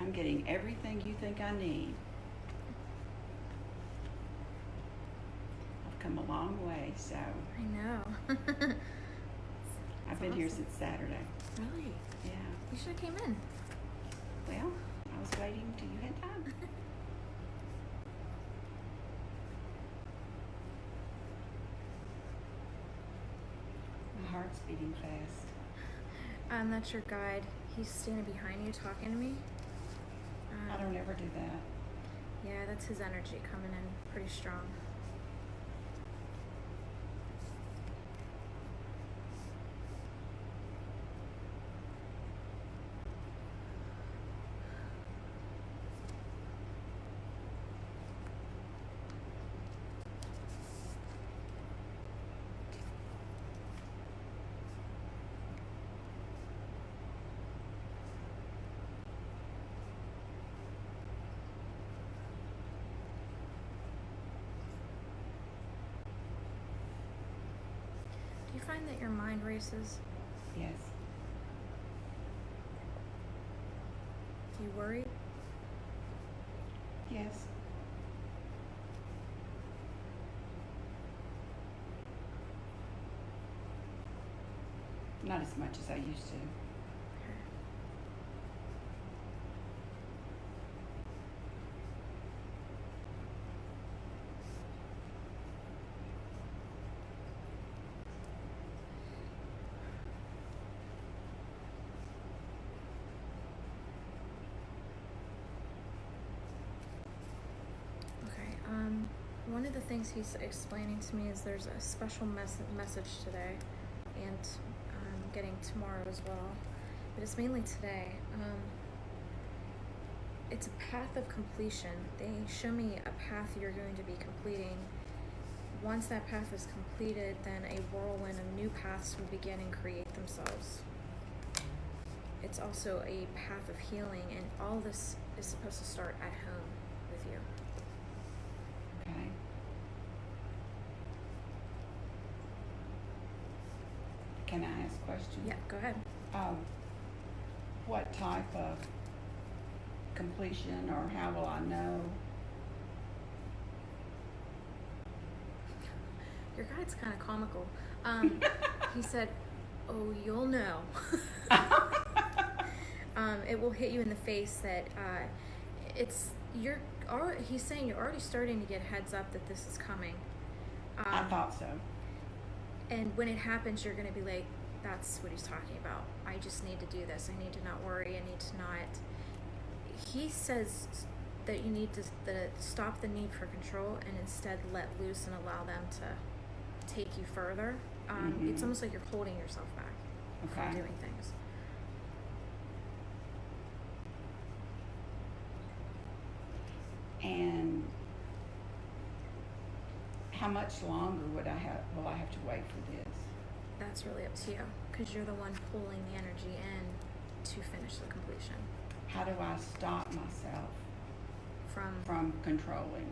I'm getting everything you think I need. I've come a long way, so I know. I've been here since Saturday. Really? Yeah. You should have came in. Well, I was waiting till you had time. My heart's beating fast. That's your guide. He's standing behind you talking to me. I don't ever do that. Yeah, that's his energy coming in pretty strong. Do you find that your mind races? Yes. Do you worry? Yes. Not as much as I used to. One of the things he's explaining to me is there's a special message today, and getting tomorrow as well, but it's mainly today. It's a path of completion. They show me a path you're going to be completing. Once that path is completed, then a whirlwind of new paths will begin and create themselves. It's also a path of healing, and all this is supposed to start at home with you. Okay. Can I ask a question? Yeah, go ahead. What type of completion, or how will I know? Your guide's kind of comical. He said, "Oh, you'll know." It will hit you in the face that he's saying you're already starting to get heads up that this is coming. I thought so. And when it happens, you're going to be like, that's what he's talking about. I just need to do this. I need to not worry. I need to not. He says that you need to stop the need for control and instead let loose and allow them to take you further. It's almost like you're holding yourself back from doing things. And how much longer will I have to wait for this? That's really up to you, because you're the one pulling the energy in to finish the completion. How do I stop myself From controlling?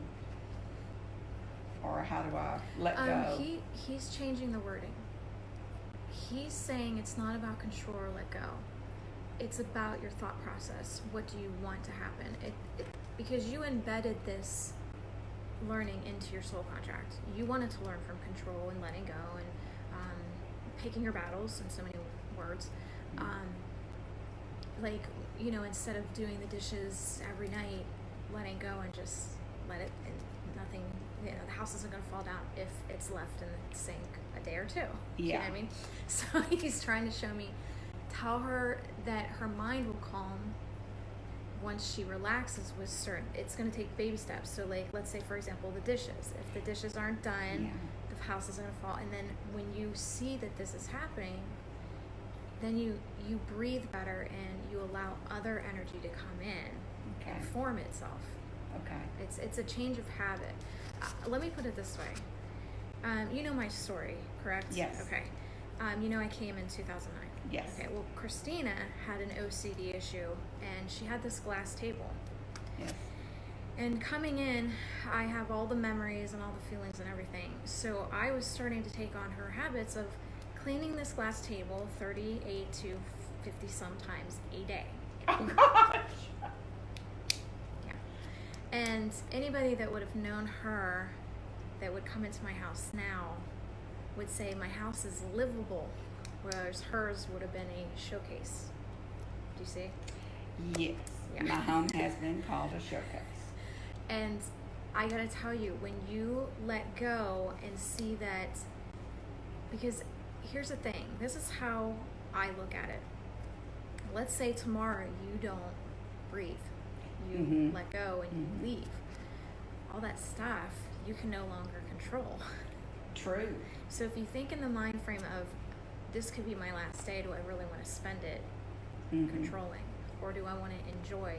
Or how do I let go? He's changing the wording. He's saying it's not about control or let go. It's about your thought process. What do you want to happen? Because you embedded this learning into your soul contract. You wanted to learn from control and letting go and picking your battles, in so many words. Instead of doing the dishes every night, letting go and just let it, and nothing, the house isn't going to fall down if it's left in the sink a day or two. Yeah. You know what I mean? So he's trying to show me, tell her that her mind will calm once she relaxes with certain, it's going to take baby steps. So let's say, for example, the dishes. If the dishes aren't done, the house is going to fall. And then when you see that this is happening, then you breathe better and you allow other energy to come in and form itself. Okay. It's a change of habit. Let me put it this way. You know my story, correct? Yes. Okay. I came in 2009. Yes. Okay, well, Christina had an OCD issue, and she had this glass table. Yes. And coming in, I have all the memories and all the feelings and everything. So I was starting to take on her habits of cleaning this glass table 38 to 50 sometimes a day. Oh, gosh. And anybody that would have known her that would come into my house now would say my house is livable, whereas hers would have been a showcase. Do you see? Yes. Yeah. My home has been called a showcase. And I gotta tell you, when you let go and see that, because here's the thing, this is how I look at it. Let's say tomorrow you don't breathe, you let go and you leave. All that stuff you can no longer control. True. So if you think in the mind frame of, this could be my last day, do I really want to spend it controlling? Or do I want to enjoy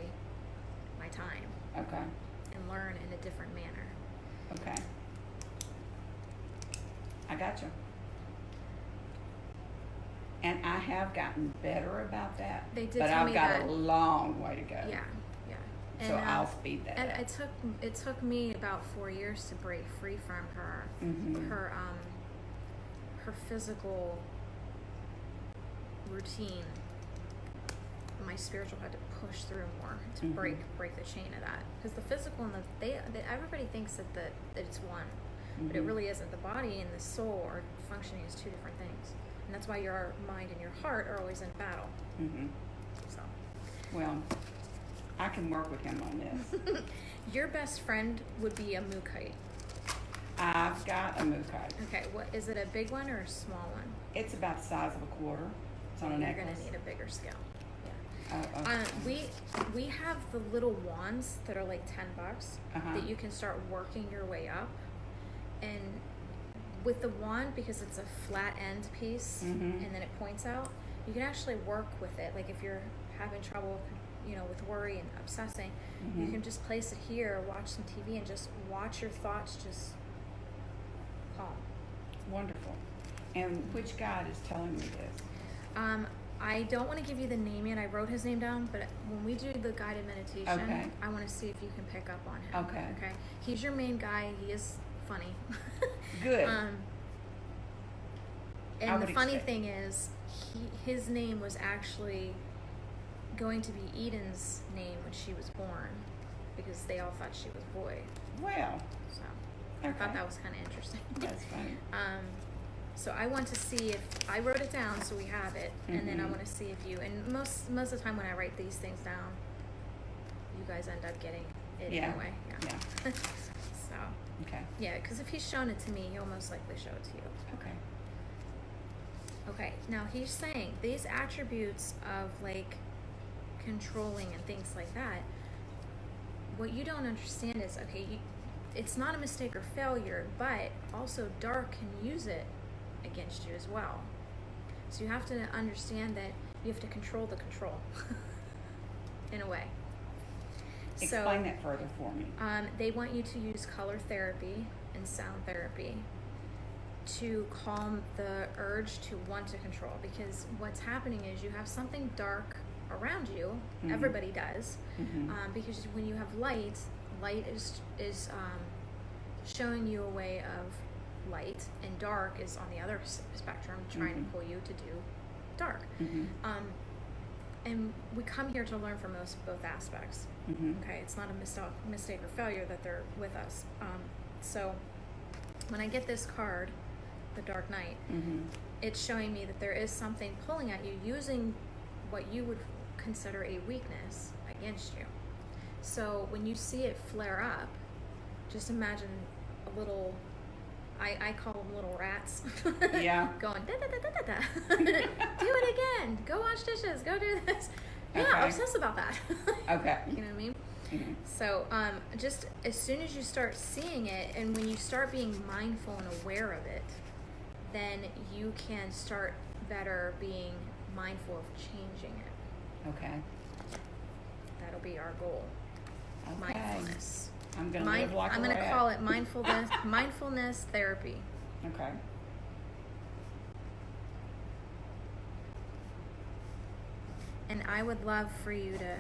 my time Okay. and learn in a different manner? Okay. I got you. And I have gotten better about that. They did but tell I've me got that. a long way to go. Yeah. So I'll speed that and up. it took me about 4 years to break free from her her physical routine. My spiritual had to push through more to break the chain of that, because the physical and everybody thinks that it's one, but it really isn't. The body and the soul are functioning as two different things, and that's why your mind and your heart are always in battle. So, well, I can work with him on this. Your best friend would be a mookite. I've got a mookite. Okay, what is it? A big one or a small one? It's about the size of a quarter. It's on a You're necklace. gonna need a bigger scale. Okay. We have the little wands that are like $10 that you can start working your way up, and with the wand, because it's a flat end piece and then it points out, you can actually work with it. Like if you're having trouble, with worry and obsessing, you can just place it here, watch some TV, and just watch your thoughts just calm. Wonderful. And which guide is telling me this? I don't want to give you the name yet. I wrote his name down, but when we do the guided meditation, I want to see if you can pick up on him. Okay. He's your main guy. He is funny. Good. And the funny thing is, his name was actually going to be Eden's name when she was born, because they all thought she was a boy. Well. So I thought that was kind of interesting. That's funny. So I want to see if I wrote it down, so we have it, and then I want to see if you, and most of the time when I write these things down, you guys end up getting it anyway. Yeah. So. Okay. Yeah, because if he's shown it to me, he'll most likely show it to you. Okay. Okay. Now he's saying these attributes of like controlling and things like that. What you don't understand is, it's not a mistake or failure, but also dark can use it against you as well. So you have to understand that you have to control the control in a way. Explain that further for me. They want you to use color therapy and sound therapy to calm the urge to want to control, because what's happening is you have something dark around you. Everybody does, because when you have light is showing you a way of light, and dark is on the other spectrum, trying to pull you to do dark. And we come here to learn from both aspects. Okay, it's not a mistake or failure that they're with us. So when I get this card, the Dark Knight, it's showing me that there is something pulling at you, using what you would consider a weakness against you. So when you see it flare up, just imagine a little, I call them little rats. Yeah. Going, da, da, da, da, da, da. Do it again. Go wash dishes. Go do this. Yeah, Okay. obsess about that. Okay. You know what I mean? So just as soon as you start seeing it, and when you start being mindful and aware of it, then you can start better being mindful of changing it. Okay. That'll be our goal. Okay. Mindfulness. I'm gonna live like I'm a gonna rat. call it mindfulness therapy. Okay. And I would love for you to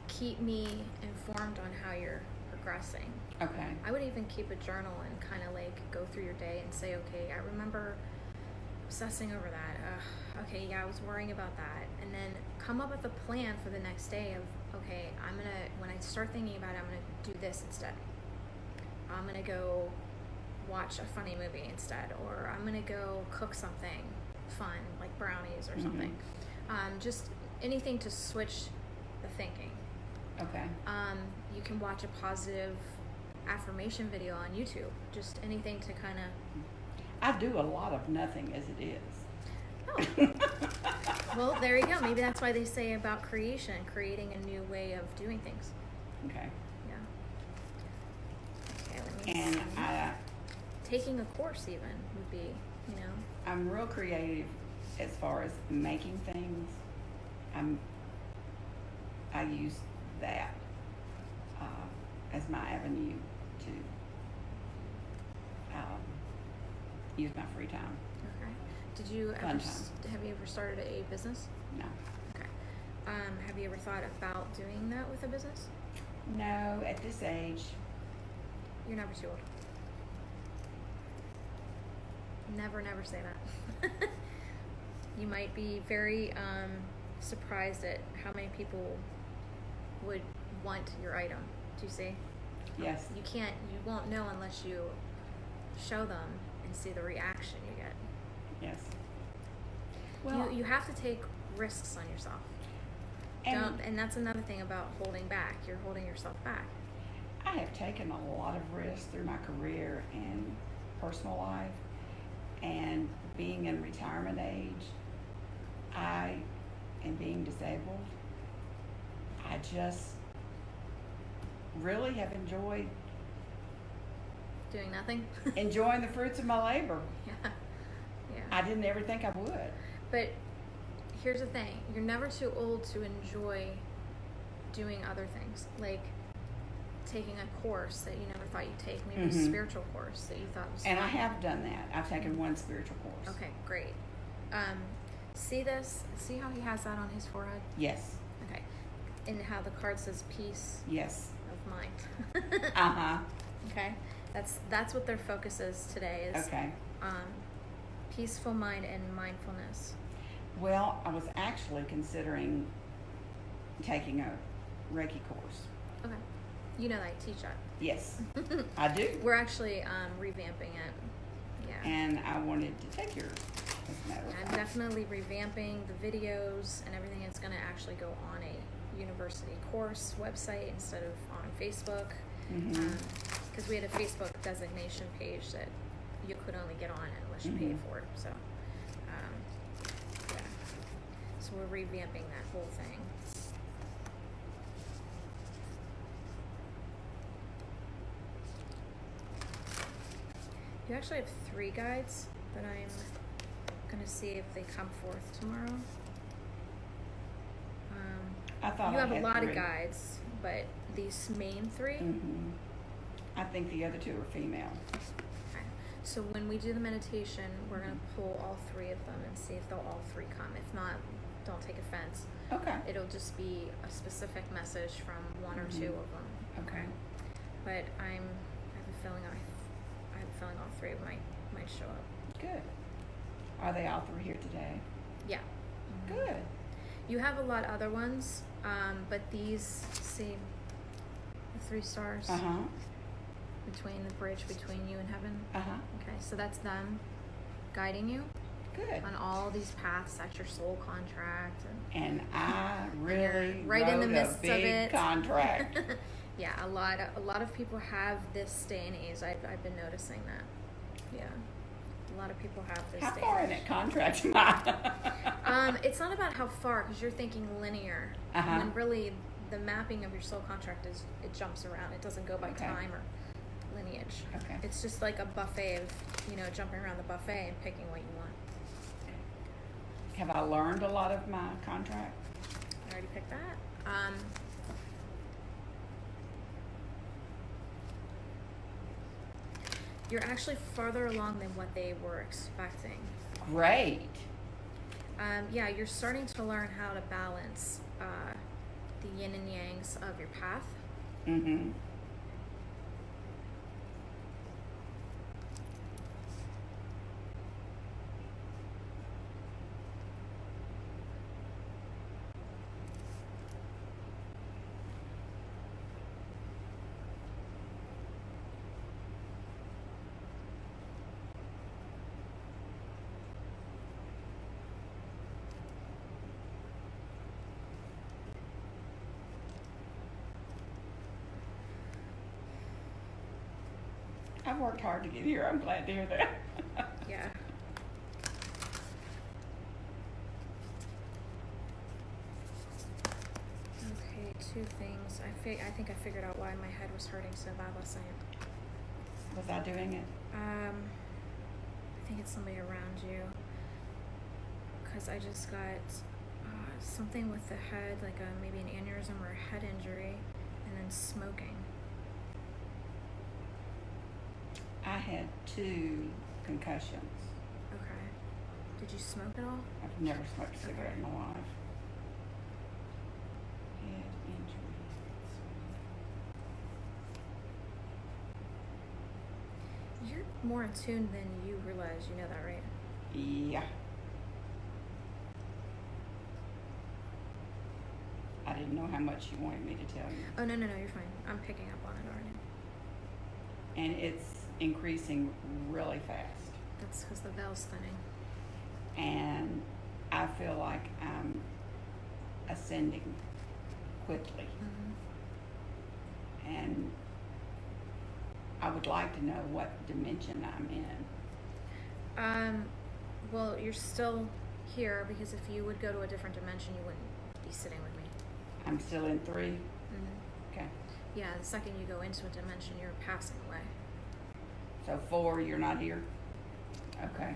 keep me informed on how you're progressing. Okay. I would even keep a journal and kind of like go through your day and say, okay, I remember obsessing over that. Okay, yeah, I was worrying about that. And then come up with a plan for the next day of, okay, when I start thinking about it, I'm going to do this instead. I'm going to go watch a funny movie instead, or I'm going to go cook something fun, like brownies or something. Just anything to switch the thinking. Okay. You can watch a positive affirmation video on YouTube. Just anything to kind of... I do a lot of nothing as it is. Oh. Well, there you go. Maybe that's why they say about creation, creating a new way of doing things. Okay. Yeah. Okay, let me And see. Taking a course even would be, I'm real creative as far as making things. I use that as my avenue to use my free time. Okay. Did you ever Fun time. Have you ever started a business? No. Okay. Have you ever thought about doing that with a business? No, at this age. You're never too old. Never say that. You might be very surprised at how many people would want your item. Do you see? Yes. You won't know unless you show them and see the reaction you get. Yes. Well, You have to take risks on yourself. And that's another thing about holding back. You're holding yourself back. I have taken a lot of risks through my career and personal life, and being in retirement age, and being disabled, I just really have enjoyed Doing nothing? enjoying the fruits of my labor. Yeah. I didn't ever think I would. But here's the thing. You're never too old to enjoy doing other things. Like taking a course that you never thought you'd take. Maybe a spiritual course that you thought was And fun. I have done that. I've taken one spiritual course. Okay, great. See this? See how he has that on his forehead? Yes. Okay. And how the card says peace Yes. of mind. Uh-huh. Okay. That's what their focus is today is Okay. peaceful mind and mindfulness. Well, I was actually considering taking a Reiki course. Okay. You know that I teach that. Yes, I do. We're actually revamping it. Yeah. And I wanted to take yours, as a matter of I'm fact. definitely revamping the videos and everything. It's going to actually go on a university course website instead of on Facebook. Because we had a Facebook designation page that you could only get on unless you paid for it. So, yeah. So we're revamping that whole thing. You actually have 3 guides that I'm going to see if they come forth tomorrow. I thought You I have a had lot 3. of guides, but these main 3. I think the other 2 are female. Okay. So when we do the meditation, we're going to pull all 3 of them and see if they'll all 3 come. If not, don't take offense. Okay. It'll just be a specific message from 1 or 2 of them. Okay. But I have a feeling all 3 might show up. Good. Are they all 3 here today? Yeah. Good. You have a lot other ones, but these, see the 3 stars Uh-huh. between the bridge between you and heaven. Uh-huh. Okay, so that's them guiding you Good. on all these paths. That's your soul contract. And I really right in the wrote midst a big of it. contract. Yeah, a lot of people have this day and age. I've been noticing that. Yeah, a lot of people have this. How day far in and age. that contract am I? It's not about how far, because you're thinking linear. Uh-huh. When really the mapping of your soul contract is, it jumps around. It doesn't go by Okay. time or lineage. Okay. It's just like a buffet of, jumping around the buffet and picking what you want. Have I learned a lot of my contract? I already picked that. You're actually farther along than what they were expecting. Great. Yeah, you're starting to learn how to balance the yin and yangs of your path. Mm-hmm. I've worked hard to get here. I'm glad to hear that. Yeah. Okay, two things. I think I figured out why my head was hurting so bad last night. Was I doing it? I think it's somebody around you. Because I just got something with the head, like maybe an aneurysm or a head injury, and then smoking. I had 2 concussions. Okay. Did you smoke at all? I've never smoked a cigarette in my life. Head injury. You're more in tune than you realize. You know that, right? Yeah. I didn't know how much you wanted me to tell you. Oh, no, you're fine. I'm picking up on it already. And it's increasing really fast. That's because the valve's thinning. And I feel like I'm ascending quickly. Mm-hmm. And I would like to know what dimension I'm in. Well, you're still here because if you would go to a different dimension, you wouldn't be sitting with me. I'm still in 3? Mm-hmm. Okay. Yeah, the second you go into a dimension, you're passing away. So 4, you're not here? Okay.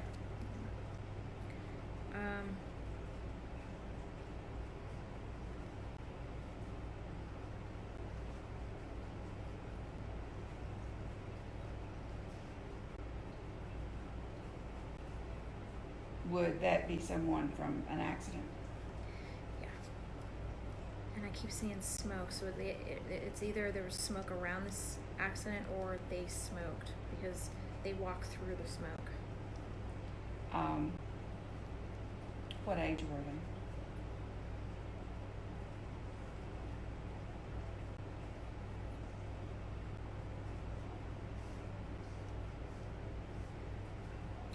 Would that be someone from an accident? Yeah. And I keep seeing smoke, so it's either there was smoke around this accident or they smoked because they walked through the smoke. What age were they?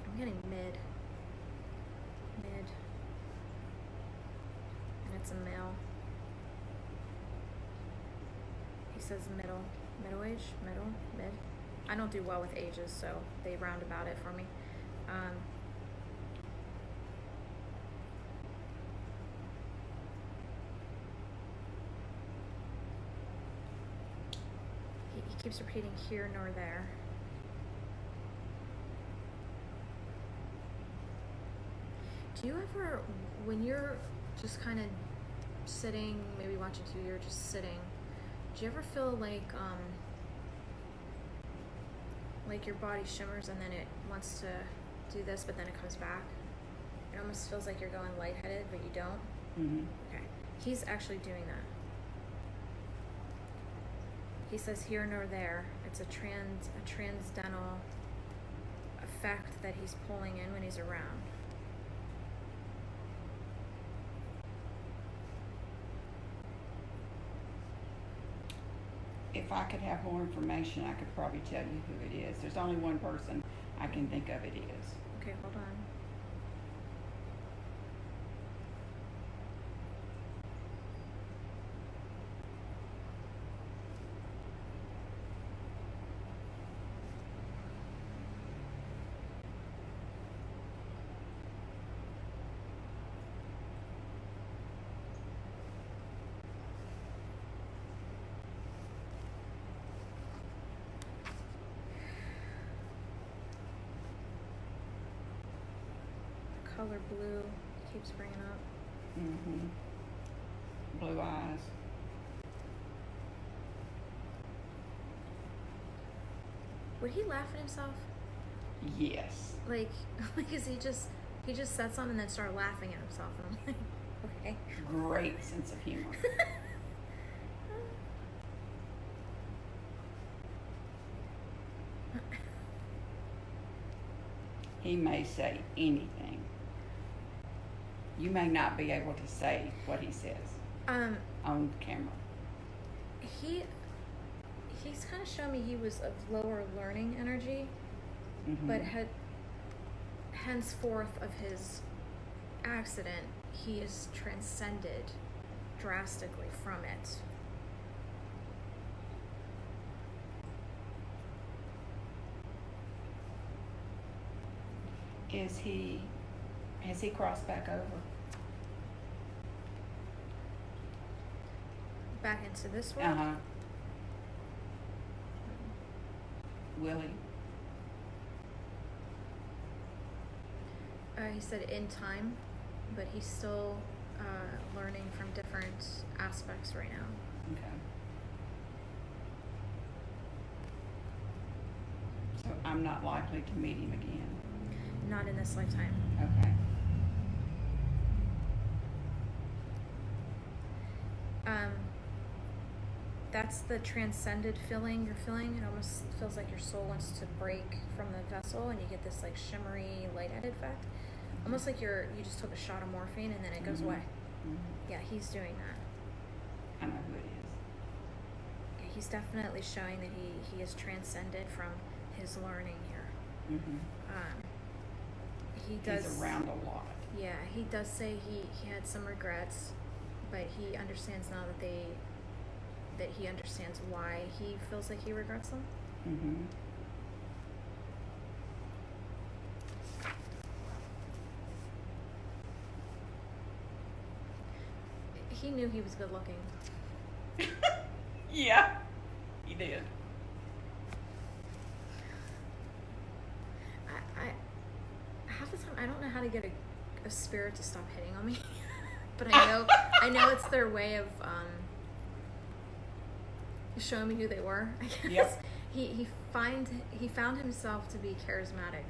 I'm getting mid. And it's a male. He says middle age, mid. I don't do well with ages, so they round about it for me. He keeps repeating here nor there. Do you ever, when you're just kind of sitting, maybe watching TV, you're just sitting, do you ever feel like your body shimmers and then it wants to do this, but then it comes back? It almost feels like you're going lightheaded, but you don't? Mm-hmm. Okay. He's actually doing that. He says here nor there. It's a transcendental effect that he's pulling in when he's around. If I could have more information, I could probably tell you who it is. There's only one person I can think of it is. Okay, hold on. Color blue keeps bringing up. Mm-hmm. Blue eyes. Would he laugh at himself? Yes. Like is he just said something and then started laughing at himself, and I'm like, okay. Great sense of humor. He may say anything. You may not be able to say what he says on camera. He's kind of shown me he was of lower learning energy, Mm-hmm. but had henceforth of his accident, he is transcended drastically from it. Has he crossed back over? Back into this world? Uh-huh. Will he? He said in time, but he's still learning from different aspects right now. Okay. So I'm not likely to meet him again. Not in this lifetime. Okay. That's the transcended feeling you're feeling. It almost feels like your soul wants to break from the vessel, and you get this like shimmery, lightheaded effect. Almost like you just took a shot of morphine and then it goes away. Yeah, he's doing that. I know who it is. Yeah, he's definitely showing that he is transcended from his learning here. He does. He's around a lot. Yeah, he does say he had some regrets, but he understands now that he understands why he feels like he regrets them. Mm-hmm. He knew he was good looking. Yeah, he did. I half the time I don't know how to get a spirit to stop hitting on me, but I know it's their way of showing me who they were. I guess. Yep. He found himself to be charismatic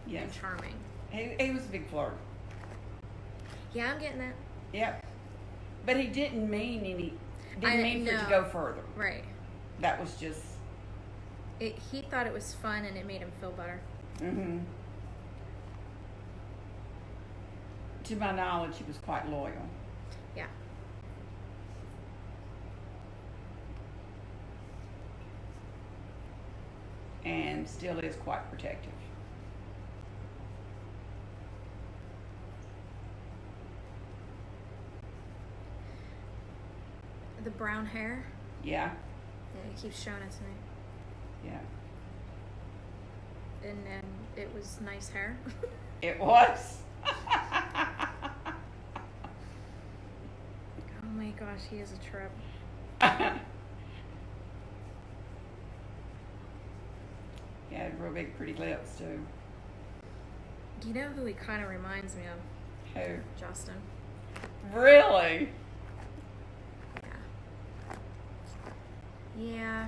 and charming. He was a big flirt. Yeah, I'm getting that. Yep. But he didn't mean for it to go further. Right. That was just. He thought it was fun and it made him feel better. Mm-hmm. To my knowledge, he was quite loyal. Yeah. And still is quite protective. The brown hair. Yeah. Yeah, he keeps showing it to me. Yeah. And then it was nice hair. It was. Oh my gosh, he is a trip. He had real big, pretty lips too. You know who he kind of reminds me of? Who? Justin. Really? Yeah.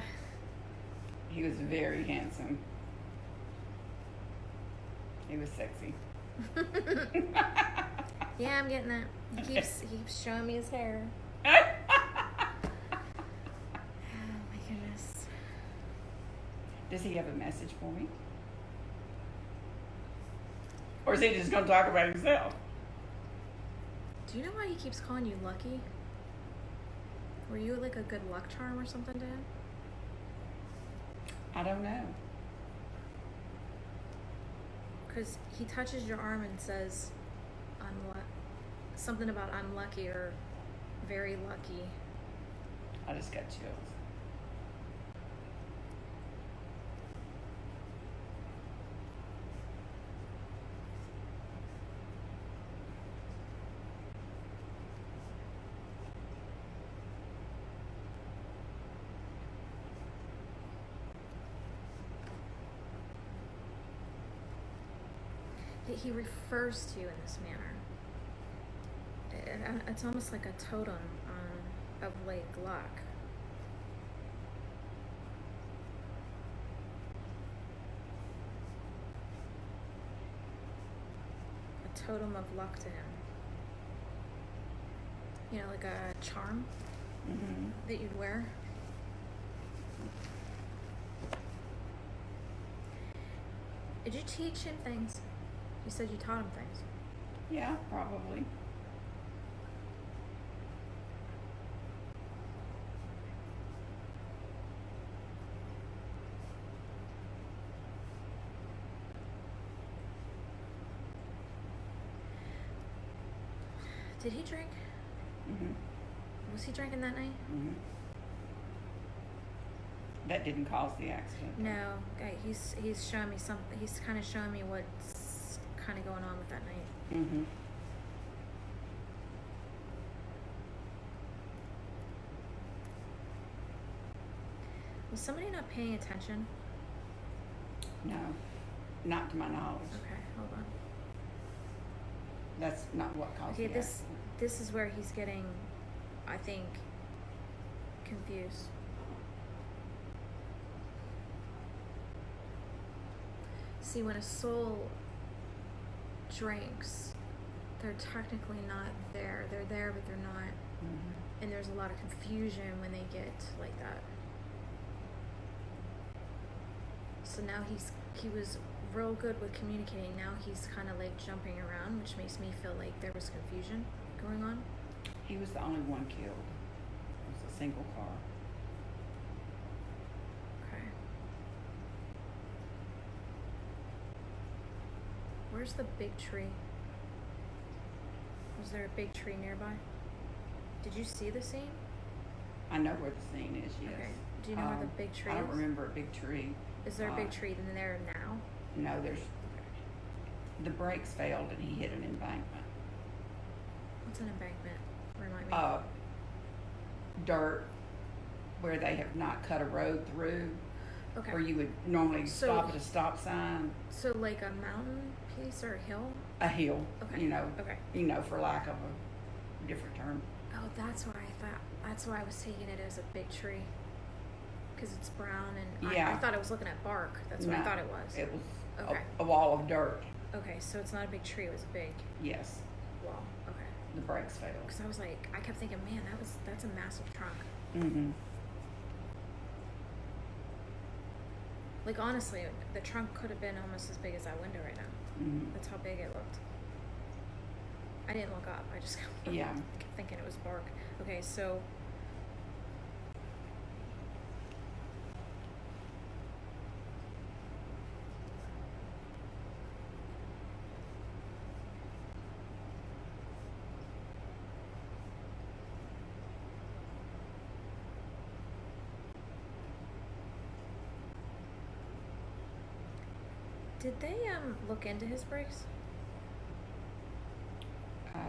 He was very handsome. He was sexy. Yeah, I'm getting that. He keeps showing me his hair. Oh my goodness. Does he have a message for me? Or is he just going to talk about himself? Do you know why he keeps calling you lucky? Were you like a good luck charm or something to him? I don't know. Because he touches your arm and says, something about I'm lucky or very lucky. I just got chills. He refers to you in this manner. It's almost like a totem of like luck. A totem of luck to him. You know, like a charm that you'd wear. Did you teach him things? You said you taught him things. Yeah, probably. Did he drink? Mm-hmm. Was he drinking that night? Mm-hmm. That didn't cause the accident. No. Okay, he's showing me something. He's kind of showing me what's kind of going on with that night. Mm-hmm. Was somebody not paying attention? No, not to my knowledge. Okay, hold on. That's not what caused Okay, the this accident. this is where he's getting, I think, confused. See, when a soul drinks, they're technically not there. They're there, but they're not. Mm-hmm. And there's a lot of confusion when they get like that. So now he was real good with communicating. Now he's kind of like jumping around, which makes me feel like there was confusion going on. He was the only one killed. It was a single car. Okay. Where's the big tree? Was there a big tree nearby? Did you see the scene? I know where the scene is, yes. Okay. Do you know where the big tree I don't is? remember a big tree. Is there a big tree in there now? No, the brakes failed and he hit an embankment. What's an embankment? Remind me. Dirt where they have not cut a road through, Okay. where you would normally So- stop at a stop sign. So like a mountain piece or a hill? A hill, Okay. Okay. For lack of a different term. Oh, that's why I thought. That's why I was taking it as a big tree. Because it's brown and Yeah. I thought I was looking at bark. That's what I No, thought it was. It was Okay. a wall of dirt. Okay, so it's not a big tree. It was a big Yes, wall. Okay. the brakes failed. Because I was like, I kept thinking, man, that's a massive trunk. Mm-hmm. Like honestly, the trunk could have been almost as big as that window right now. Mm-hmm. That's how big it looked. I didn't look up. I just kept Yeah. thinking it was bark. Okay, so did they look into his brakes?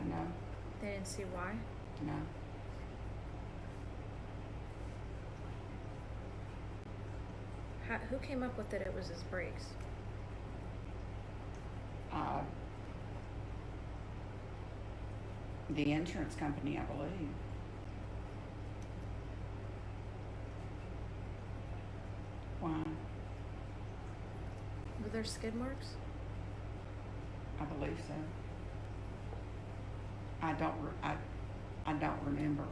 No, They didn't see why. no. Who came up with that it was his brakes? The insurance company, I believe. Why? Were there skid marks? I believe so. I don't remember.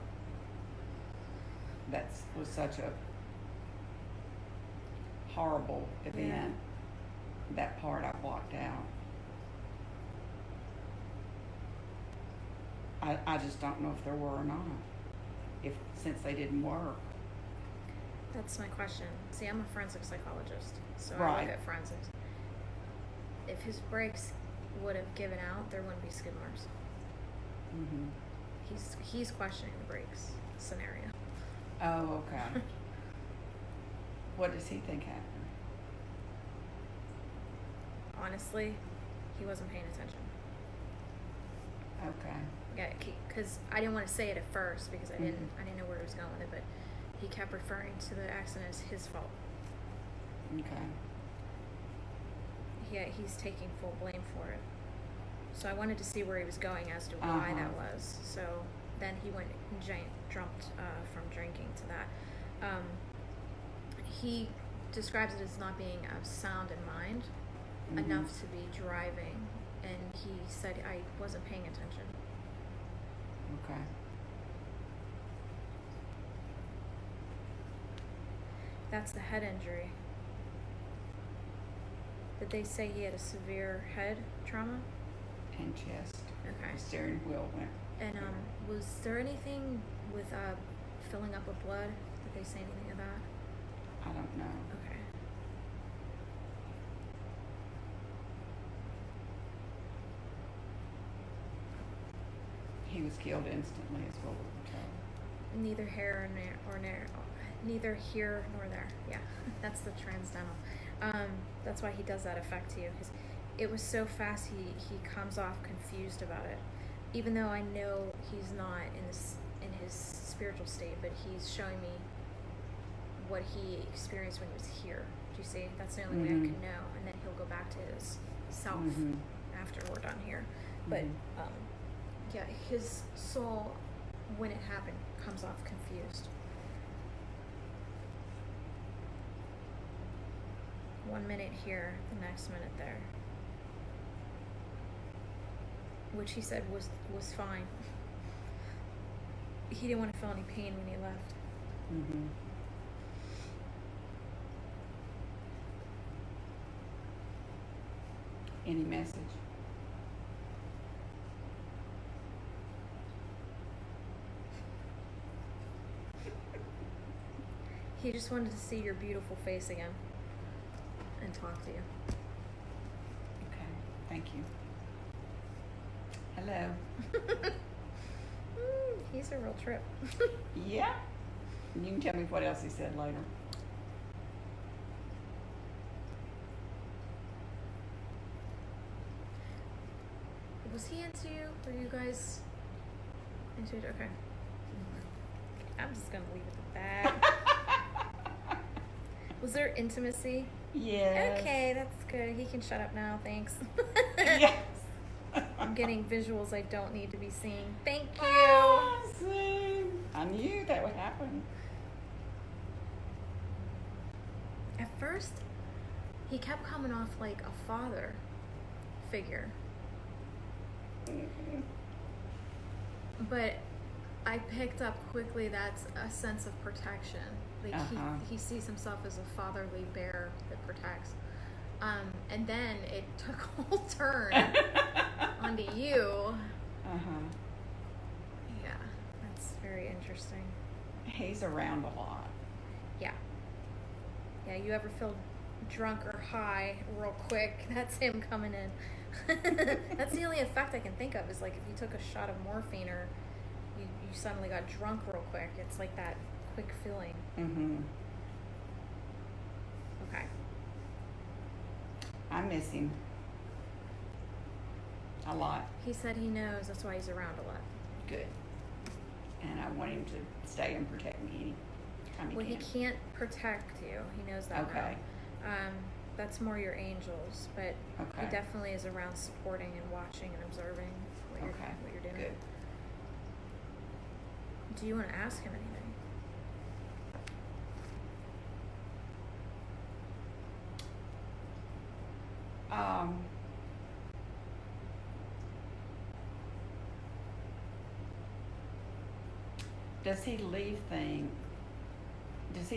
That was such a horrible event. That part I blocked out. I just don't know if there were or not. Since they didn't work. That's my question. See, I'm a forensic psychologist, so I Right. look at forensics. If his brakes would have given out, there wouldn't be skid marks. Mm-hmm. He's questioning the brakes scenario. Oh, okay. What does he think happened? Honestly, he wasn't paying attention. Okay. Yeah, because I didn't want to say it at first because I didn't know where he was going with it, but he kept referring to the accident as his fault. Okay. Yeah, he's taking full blame for it. So I wanted to see where he was going as to why that was. So then he went and jumped from drinking to that. He describes it as not being of sound in mind enough to be driving, and he said I wasn't paying attention. Okay. That's the head injury. Did they say he had a severe head trauma? And chest. Okay. The steering wheel went. And was there anything with filling up with blood? Did they say anything of that? I don't know. Okay. He was killed instantly, is what we were told. Neither neither here nor there. Yeah, that's the transdental. That's why he does that effect to you. Because it was so fast. He comes off confused about it, even though I know he's not in his spiritual state, but he's showing me what he experienced when he was here. Do you see? That's the only way I can know, and then he'll go back to his self after we're done here. But yeah, his soul, when it happened, comes off confused. 1 minute here, the next minute there. Which he said was fine. He didn't want to feel any pain when he left. Any message? He just wanted to see your beautiful face again and talk to you. Okay, thank you. Hello. He's a real trip. Yeah. You can tell me what else he said later. Was he into you? Were you guys into it? Okay. I'm just gonna leave it at that. Was there intimacy? Yes. Okay, that's good. He can shut up now. Thanks. Yes. I'm getting visuals I don't need to be seeing. Thank you. Ah, see, I knew that would happen. At first, he kept coming off like a father figure. But I picked up quickly that's a sense of protection. Like he sees himself as a fatherly bear that protects. And then it took a whole turn onto you. Yeah, that's very interesting. He's around a lot. Yeah. Yeah, you ever feel drunk or high real quick, that's him coming in. That's the only effect I can think of is like if you took a shot of morphine or you suddenly got drunk real quick. It's like that quick feeling. Okay. I miss him a lot. He said he knows, that's why he's around a lot. Good. And I want him to stay and protect me anytime Well, he he can. can't protect you. He knows that Okay. now. That's more your angels, but Okay. he definitely is around supporting and watching and observing what you're doing. Good. Do you want to ask him anything? Does he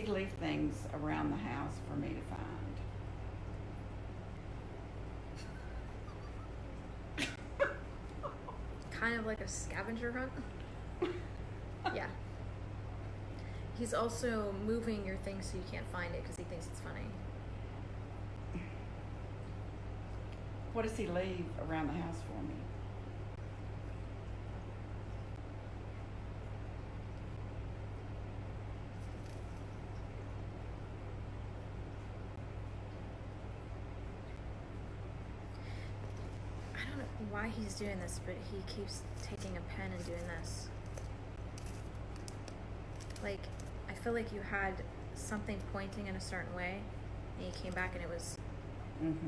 leave things around the house for me to find? Kind of like a scavenger hunt? Yeah. He's also moving your things so you can't find it because he thinks it's funny. What does he leave around the house for me? I don't know why he's doing this, but he keeps taking a pen and doing this. Like, I feel like you had something pointing in a certain way, and you came back and it was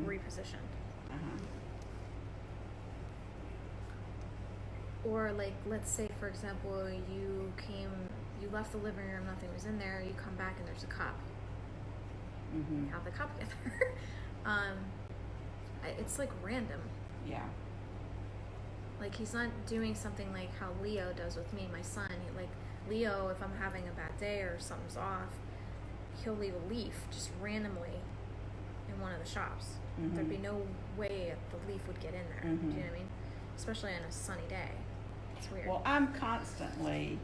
repositioned. Or like, let's say for example, you left the living room, nothing was in there, you come back and there's a cup. Have the cup together. It's like random. Yeah. Like he's not doing something like how Leo does with me, my son. Like Leo, if I'm having a bad day or something's off, he'll leave a leaf just randomly in one of the shops. There'd be no way the leaf would get in there. Do you know what I mean? Especially on a sunny day. It's weird. Well, I'm constantly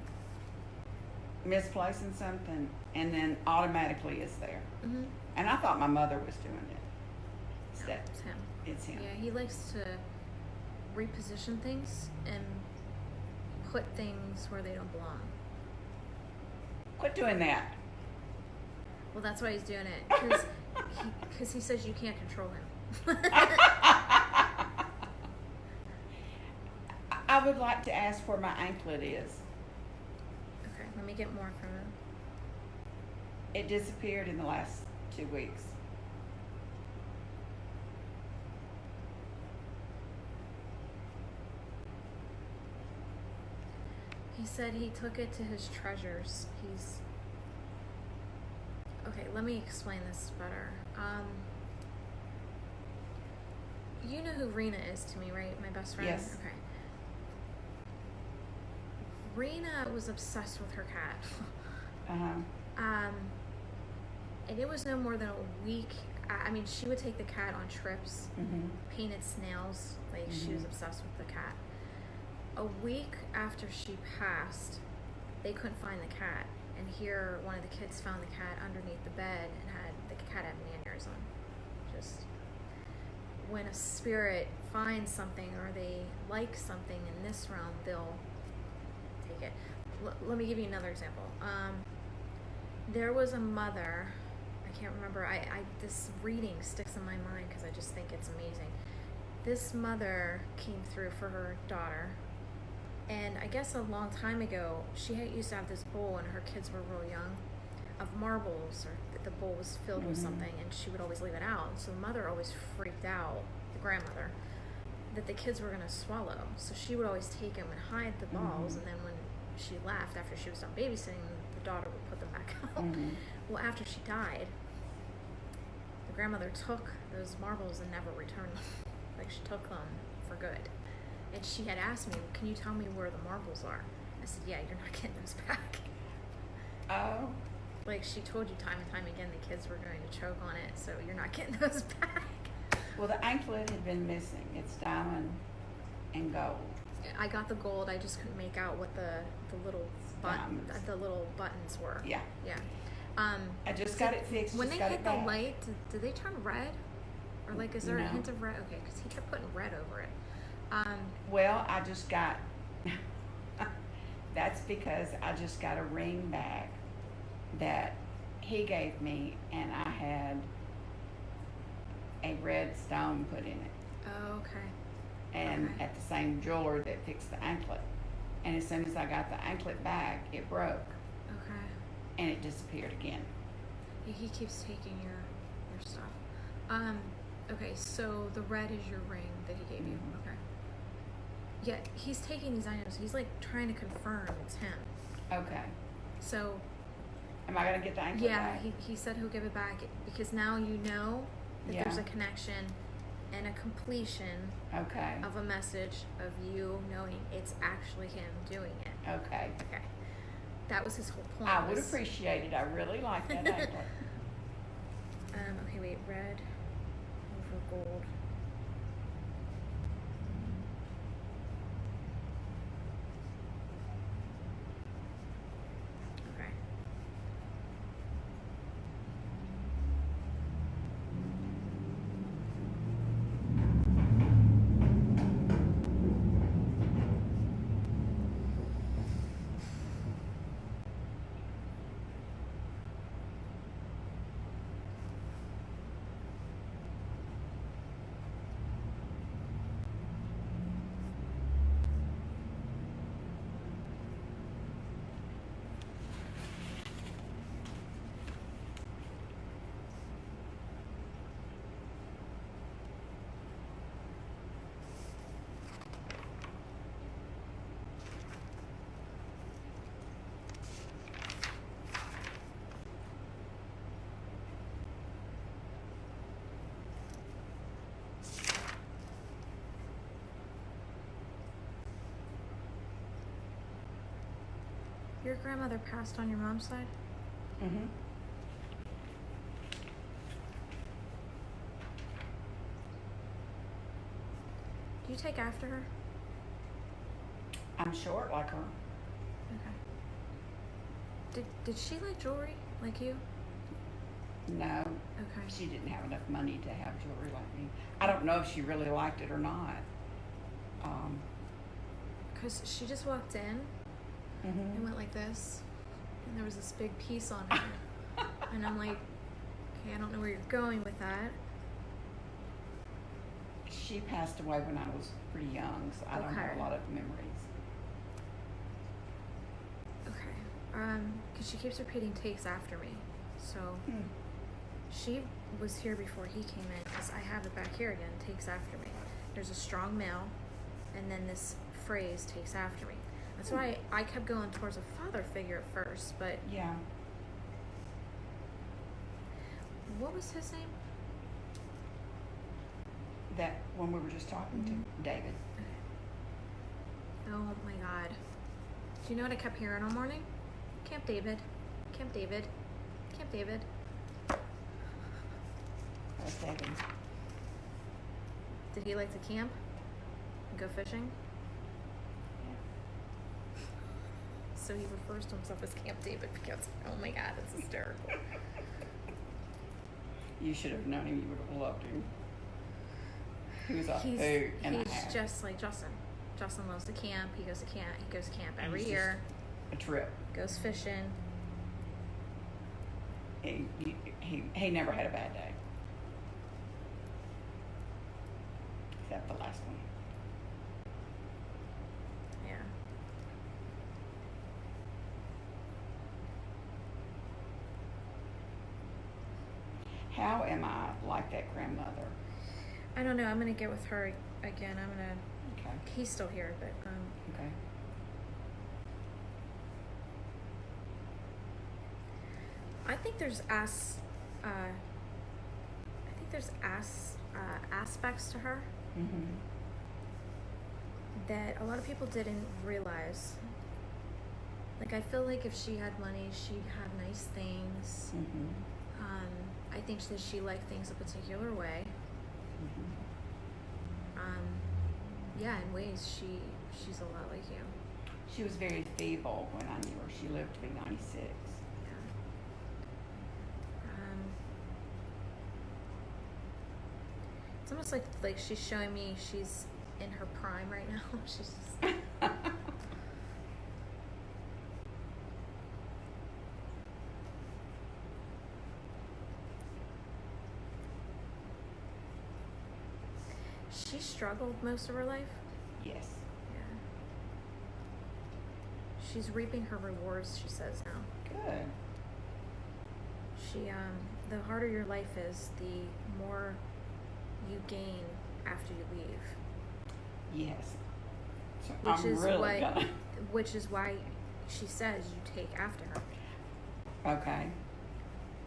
misplacing something and then automatically it's there. And I thought my mother was doing it. No, it's him. It's him. Yeah, he likes to reposition things and put things where they don't belong. Quit doing that. Well, that's why he's doing it. Because he says you can't control him. I would like to ask where my anklet is. Okay, let me get more from it. It disappeared in the last 2 weeks. He said he took it to his treasures. Okay, let me explain this better. You know who Rena is to me, right? My best friend? Yes. Okay. Rena was obsessed with her cat. And it was no more than a week. I mean, she would take the cat on trips, painted snails. Like, she was obsessed with the cat. A week after she passed, they couldn't find the cat. And here, one of the kids found the cat underneath the bed and the cat had man ears on. Just when a spirit finds something or they like something in this realm, they'll take it. Let me give you another example. There was a mother, I can't remember, this reading sticks in my mind because I just think it's amazing. This mother came through for her daughter, and I guess a long time ago, she used to have this bowl when her kids were real young of marbles, or the bowl was filled with something, and she would always leave it out. So the mother always freaked out, the grandmother, that the kids were going to swallow. So she would always take them and hide the balls, and then when she left, after she was done babysitting, the daughter would put them back out. Well, after she died, the grandmother took those marbles and never returned them. Like, she took them for good. And she had asked me, can you tell me where the marbles are? I said, yeah, you're not getting those back. Oh. Like, she told you time and time again the kids were going to choke on it, so you're not getting those back. Well, the anklet had been missing. It's diamond and gold. I got the gold. I just couldn't make out what the little buttons were. Yeah. Yeah. I just got it fixed. When just they got hit it the back. light, do they turn red? Or like, is there a No. hint of red? Okay, because he kept putting red over it. Well, I just got. That's because I just got a ring back that he gave me, and I had a red stone put in it. Oh, okay. And Okay. at the same jeweler that fixed the anklet. And as soon as I got the anklet back, it broke Okay. and it disappeared again. Yeah, he keeps taking your stuff. Okay, so the red is your ring that he gave you. Okay. Yeah, he's taking these items. He's like trying to confirm it's him. Okay. So Am I gonna get the anklet yeah, back? he said he'll give it back because now you know that Yeah. there's a connection and a completion Okay. of a message of you knowing it's actually him doing it. Okay. Okay. That was his whole point. I would appreciate it. I really like that anklet. Okay, wait, red over gold. Okay. Your grandmother passed on your mom's side? Mm-hmm. Do you take after her? I'm short like her. Okay. Did she like jewelry like you? No. Okay. She didn't have enough money to have jewelry like me. I don't know if she really liked it or not. Because she just walked in Mm-hmm. and went like this, and there was this big piece on her. And I'm like, okay, I don't know where you're going with that. She passed away when I was pretty young, so I don't have Okay. a lot of memories. Okay. Because she keeps repeating takes after me. So she was here before he came in, because I have it back here again, takes after me. There's a strong male, and then this phrase takes after me. That's why I kept going towards a father figure at first, but Yeah. what was his name? That when we were just talking to David. Oh my God. Do you know what I kept hearing all morning? Camp David. Camp David. Camp David. That's David. Did he like to camp? And go fishing? So he refers to himself as Camp David because, oh my God, it's hysterical. You should have known him. You would have loved him. He was a hoot and a half. He's just like Justin. Justin loves to camp. He goes to camp. He goes to camp every He's year. A trip. Goes fishing. He never had a bad day. Except the last one. Yeah. How am I like that grandmother? I don't know. I'm gonna get with her again. Okay. He's still here, but Okay. I think there's aspects to her Mm-hmm. that a lot of people didn't realize. Like, I feel like if she had money, she'd have nice things. Mm-hmm. I think that she liked things a particular way. Mm-hmm. Yeah, in ways she's a lot like you. She was very feeble when I knew her. She lived to be 96. Yeah. It's almost like she's showing me she's in her prime right now. She's just she struggled most of her life. Yes. Yeah. She's reaping her rewards, she says now. Good. She the harder your life is, the more you gain after you leave. Yes. So Which I'm is really what gonna. which is why she says you take after her. Okay.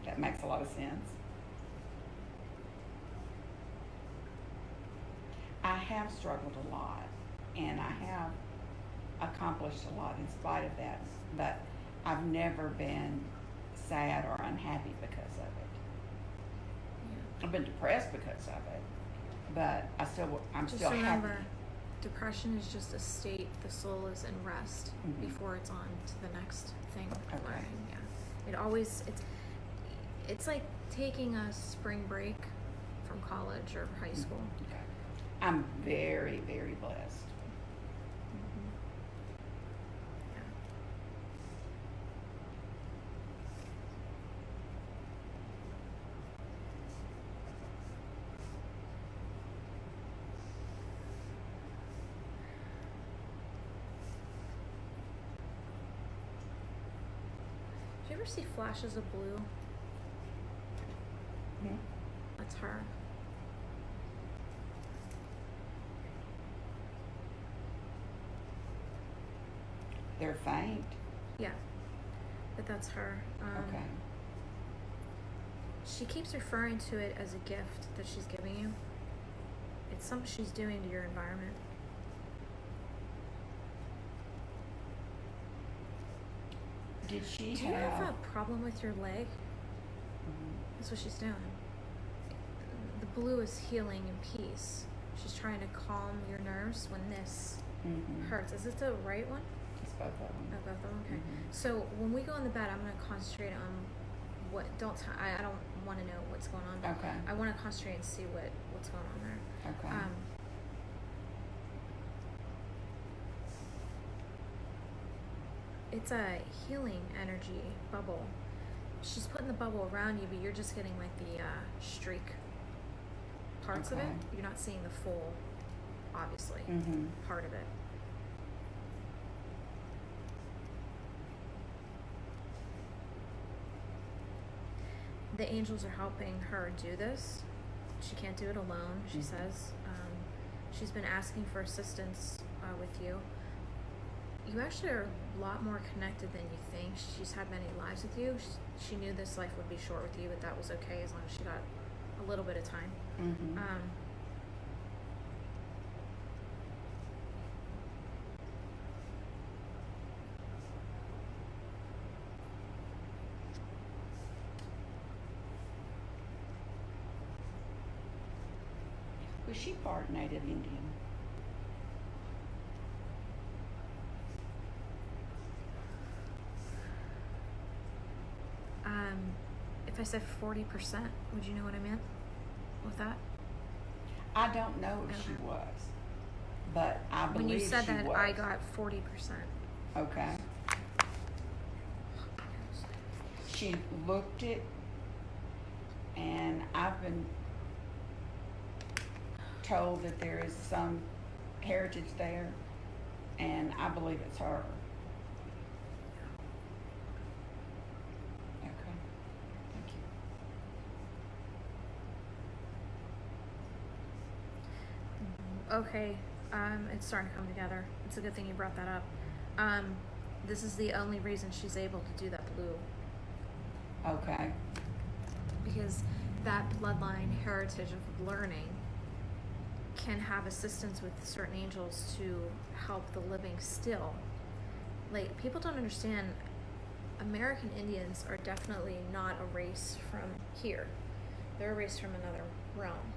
That makes a lot of sense. I have struggled a lot, and I have accomplished a lot in spite of that, but I've never been sad or unhappy because of it. Yeah. I've been depressed because of it, but I'm Just still remember, happy. depression is just a state. The soul is in rest Mhm. before it's on to the next thing. Okay. Learning. Yeah. It's like taking a spring break from college or high school. Okay. I'm very, very blessed. Yeah. Do you ever see flashes of blue? Mhm. That's her. They're faint. Yeah. But that's her. Okay. She keeps referring to it as a gift that she's giving you. It's something she's doing to your environment. Did she Do you have have? a problem with your leg? Mhm. That's what she's doing. The blue is healing and peace. She's trying to calm your nerves when this Mhm. hurts. Is it the right one? It's both of them. Oh, both of them? Okay. Mhm. So when we go in the bed, I'm going to concentrate on what, I don't want to know what's going on. But Okay. I want to concentrate and see what's going on there. Okay. It's a healing energy bubble. She's putting the bubble around you, but you're just getting like the streak parts of it. Okay. You're not seeing the full, obviously, Mm-hmm. part of it. The angels are helping her do this. She can't do it alone, she says. She's been asking for assistance with you. You actually are a lot more connected than you think. She's had many lives with you. She knew this life would be short with you, but that was okay as long as she got a little bit of time. Mm-hmm. Was she part Native Indian? If I said 40%, would you know what I meant with that? I don't know if she Okay. was, but I believe When you said she that, was. I got 40%. Okay. She looked it, and I've been told that there is some heritage there, and I believe it's her. Okay. Thank you. Okay, it's starting to come together. It's a good thing you brought that up. This is the only reason she's able to do that blue, Okay. because that bloodline heritage of learning can have assistance with certain angels to help the living still. Like, people don't understand, American Indians are definitely not a race from here. They're a race from another realm.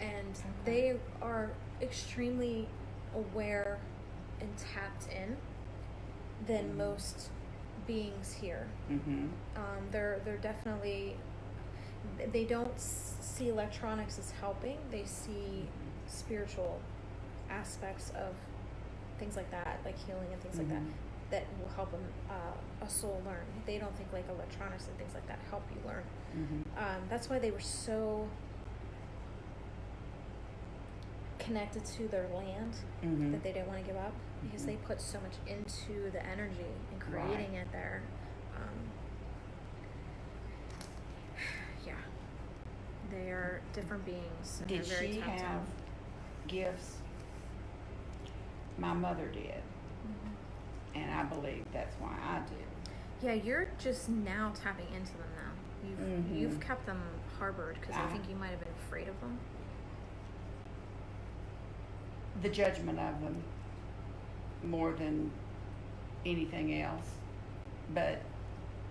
And they are extremely aware and tapped in than most beings here. Mm-hmm. They're definitely, they don't see electronics as helping. They see spiritual aspects of things like that, like healing and things like that, that will help them, a soul learn. They don't think like electronics and things like that help you learn. Mm-hmm. That's why they were so connected to their land, Mm-hmm. that they didn't want to give up, because they put so much into the energy and creating it there. Yeah, they are different beings. And Did they're very she tapped in. have gifts? My mother did, and I believe that's why I do. Yeah, you're just now tapping into them now. You've kept them harbored because I think you might have been afraid of them. The judgment of them more than anything else, but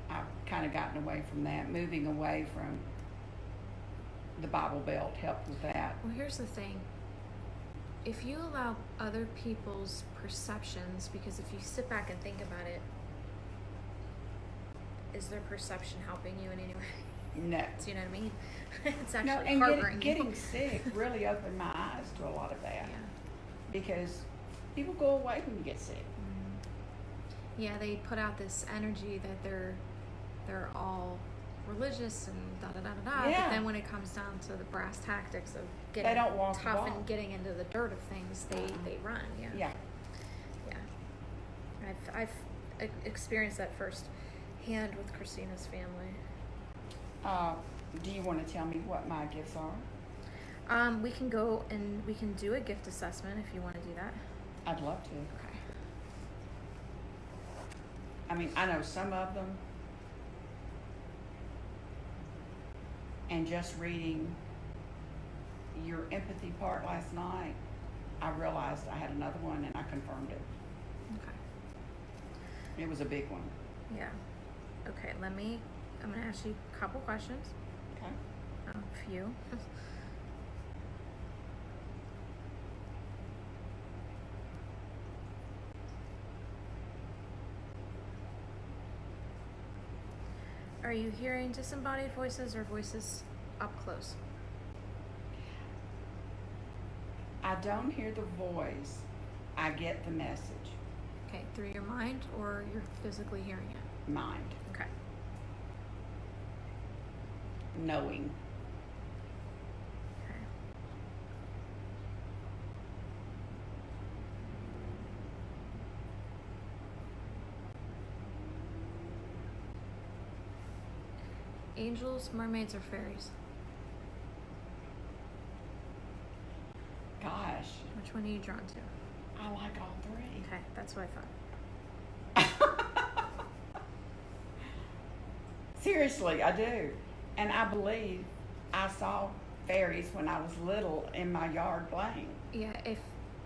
I've kind of gotten away from that. Moving away from the Bible Belt helped with that. Well, here's the thing. If you allow other people's perceptions, because if you sit back and think about it, is their perception helping you in any way? No. Do you know what I mean? It's No, actually and harboring getting you. sick really opened my eyes to a lot of that. Yeah. Because people go away when you get sick. Yeah, they put out this energy that they're all religious and da da da da da. Yeah. But then when it comes down to the brass tactics of They getting don't walk the tough walk. and getting into the dirt of things, they run. Yeah. Yeah. Yeah. I've experienced that firsthand with Christina's family. Do you want to tell me what my gifts are? We can go and we can do a gift assessment if you want to do that. I'd love to. Okay. I mean, I know some of them, and just reading your empathy part last night, I realized I had another one, and I confirmed it. Okay. It was a big one. Yeah. Okay, I'm going to ask you a couple questions. Okay. A few. Are you hearing disembodied voices or voices up close? I don't hear the voice. I get the message. Okay, through your mind or you're physically hearing it? Mind. Okay. Knowing. Okay. Angels, mermaids, or fairies? Gosh, Which one are you drawn to? I like all three. Okay, that's what I thought. Seriously, I do. And I believe I saw fairies when I was little in my yard playing. Yeah,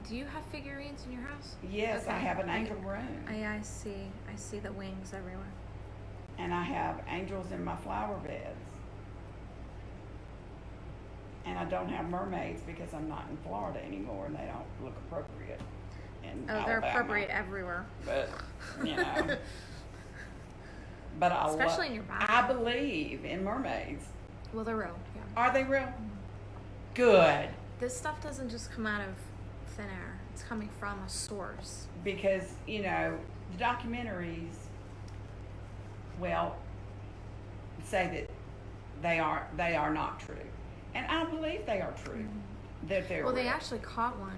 do you have figurines in your house? Yes, Okay. I have an angel room. I see the wings everywhere. And I have angels in my flower beds. And I don't have mermaids because I'm not in Florida anymore and they don't look appropriate in They're Alabama. appropriate everywhere. But, you know. But Especially in your I bathroom. believe in mermaids. Well, they're real, yeah. Are they real? Good. This stuff doesn't just come out of thin air. It's coming from a source. Because, you know, the documentaries, well, say that they are not true. And I believe they are true. Mm-hmm. That they're Well, they real. actually caught one.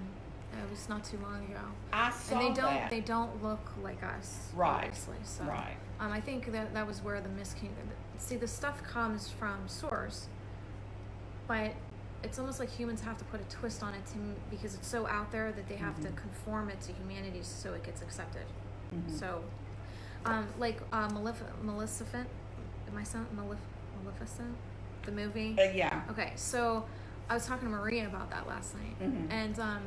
It was not too long ago. I saw And that. they don't look like us, Right. obviously. So, Right. I think that was where the see, the stuff comes from source, but it's almost like humans have to put a twist on it because it's so out there that they have to conform it to humanity so it gets accepted. Mhm. So, Maleficent, Maleficent, the movie. Yeah. Okay, so I was talking to Maria about that last night, Mhm. and I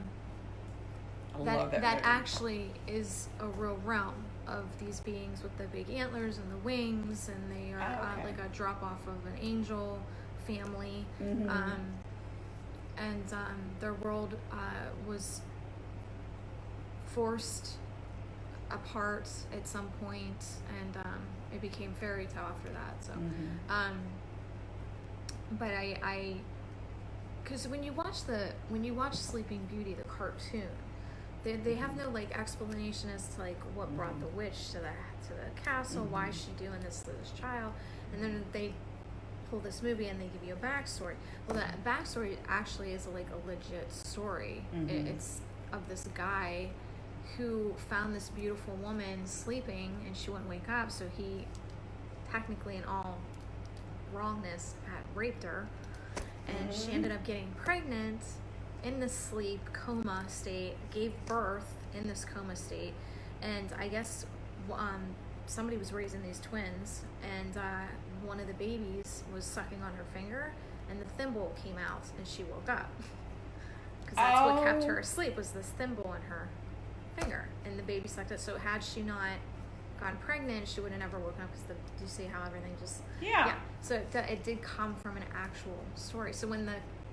love that movie. actually is a real realm of these beings with the big antlers and the wings, and they are Okay. like a drop off of an angel family, Mhm. and their world was forced apart at some point, and it became fairy tale after that. So, Mhm. but because when you watch Sleeping Beauty, the cartoon, they have no like explanation as to like what brought the witch to the castle, why is she doing this to this child, and then they pull this movie and they give you a backstory. Well, that backstory actually is like a legit story. It's of this guy who found this beautiful woman sleeping and she wouldn't wake up, so he technically in all wrongness had raped her, and she ended up getting pregnant in this sleep coma state, gave birth in this coma state, and I guess somebody was raising these twins, and one of the babies was sucking on her finger, and the thimble came out, and she woke up because that's what kept her asleep, was this thimble in her finger, and the baby sucked it. So had she not gotten pregnant, she would have never woken up, because do you see how everything just Yeah. So it did come from an actual story. So when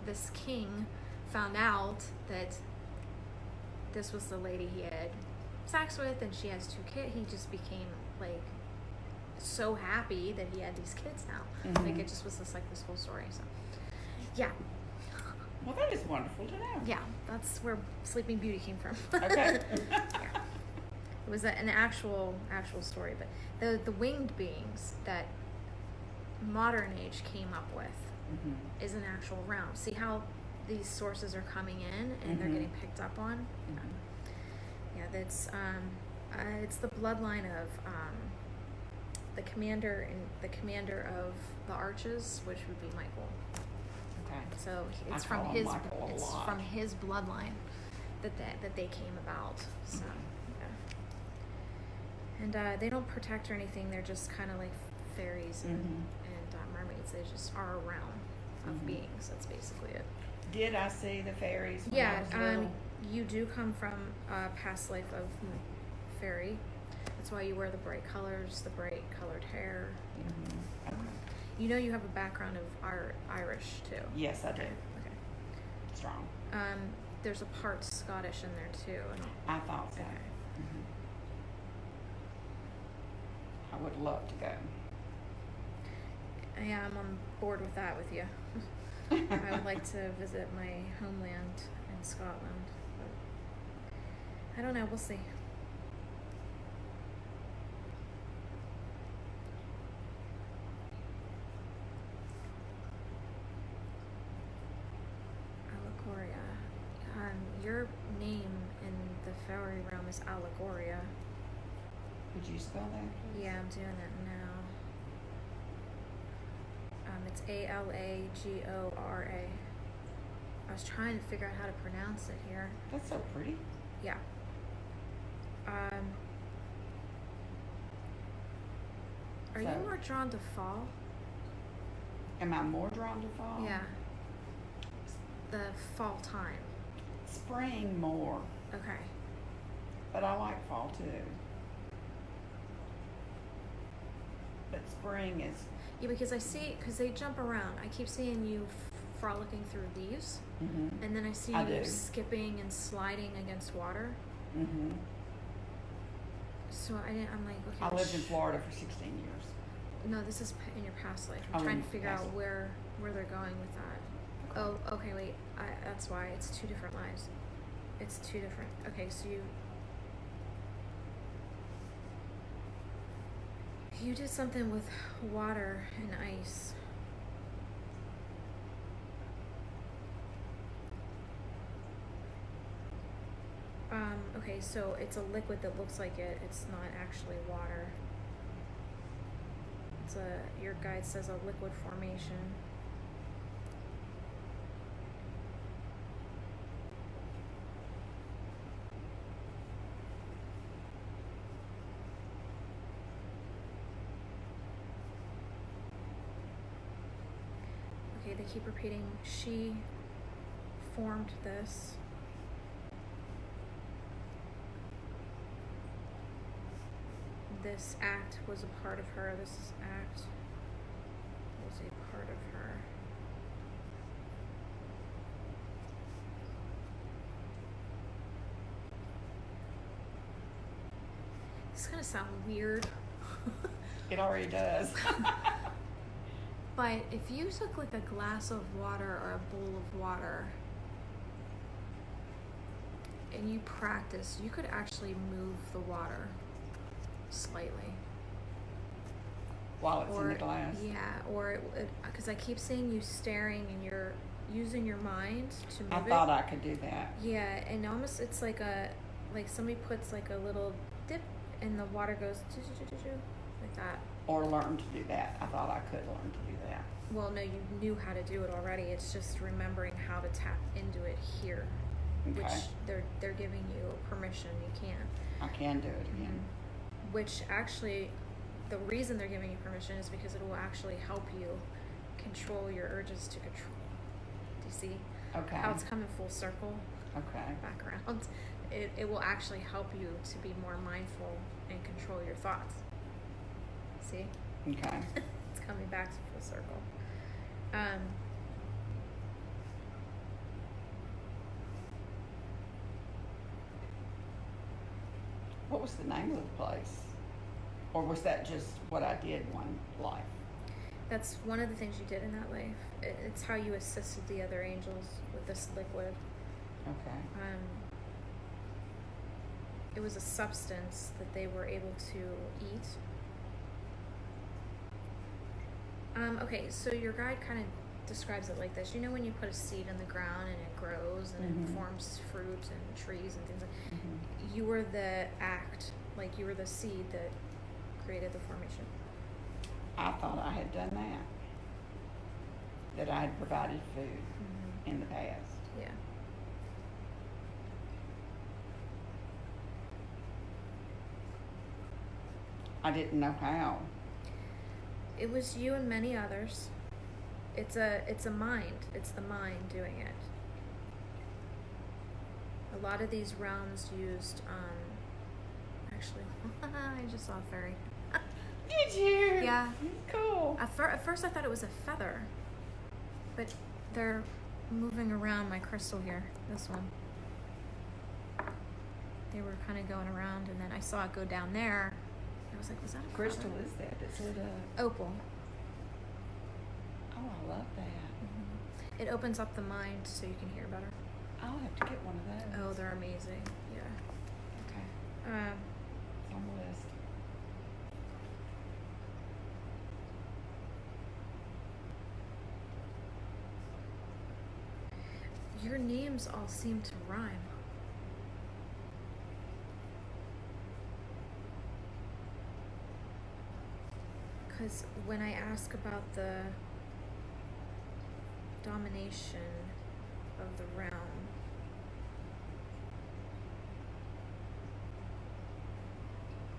this king found out that this was the lady he had sex with and she has 2 kids, he just became like so happy that he had these kids now. Like it just was this whole story. So yeah. Well, that is wonderful to know. Yeah, that's where Sleeping Beauty came from. Okay. Yeah. It was an actual story, but the winged beings that modern age came up with is an actual realm. See how these sources are coming in and they're getting picked up on? Yeah, that's it's the bloodline of the commander of the Arches, which would be Michael. Okay. So it's I from call him Michael a lot. from his bloodline that they came about. So yeah. And they don't protect or anything. They're just kind of like fairies and mermaids. They just are a realm of beings. That's basically it. Did I see the fairies when Yeah, I was little? you do come from a past life of fairy. That's why you wear the bright colors, the bright colored hair. Okay. You know you have a background of Irish too. Yes, I do. Okay. Strong. There's a part Scottish in there too. I thought so. Okay. I would love to go. Yeah, I'm on board with that with you. I would like to visit my homeland in Scotland, but I don't know. We'll see. Allegoria. Your name in the fairy realm is Allegoria. Would you spell that? Yeah, I'm doing that now. It's Alagora. I was trying to figure out how to pronounce it here. That's so pretty. Yeah. Are you So- more drawn to fall? Am I more drawn to fall? Yeah. The fall time. Spring more, Okay. but I like fall too. But spring is. Yeah, because because they jump around. I keep seeing you frolicking through leaves, Mm-hmm. and then I see I you do. skipping and sliding against water. Mm-hmm. So I'm like, okay. I lived in Florida for 16 years. No, this is in your past life. Oh, I'm trying in to figure past out where they're going with that. Oh, okay, wait. That's why it's 2 different lives. It's 2 different. Okay, so you did something with water and ice. Okay, so it's a liquid that looks like it. It's not actually water. Your guide says a liquid formation. Okay, they keep repeating, she formed this. This act was a part of her. This act was a part of her. This is gonna sound weird. It already does. But if you took like a glass of water or a bowl of water and you practice, you could actually move the water slightly. While it's in the glass. Yeah, or because I keep seeing you staring and you're using your mind to move I thought I could do that. Yeah, and almost it's like somebody puts like a little dip and the water goes like that. Or learn to do that. I thought I could learn to do that. Well, no, you knew how to do it already. It's just remembering how to tap into it here, Okay. which they're giving you permission. You can. I can do it again. Which actually, the reason they're giving you permission is because it will actually help you control your urges to control. Do you see Okay. how it's coming full circle Okay. back around? It will actually help you to be more mindful and control your thoughts. See? Okay. It's coming back to full circle. What was the name of the place? Or was that just what I did one life? That's one of the things you did in that life. It's how you assisted the other angels with this liquid. Okay. It was a substance that they were able to eat. Okay, so your guide kind of describes it like this. You know when you put a seed in the ground and it grows and it forms fruit and trees and things like that? You were the act, like you were the seed that created the formation. I thought I had done that. That I had provided food in the past. Yeah. I didn't know how. It was you and many others. It's a mind. It's the mind doing it. A lot of these realms used, actually, I just saw a fairy. Did you? Yeah. Cool. At first I thought it was a feather, but they're moving around my crystal here, this one. They were kind of going around, and then I saw it go down there. I was like, was that a Crystal feather? is that? Is it a... Opal. Oh, I love that. It opens up the mind so you can hear better. I'll have to get one of those. Oh, they're amazing. Yeah. Okay. It's on the list. Your names all seem to rhyme. Because when I ask about the domination of the realm.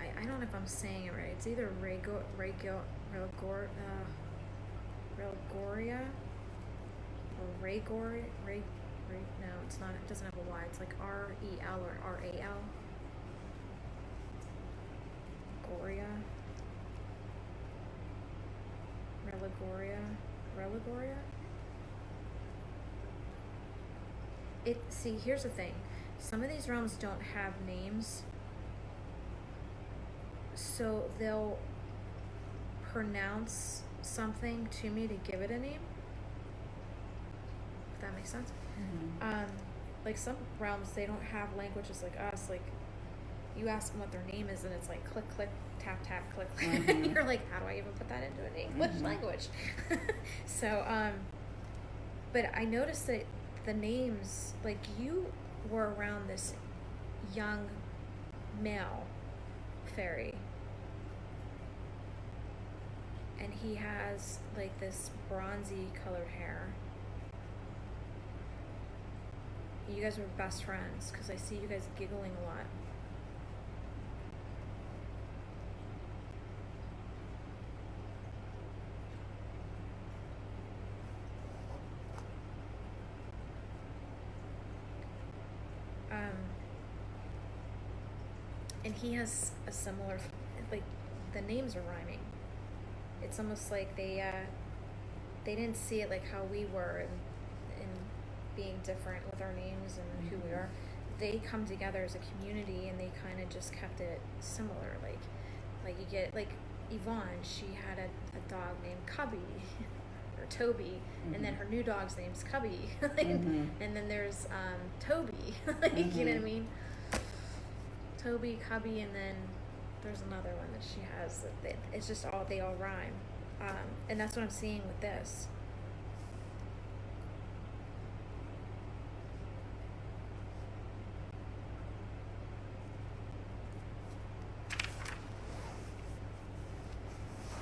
I don't know if I'm saying it right. It's either Relgoria or Raygoria. No, it's not. It doesn't have a Y. It's like R-E-L or R-A-L. Goria. Religoria. See, here's the thing. Some of these realms don't have names, so they'll pronounce something to me to give it a name. If that makes sense. Mm-hmm. Like some realms, they don't have languages like us. Like you ask them what their name is, and it's like click, click, tap, tap, click, click. Mm-hmm. You're like, how do I even put that into an English Mm-hmm. language? So, but I noticed that the names, like you were around this young male fairy, and he has like this bronzy colored hair. You guys were best friends because I see you guys giggling a lot. And he has a similar, like, the names are rhyming. It's almost like they didn't see it like how we were in being different with our names and who we are. They come together as a community and they kind of just kept it similar. Like you get, like Yvonne, she had a dog named Cubby or Toby, and then her new dog's name's Cubby. And then there's Toby, like, you know what I mean? Toby, Cubby, and then there's another one that she has that it's just they all rhyme. And that's what I'm seeing with this.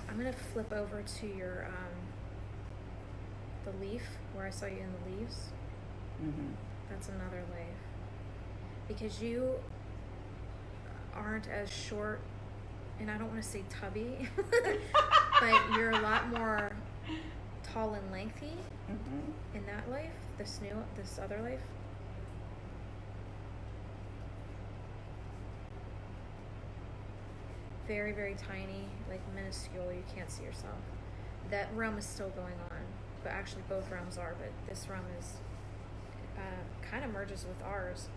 I'm gonna flip over to your the leaf where I saw you in the leaves. That's another leaf, because you aren't as short, and I don't want to say tubby, but you're a lot more tall and lengthy in that life. This other life. Very, very tiny, like minuscule. You can't see yourself. That realm is still going on, but actually both realms are. But this realm is kind of merges with ours.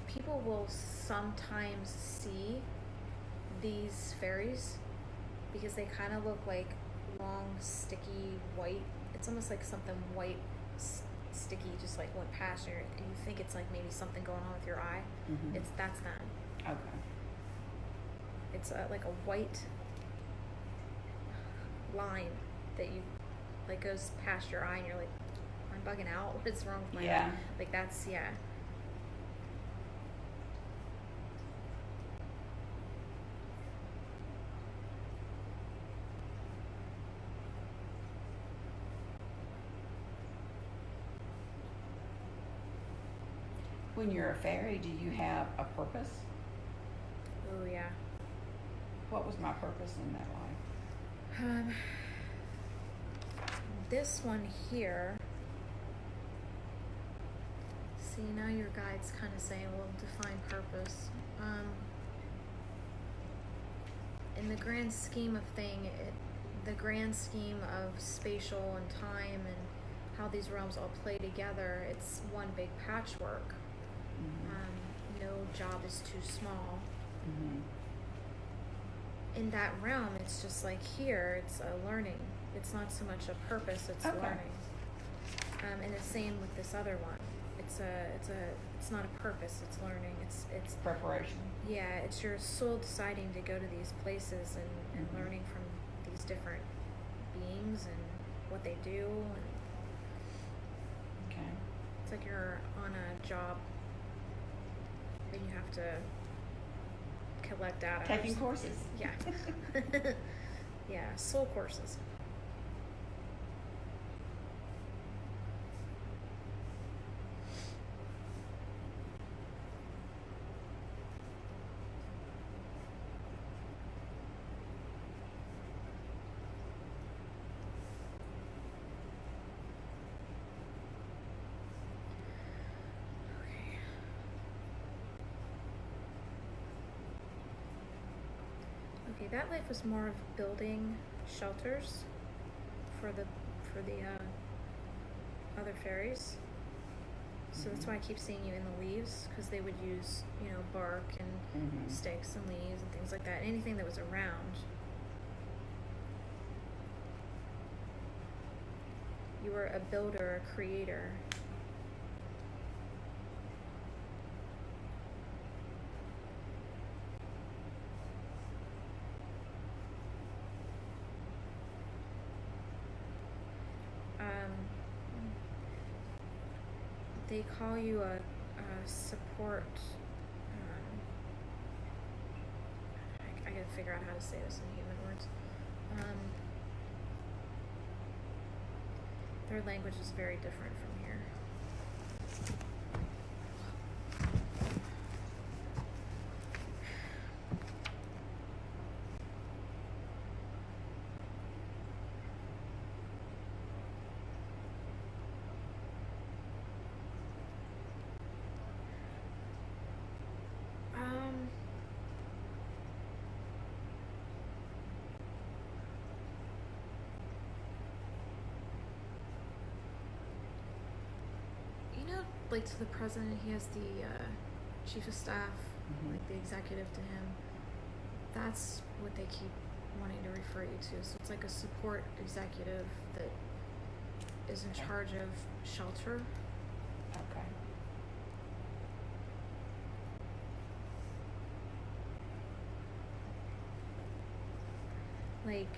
People will sometimes see these fairies because they kind of look like long, sticky, white. It's almost like something white, sticky, just like went past you, and you think it's like maybe something going on with your eye. That's them. Okay. It's like a white line that you like goes past your eye, and you're like, I'm bugging out. What's wrong with my eye? Like that's When you're a fairy, do you have a purpose? Oh yeah. What was my purpose in that life? This one here. See, now your guide's kind of saying, well, define purpose. In the grand scheme of the grand scheme of spatial and time and how these realms all play together, it's one big patchwork. No job is too small. In that realm, it's just like here, it's a learning. It's not so much a purpose, it's learning. And the same with this other one. It's not a purpose, it's learning. It's preparation. Yeah, it's your soul deciding to go to these places and learning from these different beings and what they do. And Okay. it's like you're on a job and you have to collect data. Taking courses. Yeah. Yeah, soul courses. Okay, that life was more of building shelters for the other fairies. So that's why I keep seeing you in the leaves, because they would use, bark and sticks and leaves and things like that. Anything that was around. You were a builder, a creator. They call you a support. I gotta figure out how to say this in human words. Their language is very different from here. Like to the president, he has the chief of staff, like the executive to him. That's what they keep wanting to refer you to. So it's like a support executive that is in charge of shelter. Okay. Like,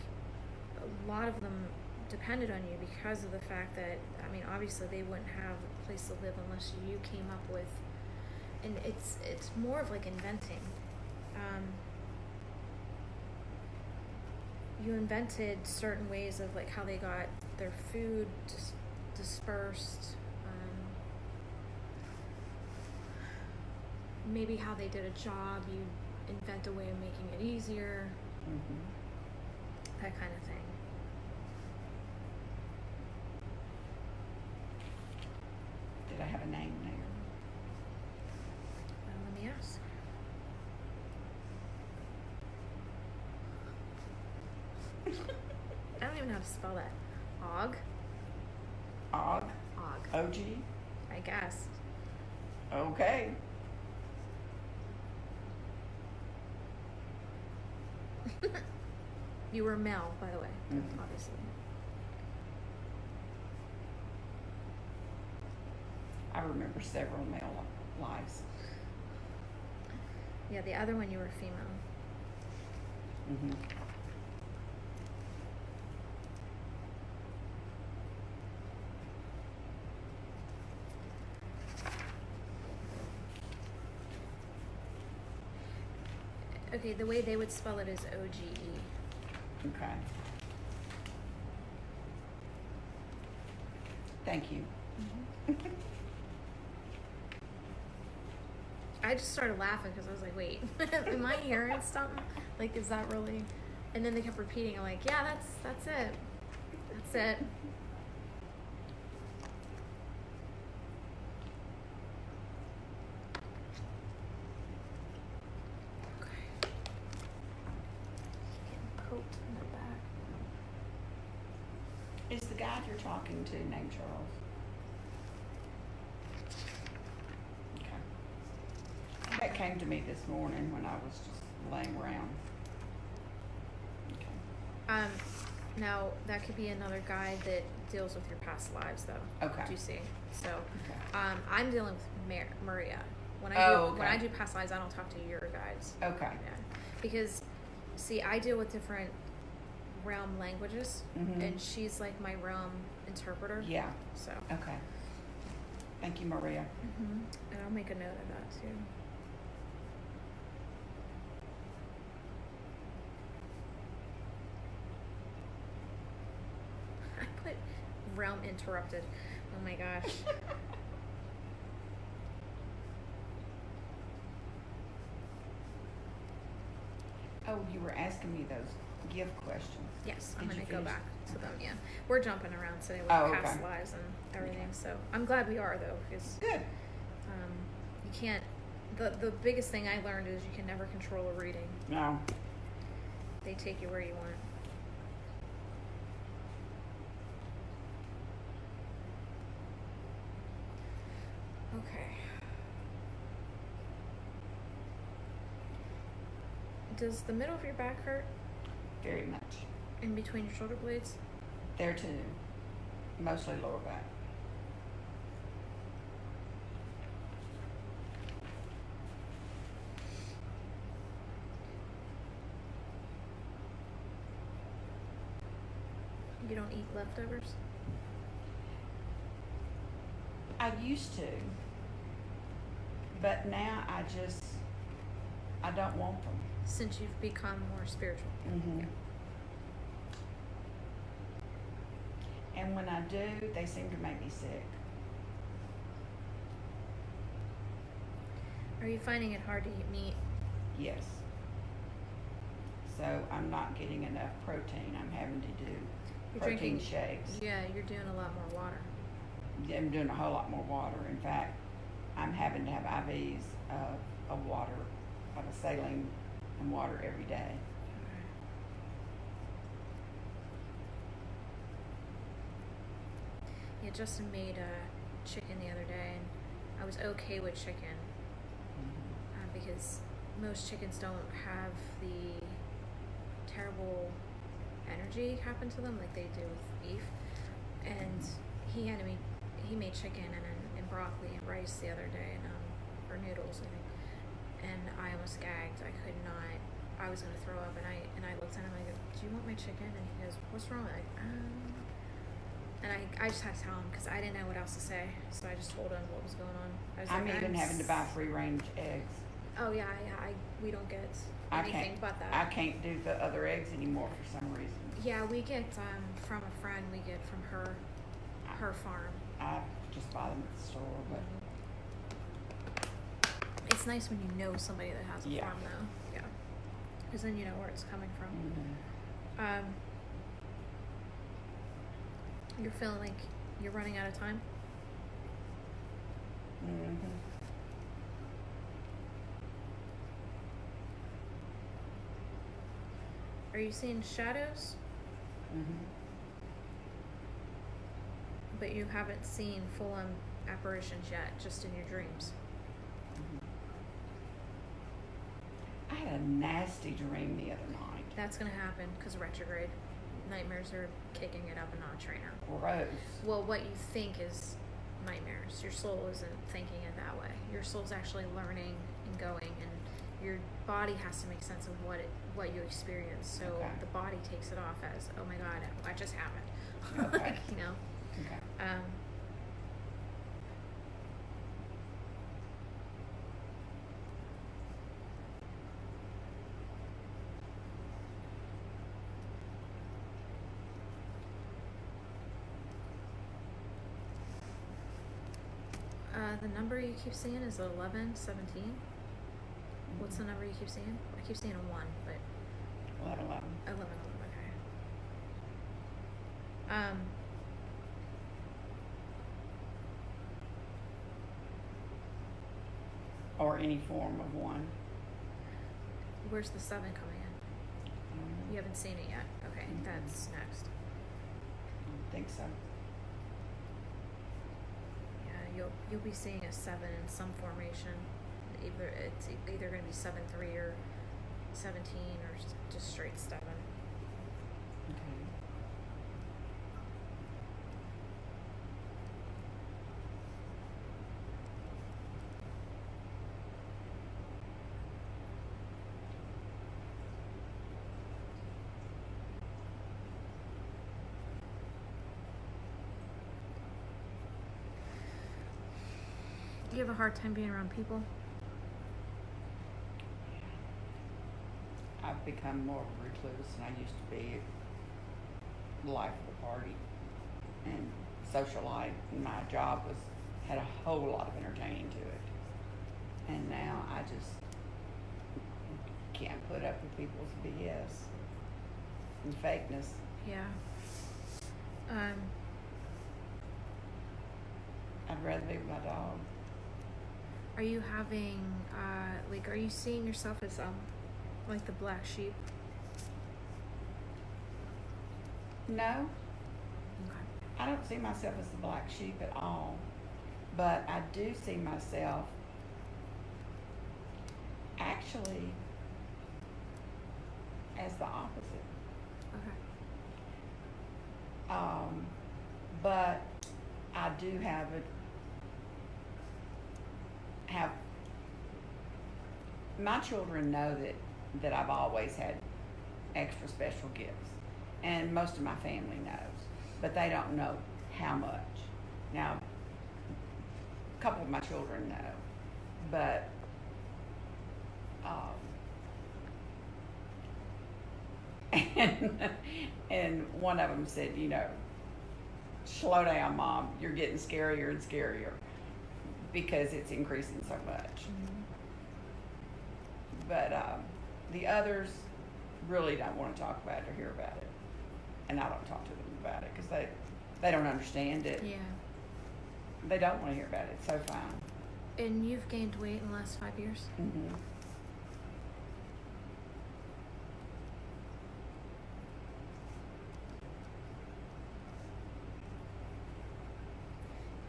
a lot of them depended on you because of the fact that, obviously they wouldn't have a place to live unless you came up with, and it's more of like inventing. You invented certain ways of like how they got their food dispersed, maybe how they did a job, you invent a way of making it easier, that kind of thing. Did I have a name there? Let me ask. I don't even know how to spell that. Og? Og? Og. O-G? I guess. Okay. You were male, by the way, obviously. I remember several male lives. Yeah, the other one you were female. Okay, the way they would spell it is O-G-E. Okay. Thank you. I just started laughing because I was like, wait, am I hearing something? Like, is that really? And then they kept repeating. I'm like, yeah, that's it. That's it. Okay. Getting poked in the back. Is the guy you're talking to named Charles? Okay. That came to me this morning when I was just laying around. Okay. Now that could be another guy that deals with your past lives, though. Okay. Do you see? So, Okay. I'm dealing with Maria. When I do past lives, I don't talk to your guides. Okay. Yeah. Because, see, I deal with different realm languages, and she's like my realm interpreter. Yeah. So. Okay. Thank you, Maria. And I'll make a note of that too. I put realm interrupted. Oh my gosh. Oh, you were asking me those gift questions. Yes, I'm Did going you to go finish? back to them, yeah. We're jumping around today with past okay. lives and everything, Okay. so I'm glad we are, though, because Good. you can't, the biggest thing I learned is you can never control a reading. No. They take you where you want. Okay. Does the middle of your back hurt? Very much. In between your shoulder blades? There too. Mostly lower back. You don't eat leftovers? I used to, but now I don't want them. Since you've become more spiritual. Mm-hmm. And when I do, they seem to make me sick. Are you finding it hard to eat meat? Yes. So I'm not getting enough protein. I'm having to do protein shakes. Yeah, you're doing a lot more water. I'm doing a whole lot more water. In fact, I'm having to have IVs of water, of a saline and water every day. Yeah, Justin made a chicken the other day, and I was okay with chicken because most chickens don't have the terrible energy happen to them like they do with beef. And he made chicken and broccoli and rice the other day, and or noodles, I think. And I almost gagged. I could not. I was gonna throw up, and I looked at him. I go, "Do you want my chicken?" And he goes, "What's wrong?" And I just had to tell him because I didn't know what else to say. So I just told him what was going on. I'm even having to buy free-range eggs. Oh yeah, we don't get anything but that. I can't do the other eggs anymore for some reason. Yeah, we get from a friend. We get from her farm. I just buy them at the store, but it's nice when you know somebody that has a farm, though. Yeah, because then you know where it's coming from. Mm-hmm. You're feeling like you're running out of time? Mm-hmm. Are you seeing shadows? Mm-hmm. But you haven't seen full-on apparitions yet, just in your dreams. I had a nasty dream the other night. That's going to happen because retrograde. Nightmares are kicking it up a notch right now. Gross. Well, what you think is nightmares. Your soul isn't thinking it that way. Your soul's actually learning and going, and your body has to make sense of what you experience. So the body takes it off as, oh my God, what just happened? Okay. You know? Okay. The number you keep seeing is 11, 17. What's the number you keep seeing? I keep seeing a 1, but 11. 11, okay. Or any form of one. Where's the 7 coming in? You haven't seen it yet. Okay, that's next. I think so. Yeah, you'll be seeing a 7 in some formation. It's either going to be 7-3 or 17 or just straight 7. Okay. Do you have a hard time being around people? I've become more of a recluse than I used to be. The life of the party and socialite. My job had a whole lot of entertaining to it, and now I just can't put up with people's BS and fakeness. Yeah. I'd rather be with my dog. Are you having are you seeing yourself as like the black sheep? No, Okay. I don't see myself as the black sheep at all, but I do see myself actually as the opposite. Okay. But I do have my children know that I've always had extra special gifts, and most of my family knows, but they don't know how much. Now, a couple of my children know, but and one of them said, slow down, Mom, you're getting scarier and scarier because it's increasing so much. Mm-hmm. But the others really don't want to talk about it or hear about it, and I don't talk to them about it because they don't understand it. Yeah. They don't want to hear about it. It's so fine. And you've gained weight in the last 5 years? Mm-hmm.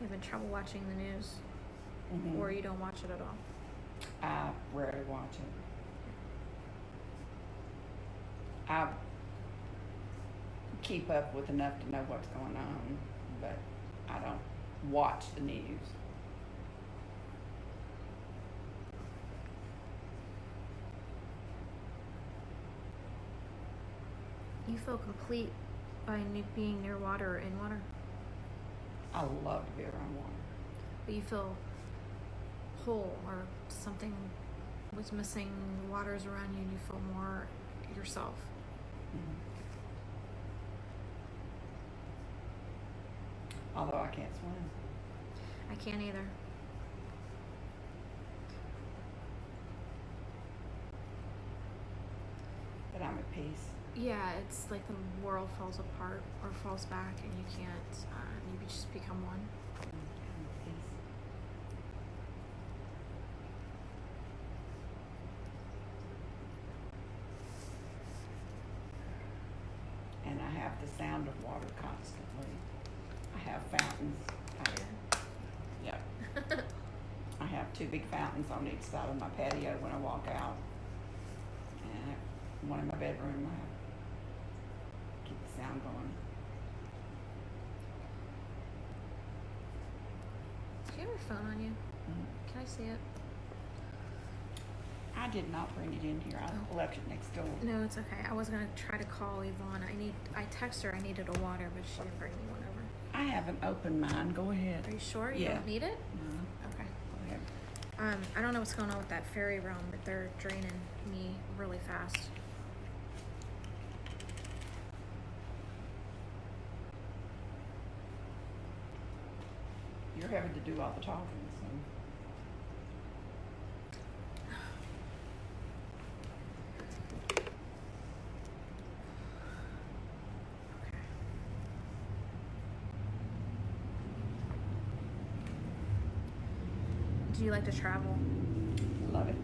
You having trouble watching the news? Mm-hmm. Or you don't watch it at all? I rarely watch it. I keep up with enough to know what's going on, but I don't watch the news. You feel complete by being near water or in water, I love to be around water. but you feel whole or something was missing, water's around you and you feel more yourself. Mm-hmm. Although I can't swim. I can't either. But I'm at peace. Yeah, it's like the world falls apart or falls back and you can't, you just become one. I'm at peace. And I have the sound of water constantly. I have fountains. Yep. I have 2 big fountains on each side of my patio when I walk out. And one in my bedroom. I keep the sound going. Do you have your phone on you? Mhm. Can I see it? I did not bring it in here. I left it next door. No, it's okay. I was gonna try to call Yvonne. I texted her I needed a water, but she didn't bring me one over. I haven't opened mine. Go ahead. Are you sure you Yeah. don't need it? No, Okay. go ahead. I don't know what's going on with that ferry room, but they're draining me really fast. You're having to do all the talking, so. Do you like to travel? Love it.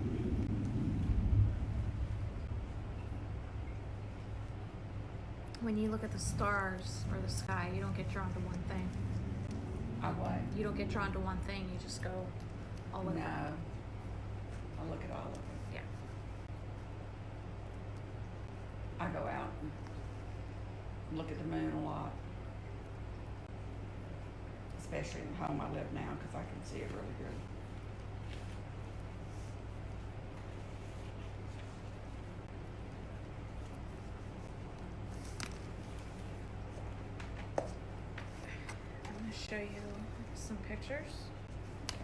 When you look at the stars or the sky, you don't get drawn to one thing. I what? You don't get drawn to one thing. You just go all over. No. I look at all of it. Yeah. I go out and look at the moon a lot. Especially in the home I live now because I can see it really good. I'm gonna show you some pictures. Okay.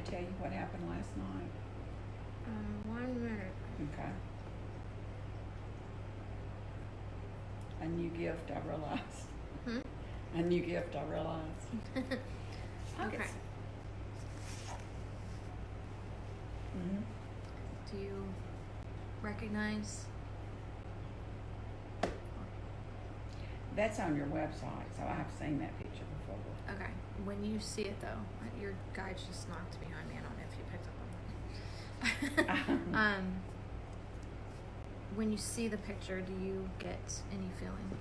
to tell you what happened last night? 1 minute. Okay. A new gift, I realized. A new gift, I realized. Okay. Mm-hmm. Do you recognize? That's on your website, so I have seen that picture before. Okay. When you see it, though, your guide just knocked behind me. I don't know if you picked up on that. When you see the picture, do you get any feeling?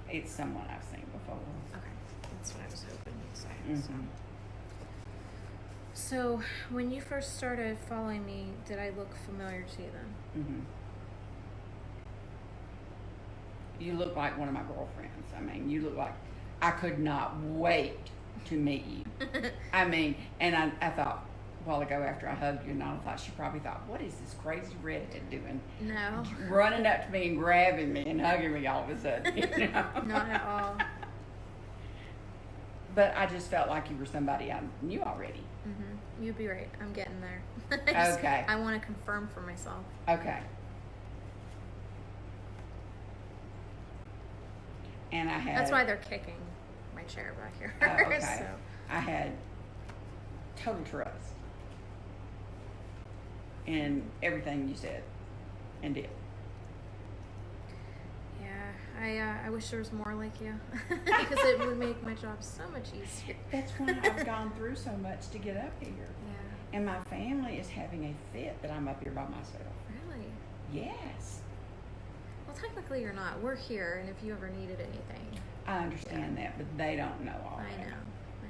It's someone I've seen before. Okay. That's what I was hoping you'd say. Mm-hmm. So, when you first started following me, did I look familiar to you then? Mm-hmm. You look like one of my girlfriends. I mean, you look like I could not wait to meet you. I mean, and I thought a while ago after I hugged you, and I thought she probably thought, what is this crazy redhead doing? No. Running up to me and grabbing me and hugging me all of a sudden. You know? Not at all. But I just felt like you were somebody I knew already. Mm-hmm. You'd be right. I'm getting there. Okay. I want to confirm for myself. Okay. And I had... That's why they're kicking my chair back here. Oh, okay. So. I had total trust in everything you said and did. Yeah, I wish there was more like you because it would make my job so much easier. That's why I've gone through so much to get up here. Yeah. And my family is having a fit that I'm up here by myself. Really? Yes. Well, technically you're not. We're here, and if you ever needed anything. I understand that, but they don't know all I that. know.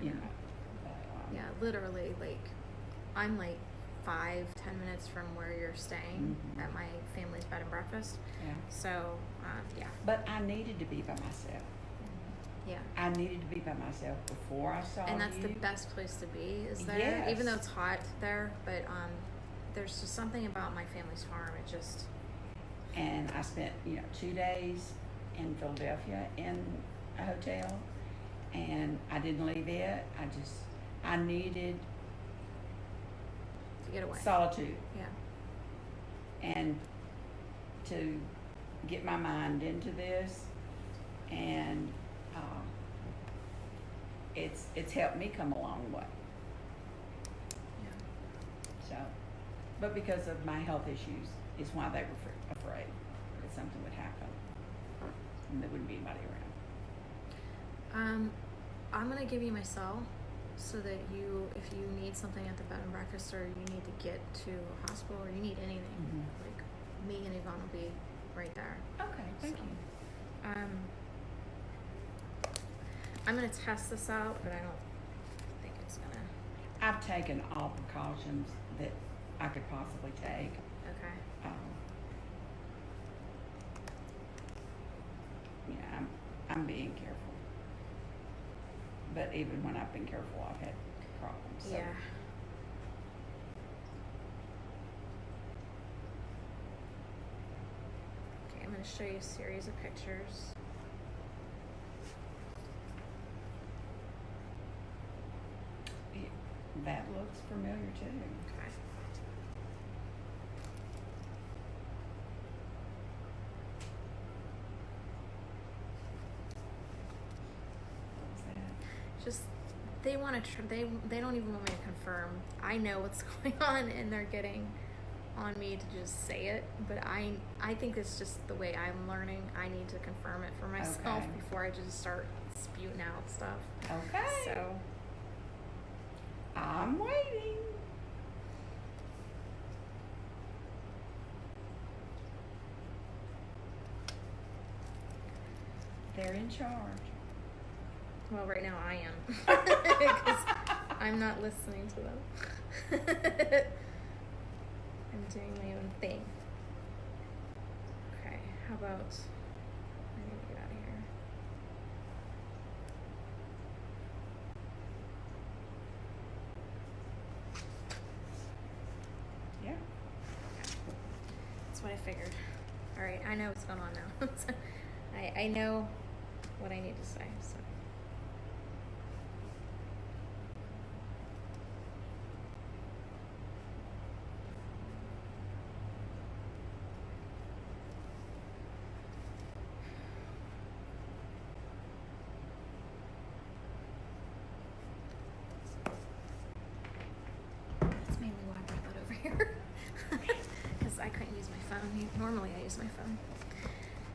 You know. But, Yeah, literally, I'm 5-10 minutes from where you're staying at my family's bed and breakfast. Yeah. So, yeah. But I needed to be by myself. Yeah. I needed to be by myself before I saw you. And that's the best place to be, is there. Yes. Even though it's hot there, but there's just something about my family's farm. It just... And I spent, 2 days in Philadelphia in a hotel, and I didn't leave it. I needed to get away. solitude. Yeah. And to get my mind into this, and it's helped me come a long way. Yeah. So, but because of my health issues is why they were afraid that something would happen and there wouldn't be anybody around. I'm gonna give you my cell so that if you need something at the bed and breakfast, or you need to get to a hospital, or you need anything, like me and Yvonne will be right there. Okay, thank you. I'm gonna test this out, but I don't think it's gonna. I've taken all precautions that I could possibly take. Okay. Yeah, I'm being careful. But even when I've been careful, I've had problems. So. Yeah. Okay, I'm gonna show you a series of pictures. That looks familiar too. Okay. What's that? Just they want to they don't even want me to confirm. I know what's going on, and they're getting on me to just say it, but I think it's just the way I'm learning. I need to confirm it for myself Okay. before I just start spewing out stuff. Okay. So I'm waiting. They're in charge. well, right now I am because I'm not listening to them. I'm doing my own thing. Okay, how about I need to get out of here. Yeah. That's what I figured. All right, I know what's going on now. I know what I need to say. So. Normally I use my phone.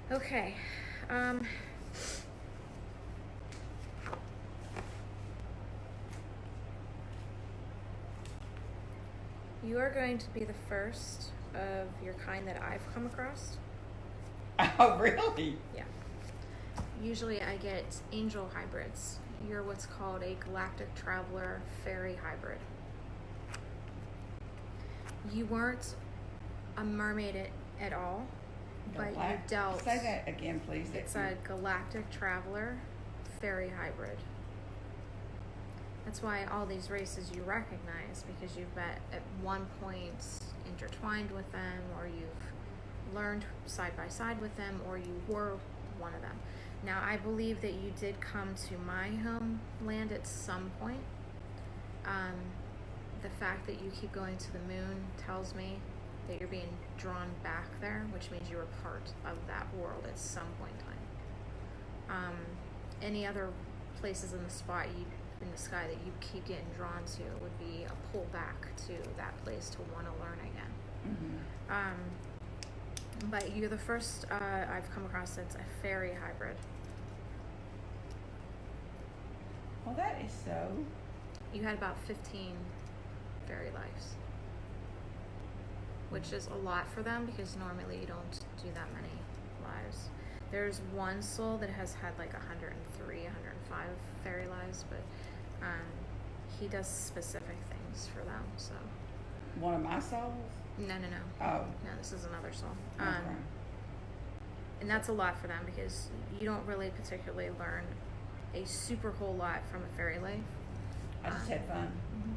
Okay. You are going to be the first of your kind that I've come across. Oh, really? Yeah. Usually I get angel hybrids. You're what's called a galactic traveler fairy hybrid. You weren't a mermaid at all, but you dealt... Say that again, please. It's a galactic traveler fairy hybrid. That's why all these races you recognize, because you've been at one point intertwined with them, or you've learned side by side with them, or you were one of them. Now, I believe that you did come to my homeland at some point. The fact that you keep going to the moon tells me that you're being drawn back there, which means you were part of that world at some point in time. Any other places in the sky that you keep getting drawn to would be a pull back to that place to want to learn again. Mm-hmm. But you're the first I've come across that's a fairy hybrid. Well, that is so. You had about 15 fairy lives, which is a lot for them because normally you don't do that many lives. There's one soul that has had like 103, 105 fairy lives, but he does specific things for them. So one of my souls? No. Oh. No, this is another soul. Okay. And that's a lot for them because you don't really particularly learn a super whole lot from a fairy life. I just had fun. Mm-hmm.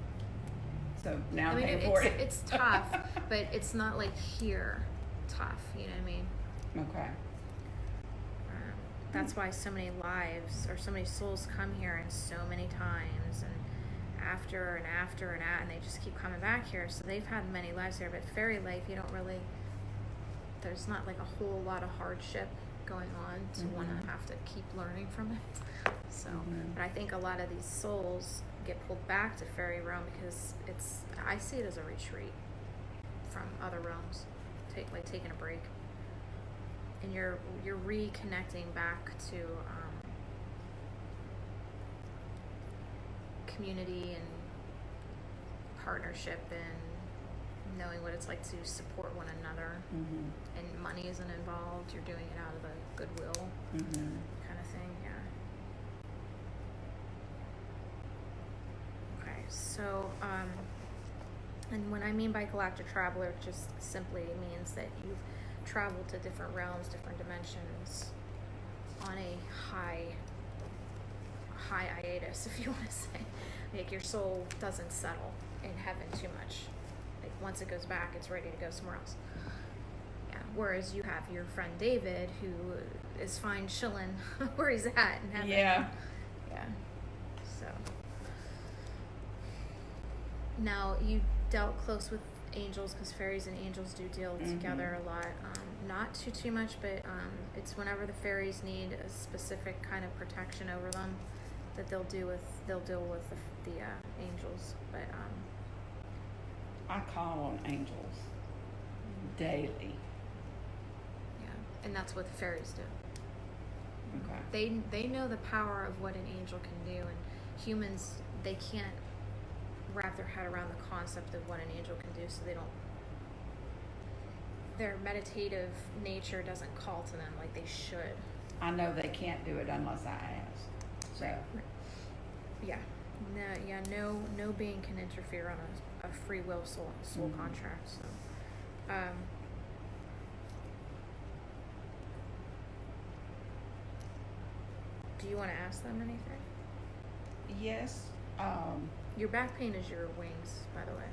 So now I'm paying for it. It's tough, but it's not like here tough. You know what I mean? Okay. That's why so many lives or so many souls come here and so many times and after and they just keep coming back here. So they've had many lives here, but fairy life, you don't really, there's not like a whole lot of hardship going on to want to have to keep learning from it. So, but I think a lot of these souls get pulled back to fairy realm because I see it as a retreat from other realms, like taking a break. And you're reconnecting back to community and partnership and knowing what it's like to support one another. Mm-hmm. And money isn't involved. You're doing it out of a goodwill kind of thing. Yeah. Okay. So, and when I mean by galactic traveler, it just simply means that you've travel to different realms, different dimensions on a high hiatus, if you want to say. Like your soul doesn't settle in heaven too much. Like once it goes back, it's ready to go somewhere else. Yeah. Whereas you have your friend David, who is fine chilling where he's at in heaven. Yeah. Yeah. So now you dealt close with angels because fairies and angels do deal together a lot. Not too much, but it's whenever the fairies need a specific kind of protection over them that they'll deal with the angels. But I call on angels daily. Yeah, and that's what the fairies do. Okay. They know the power of what an angel can do, and humans, they can't wrap their head around the concept of what an angel can do, so their meditative nature doesn't call to them like they should. I know they can't do it unless I ask. So. Right. Yeah. No being can interfere on a free will soul contract. So, do you want to ask them anything? Yes. Your back pain is your wings, by the way.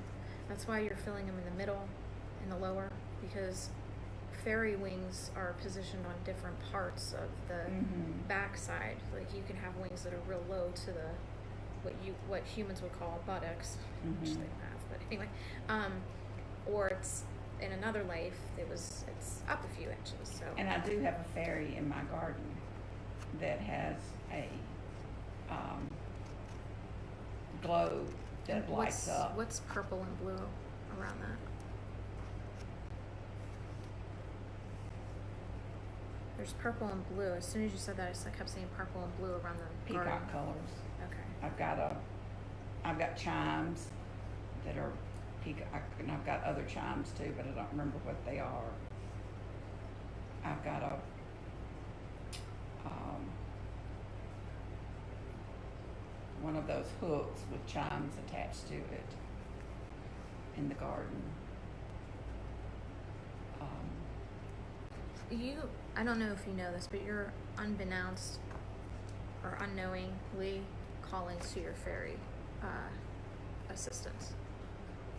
That's why you're feeling them in the middle and the lower, because fairy wings are positioned on different parts of the backside. Like you can have wings that are real low to the what humans would call buttocks, which they have. But anyway, or it's in another life it's up a few inches. So. And I do have a fairy in my garden that has a globe that lights up. What's purple and blue around that? There's purple and blue. As soon as you said that, I kept saying purple and blue around the garden. Peacock colors. Okay. I've got chimes that are peacock, and I've got other chimes too, but I don't remember what they are. I've got one of those hooks with chimes attached to it in the garden. I don't know if you know this, but you're unbeknownst or unknowingly calling to your fairy assistants.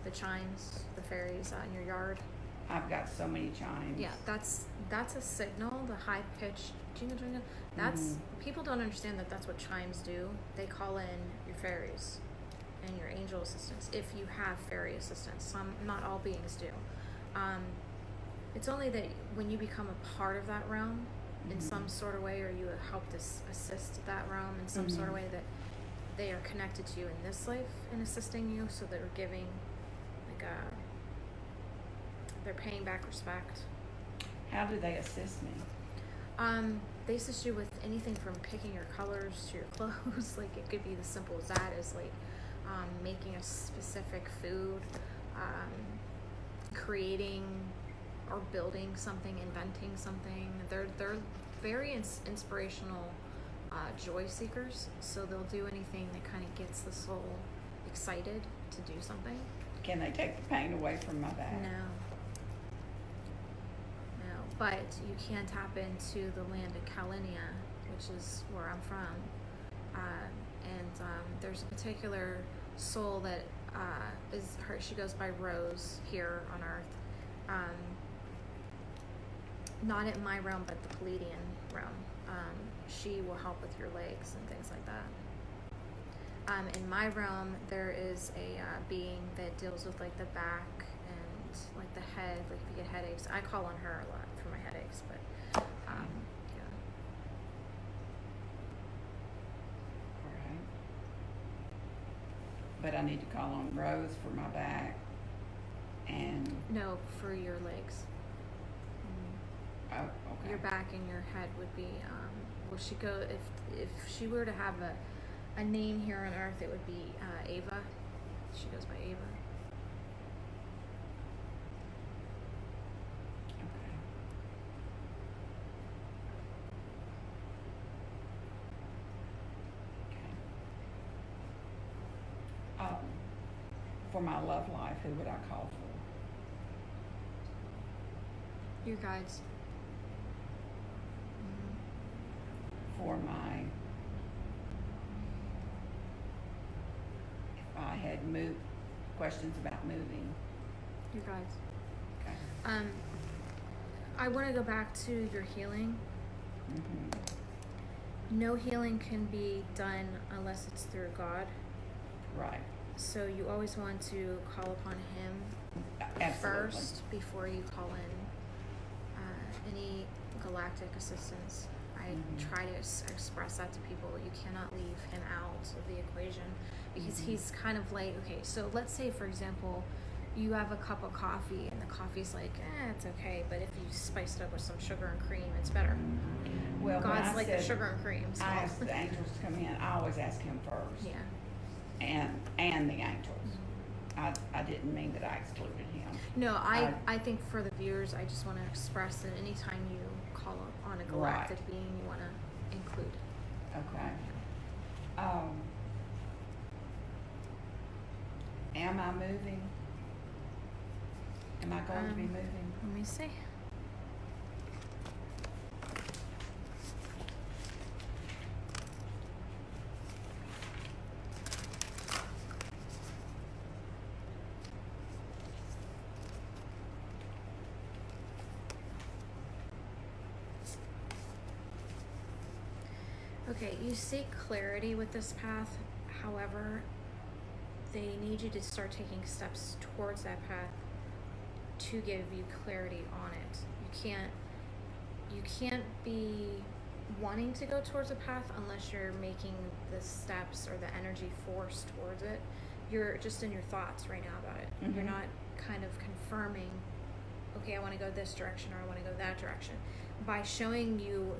The chimes, the fairies out in your yard. I've got so many chimes. Yeah, that's a signal. The high pitched jingle jingle. That's people don't understand that that's what chimes do. They call in your fairies and your angel assistants if you have fairy assistants. Some, not all beings do. It's only that when you become a part of that realm in some sort of way, or you help to assist that realm in some sort of way, that they are connected to you in this life and assisting you, so they're giving they're paying back respect. How do they assist me? They assist you with anything from picking your colors to your clothes. Like, it could be as simple as that, as like making a specific food, creating or building something, inventing something. They're very inspirational joy seekers, so they'll do anything that kind of gets the soul excited to do something. Can they take the pain away from my back? No, but you can tap into the land of Kalinia, which is where I'm from, and there's a particular soul that is her. She goes by Rose here on Earth. Not in my realm, but the Palladian realm. She will help with your legs and things like that. In my realm, there is a being that deals with like the back and like the head. Like if you get headaches, I call on her a lot for my headaches. But yeah. All right. But I need to call on Rose for my back, and No, for your legs. oh, okay. Your back and your head would be. Well, she go if she were to have a name here on Earth, it would be Ava. She goes by Ava. Okay. For my love life, who would I call for? Your guides. For my, if I had questions about moving. Your guides. Okay. I want to go back to your healing. No healing can be done unless it's through God. Right. So you always want to call upon Him Absolutely. first before you call in any galactic assistance. I try to express that to people. You cannot leave Him out of the equation, because He's kind of like, okay, so let's say, for example, you have a cup of coffee and the coffee's like, it's okay, but if you spice it up with some sugar and cream, it's better. Well, God's like the sugar and cream. So. I ask the angels to come in. I always ask Him first. Yeah. And the angels. I didn't mean that I excluded Him. No, I think for the viewers, I just want to express that anytime you call on a galactic being, you want to include. Okay. Am I moving? Am I going to be moving? Let me see. Okay, you seek clarity with this path. However, they need you to start taking steps towards that path to give you clarity on it. You can't be wanting to go towards a path unless you're making the steps or the energy force towards it. You're just in your thoughts right now about it. You're not kind of confirming, okay, I want to go this direction or I want to go that direction. By showing you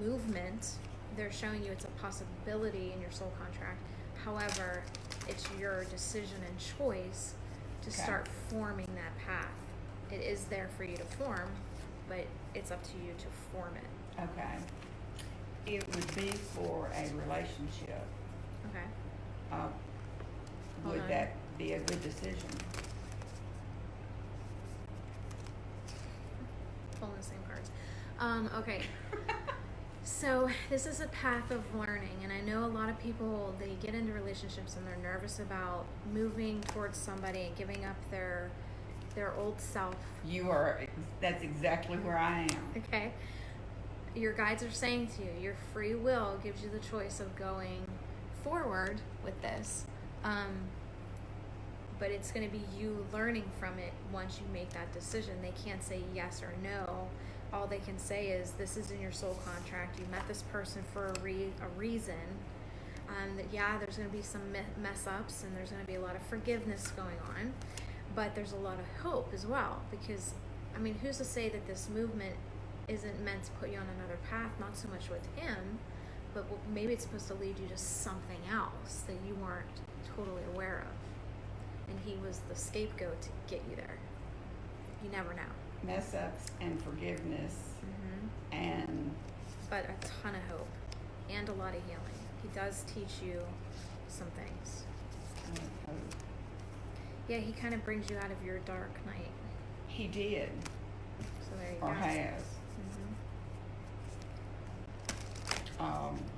movement, they're showing you it's a possibility in your soul contract. However, it's your decision and choice to start forming that path. It is there for you to form, but it's up to you to form it. Okay. It would be for a relationship. Okay. Would on. that be a good decision? Pulling the same cards. Okay. So this is a path of learning, and I know a lot of people, they get into relationships and they're nervous about moving towards somebody and giving up their old self. That's exactly where I am. Okay. Your guides are saying to you, your free will gives you the choice of going forward with this. But it's going to be you learning from it once you make that decision. They can't say yes or no. All they can say is, this is in your soul contract. You met this person for a reason. That there's going to be some mess ups and there's going to be a lot of forgiveness going on. But there's a lot of hope as well. Because, I mean, who's to say that this movement isn't meant to put you on another path, not so much with him, but maybe it's supposed to lead you to something else that you weren't totally aware of. And he was the scapegoat to get you there. You never know. Mess ups and forgiveness, but a ton of hope and a lot of healing. He does teach you some things. Yeah, he kind of brings you out of your dark night. He did. So there you or go. has.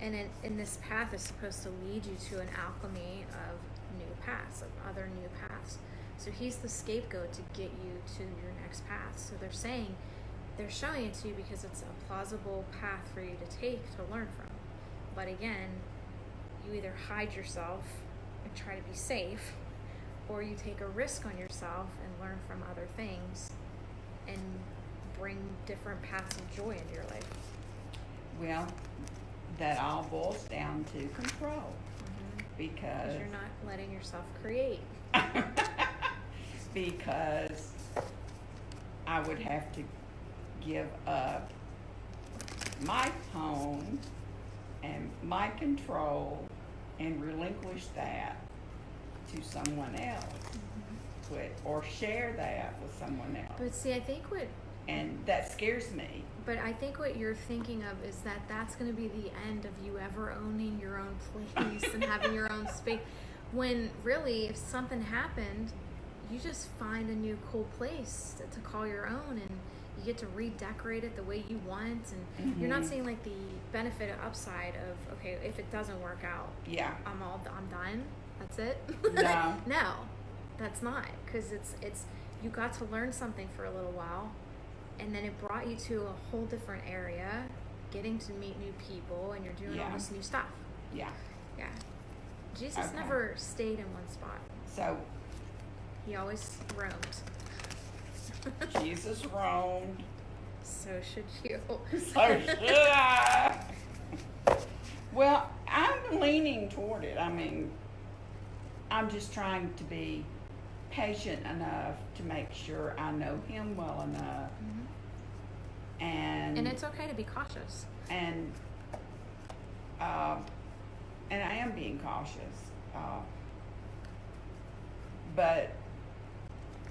And in this path is supposed to lead you to an alchemy of new paths, of other new paths. So he's the scapegoat to get you to your next path. So they're showing it to you because it's a plausible path for you to take to learn from. But again, you either hide yourself and try to be safe, or you take a risk on yourself and learn from other things and bring different paths of joy into your life. Well, that all boils down to control. Because you're not letting yourself create. Because I would have to give up my home and my control and relinquish that to someone else, or share that with someone else. But see, I think and that scares me. But I think what you're thinking of is that that's going to be the end of you ever owning your own place and having your own space. When really, if something happened, you just find a new cool place to call your own, and you get to redecorate it the way you want. And you're not seeing like the benefit or upside of, okay, if it doesn't work out, I'm done. That's it. No, no, that's not, because it's you got to learn something for a little while. And then it brought you to a whole different area, getting to meet new people, and you're doing all this new stuff. Yeah. Jesus never stayed in one spot. So he always roamed. Jesus roamed. So should you. So should I. Well, I'm leaning toward it. I mean, I'm just trying to be patient enough to make sure I know him well enough. And it's okay to be cautious. And I am being cautious. But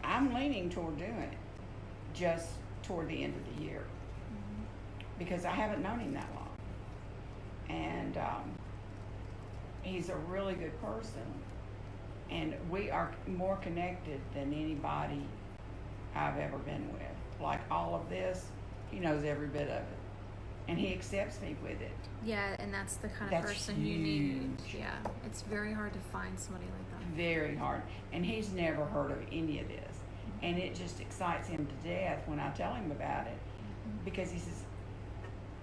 I'm leaning toward doing it just toward the end of the year. Because I haven't known him that long. And he's a really good person. And we are more connected than anybody I've ever been with. Like all of this, he knows every bit of it. And he accepts me with it. Yeah, and that's the kind of person you need. Yeah, it's very hard to find somebody like that. Very hard. And he's never heard of any of this. And it just excites him to death when I tell him about it. Because he says,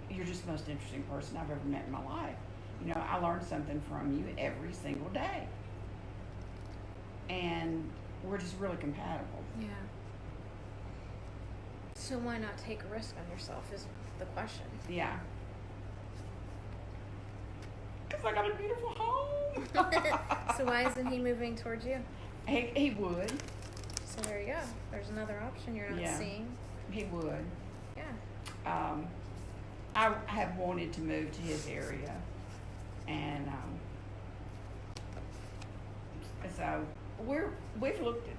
you're just the most interesting person I've ever met in my life. You know, I learn something from you every single day. And we're just really compatible. Yeah. So why not take a risk on yourself is the question. Yeah. Because I got a beautiful home. So why isn't he moving towards you? He would. So there you go. There's another option you're not seeing. He would. Yeah. I have wanted to move to his area, and so we've looked at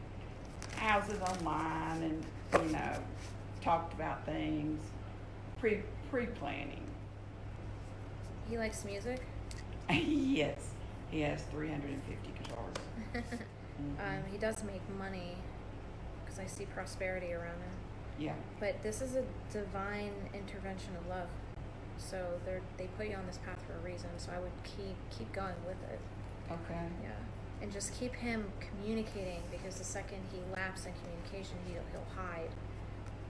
houses online and talked about things, pre-planning. He likes music. Yes, he has 350 guitars. He does make money because I see prosperity around him. Yeah. But this is a divine intervention of love. So they put you on this path for a reason. So I would keep going with it. Okay. Yeah. And just keep him communicating, because the second he lapses in communication, he'll hide,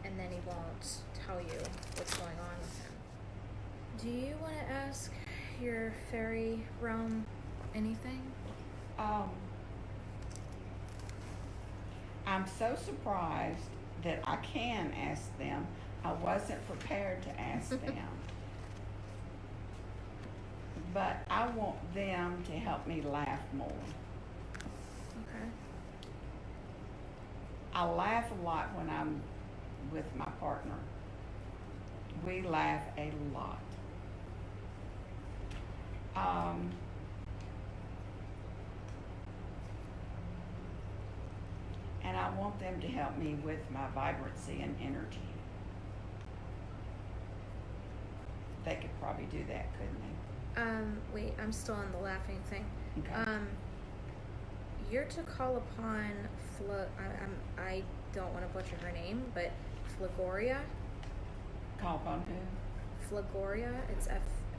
and then he won't tell you what's going on with him. Do you want to ask your fairy realm anything? I'm so surprised that I can ask them. I wasn't prepared to ask them. But I want them to help me laugh more. Okay. I laugh a lot when I'm with my partner. We laugh a lot. And I want them to help me with my vibrancy and energy. They could probably do that, couldn't they? Wait, I'm still on the laughing thing. Okay. You're to call upon I don't want to butcher her name, but Flagoria. Call upon who? Flagoria. It's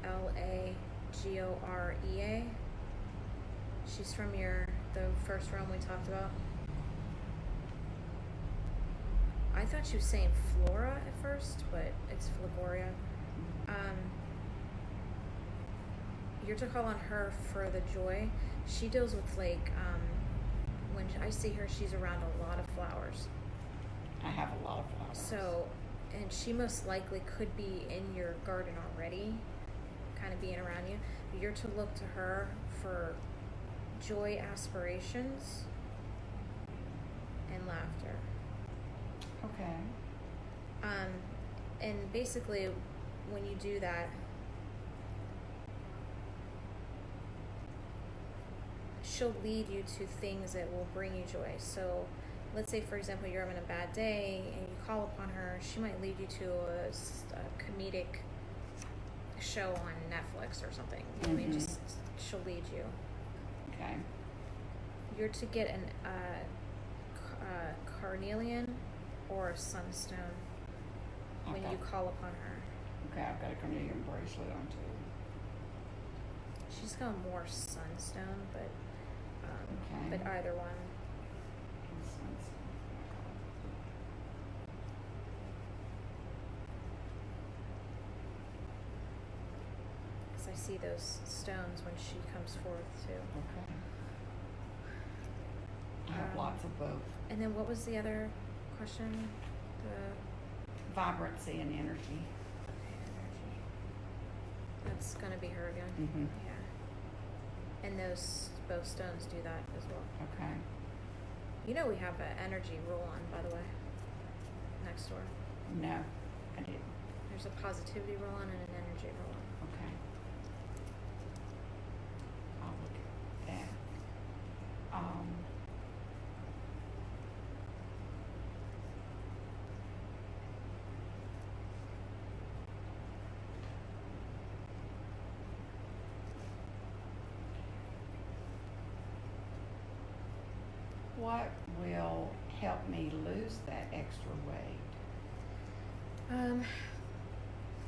Flagorea. She's from the first realm we talked about. I thought she was saying Flora at first, but it's Flagoria. You're to call on her for the joy. She deals with when I see her, she's around a lot of flowers. I have a lot of flowers. So, and she most likely could be in your garden already, kind of being around you. You're to look to her for joy, aspirations, and laughter. Okay. And basically, when you do that, she'll lead you to things that will bring you joy. So let's say, for example, you're having a bad day and you call upon her, she might lead you to a comedic show on Netflix or something. You know what I mean? Just she'll lead you. Okay. You're to get an carnelian or a sunstone when you call upon her. Okay, I've got a carnelian bracelet on too. She's got more sunstone, but Okay. but either one. Because I see those stones when she comes forth too. Okay. I have lots of both. And then what was the other question? The Vibrancy and energy. That's gonna be her again. Mm-hmm. Yeah. And both stones do that as well. Okay. You know we have an energy roll on, by the way, next door. No, I didn't. There's a positivity roll on and an energy roll on. Okay. I'll look at that. What will help me lose that extra weight?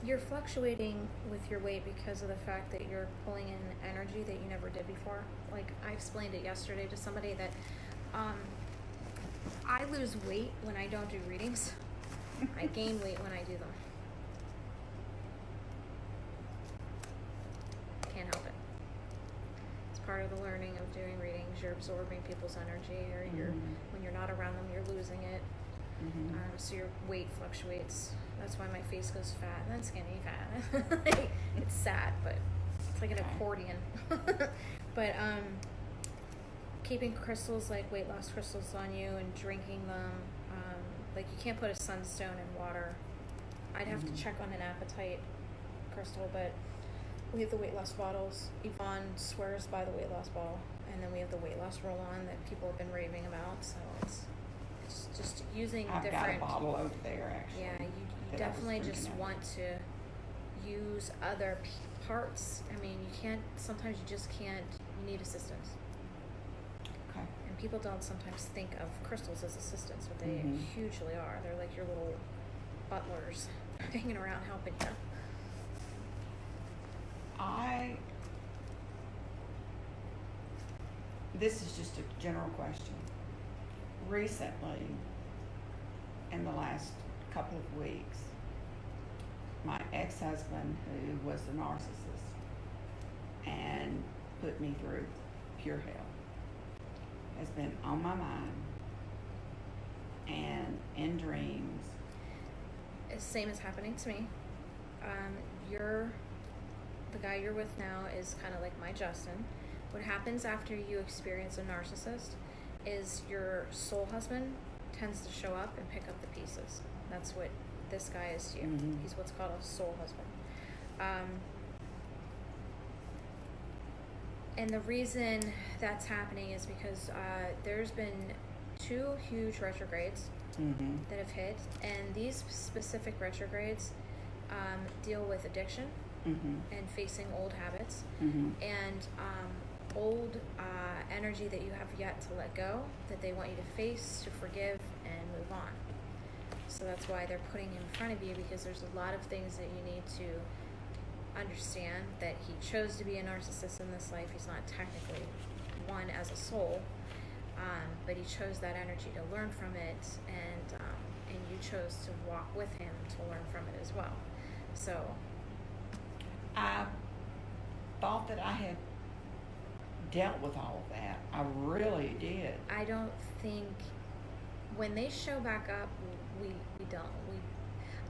You're fluctuating with your weight because of the fact that you're pulling in energy that you never did before. Like I explained it yesterday to somebody that I lose weight when I don't do readings. I gain weight when I do them. Can't help it. It's part of the learning of doing readings. You're absorbing people's energy, or when you're not around them, you're losing it. So your weight fluctuates. That's why my face goes fat and then skinny, fat. It's sad, but it's like an accordion. But keeping crystals like weight loss crystals on you and drinking them Like, you can't put a sunstone in water. I'd have to check on an appetite, Crystal, but we have the weight loss bottles. Yvonne swears by the weight loss bottle. And then we have the weight loss roll-on that people have been raving about. So it's just using I've different... got a bottle over there, actually. Yeah, you that I was definitely just drinking out of. want to use other parts. I mean, you can't, sometimes you just can't, you need assistance. Okay. And people don't sometimes think of crystals as assistants, but they Mhm. hugely are. They're like your little butlers hanging around helping you. This is just a general question. Recently, in the last couple of weeks, my ex-husband, who was a narcissist and put me through pure hell, has been on my mind and in dreams. It's the same as happening to me. The guy you're with now is kind of like my Justin. What happens after you experience a narcissist is your soul husband tends to show up and pick up the pieces. That's what this guy is to you. Mhm. He's what's called a soul husband. And the reason that's happening is because there's been 2 huge retrogrades Mm-hmm. that have hit, and these specific retrogrades deal with addiction Mm-hmm. and facing old habits Mm-hmm. and old energy that you have yet to let go, that they want you to face, to forgive, and move on. So that's why they're putting him in front of you, because there's a lot of things that you need to understand, that he chose to be a narcissist in this life. He's not technically one as a soul, but he chose that energy to learn from it, and you chose to walk with him to learn from it as well. So I thought that I had dealt with all of that. I really did. I don't think when they show back up, we don't.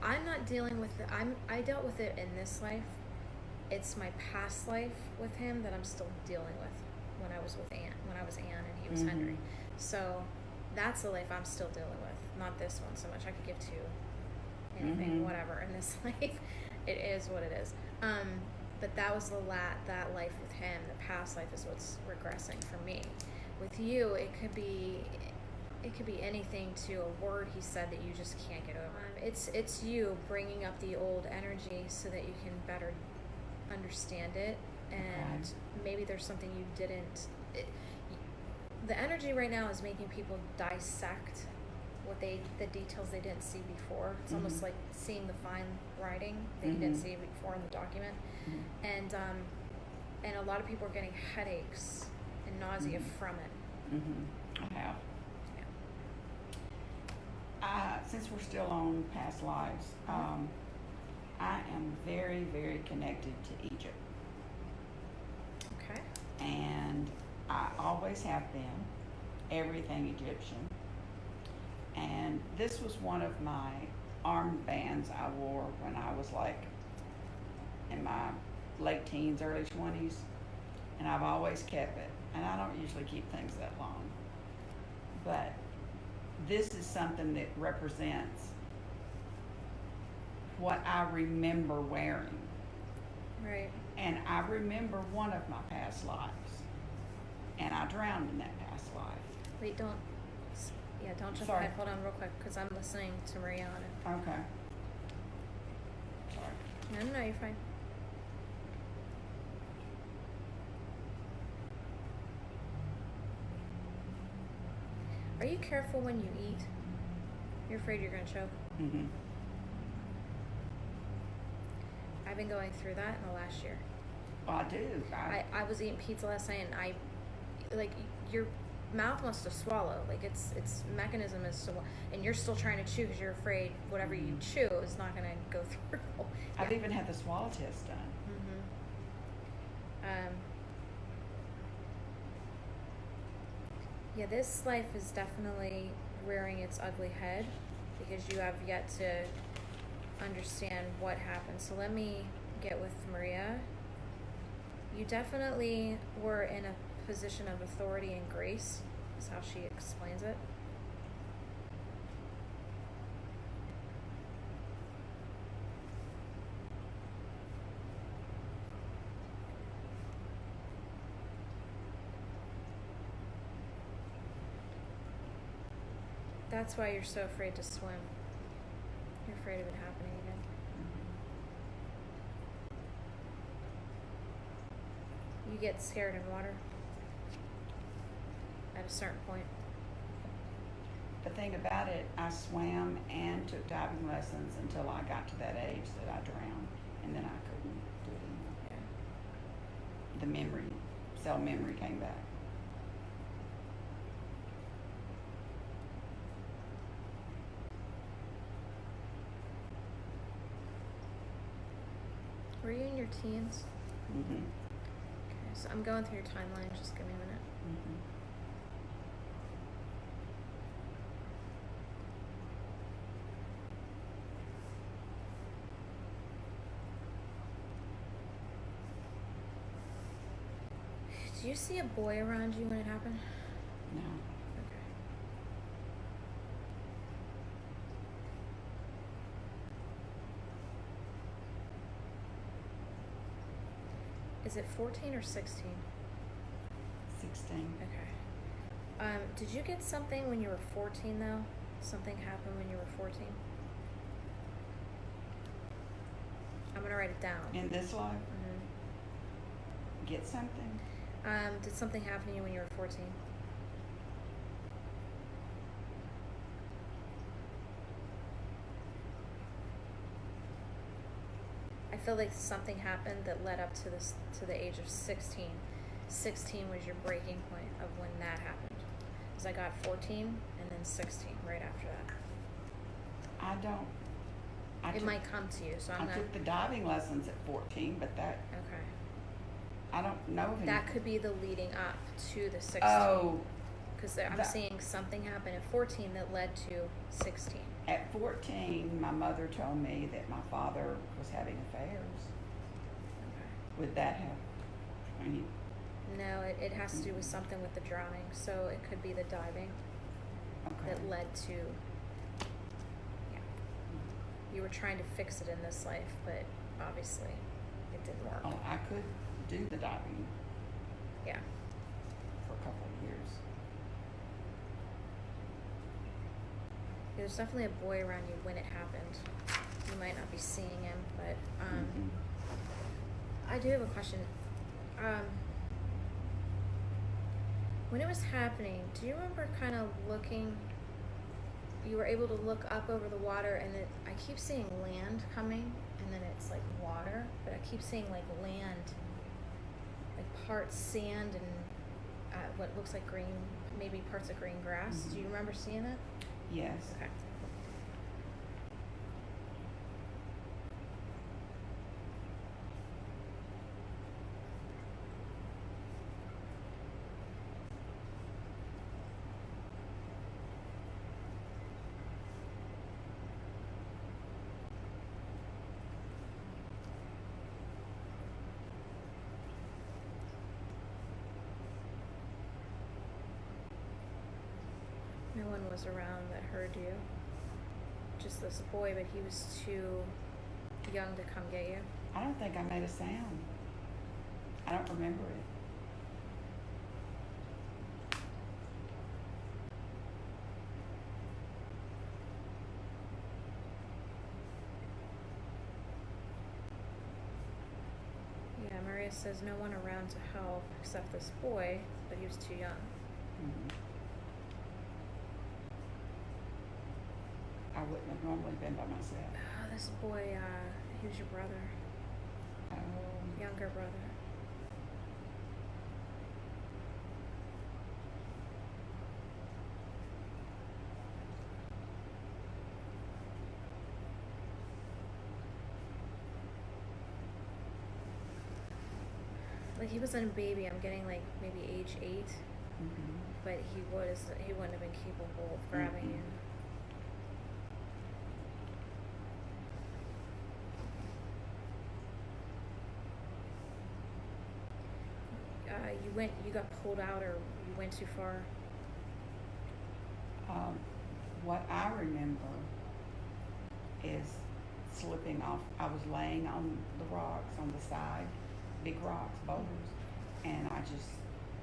I'm not dealing with it. I dealt with it in this life. It's my past life with him that I'm still dealing with. When I was with Anne, and he was Mhm. Henry. So that's the life I'm still dealing with, not this one so much. I could give to anything, Mhm. whatever in this life. It is what it is. But that was that life with him. The past life is what's regressing for me. With you, it could be anything to a word he said that you just can't get over. It's you bringing up the old energy so that you can better understand it, and Okay. maybe there's something you didn't. The energy right now is making people dissect the details they didn't see before. It's almost Mhm. like seeing the fine writing that you didn't Mhm. see before in the document. Mhm. And a lot of people are getting headaches and nausea Mhm. from it. Mm-hmm. I have. Yeah. Since we're still on past lives, I am very, very connected to Egypt. Okay. And I always have been. Everything Egyptian. And this was one of my armbands I wore when I was like in my late teens, early 20s. And I've always kept it. And I don't usually keep things that long. But this is something that represents what I remember wearing. Right. And I remember one of my past lives. And I drowned in that past life. Wait, don't jump Sorry. ahead. Hold on real quick, because I'm listening to Maria on it. Okay. Sorry. No, you're fine. Are you careful when you eat? You're afraid you're going to choke? Mm-hmm. I've been going through that in the last year. Well, I do. I was eating pizza last night, and your mouth wants to swallow. Like, its mechanism is to, and you're still trying to chew because you're afraid whatever you chew is not going to go through. I've even had the swallow test done. Yeah, this life is definitely rearing its ugly head because you have yet to understand what happened. So let me get with Maria. You definitely were in a position of authority and grace, is how she explains it. That's why you're so afraid to swim. You're afraid of it happening again. You get scared in water at a certain point. The thing about it, I swam and took diving lessons until I got to that age that I drowned, and then I couldn't do it anymore. Yeah. The cell memory came back. Were you in your teens? Mm-hmm. Okay, so I'm going through your timeline. Just give me a minute. Mm-hmm. Do you see a boy around you when it happened? No. Okay. Is it 14 or 16? 16. Okay. Did you get something when you were 14 though? Something happened when you were 14? I'm gonna write it down. In this life, Mm-hmm. get something? Did something happen to you when you were 14? I feel like something happened that led up to this, to the age of 16. 16 was your breaking point of when that happened. Because I got 14 and then 16 right after that. It might come to you, so I'm I not. took the diving lessons at 14, but that, Okay. I don't know of any. That could be the leading up to the 16. Oh, Because I'm seeing something happen at 14 that led to 16. at 14, my mother told me that my father was having affairs. Okay. Would that have, I mean, No, it has to do with something with the drowning. So it could be the diving okay. that led to. Yeah. You were trying to fix it in this life, but obviously it didn't work. Oh, I could do the diving Yeah. for a couple of years. There's definitely a boy around you when it happened. You might not be seeing him, but Mhm. I do have a question. When it was happening, do you remember kind of looking? You were able to look up over the water, and I keep seeing land coming, and then it's like water, but I keep seeing like land, like parts sand and what looks like green, maybe parts of green grass. Do you remember seeing it? Yes. Okay. No one was around that heard you. Just this boy, but he was too young to come get you. I don't think I made a sound. I don't remember it. Yeah, Maria says no one around to help except this boy, but he was too young. Mhm. I wouldn't have normally been by myself. Oh, this boy, he was your brother, younger brother. Like he wasn't a baby. I'm getting like maybe age 8, but he wouldn't have been capable of grabbing you. You got pulled out, or you went too far. What I remember is slipping off. I was laying on the rocks on the side, big rocks, boulders, and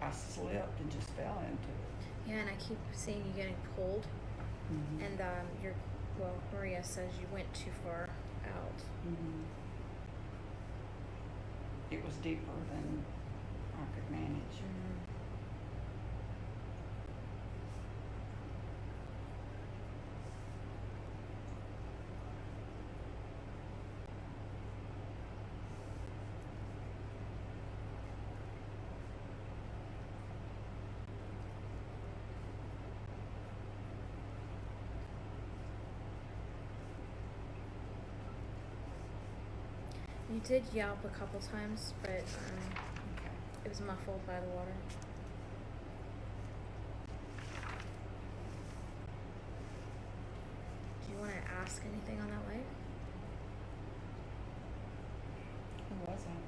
I slipped and just fell into it. Yeah, and I keep seeing you getting pulled. Mhm. And Maria says you went too far out. Mhm. It was deeper than I could manage. You did yelp a couple times, but Okay. it was muffled by the water. Do you want to ask anything on that lake? Who was that?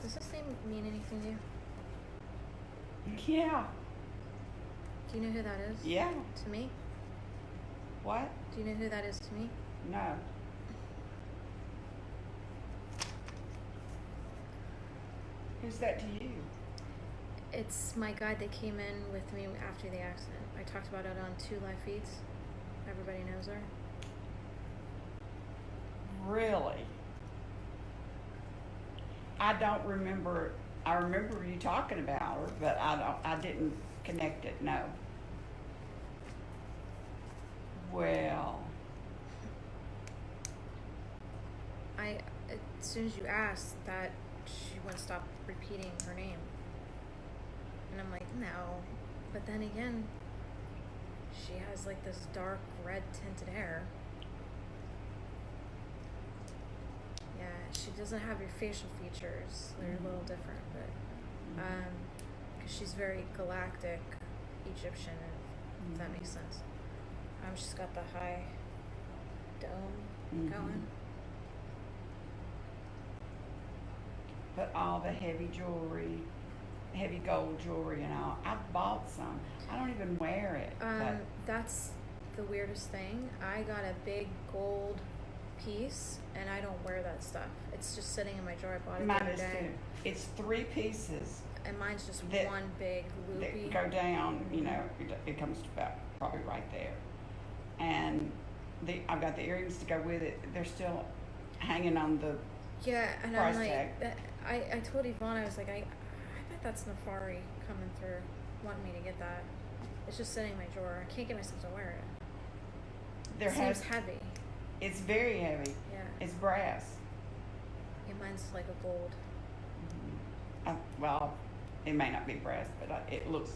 Does this name mean anything to you? Yeah. Do you know who that is? Yeah. To me? What? Do you know who that is to me? No. Who's that to you? It's my guide that came in with me after the accident. I talked about it on 2 live feeds. Everybody knows her. Really? I don't remember. I remember you talking about her, but I didn't connect it. No. Well. As soon as you asked that, she wouldn't stop repeating her name. And I'm like, no. But then again, she has like this dark red tinted hair. Yeah, she doesn't have your facial features. They're a little different, but because she's very galactic Egyptian, if that makes sense. She's got the high dome going. But all the heavy jewelry, heavy gold jewelry and all, I've bought some. I don't even wear it. But That's the weirdest thing. I got a big gold piece, and I don't wear that stuff. It's just sitting in my drawer. I bought it the mine other is day. too. It's 3 pieces And mine's just that- one big loopy. that go down. You know, it comes to about probably right there. And I've got the earrings to go with it. They're still hanging on the. Yeah, and price I'm like, tag. I told Yvonne, I was like, I bet that's Nefari coming through, wanting me to get that. It's just sitting in my drawer. I can't get myself to wear it. There It seems heavy. It's very heavy. Yeah. It's brass. Yeah, mine's like a gold. Well, it may not be brass, but it looks,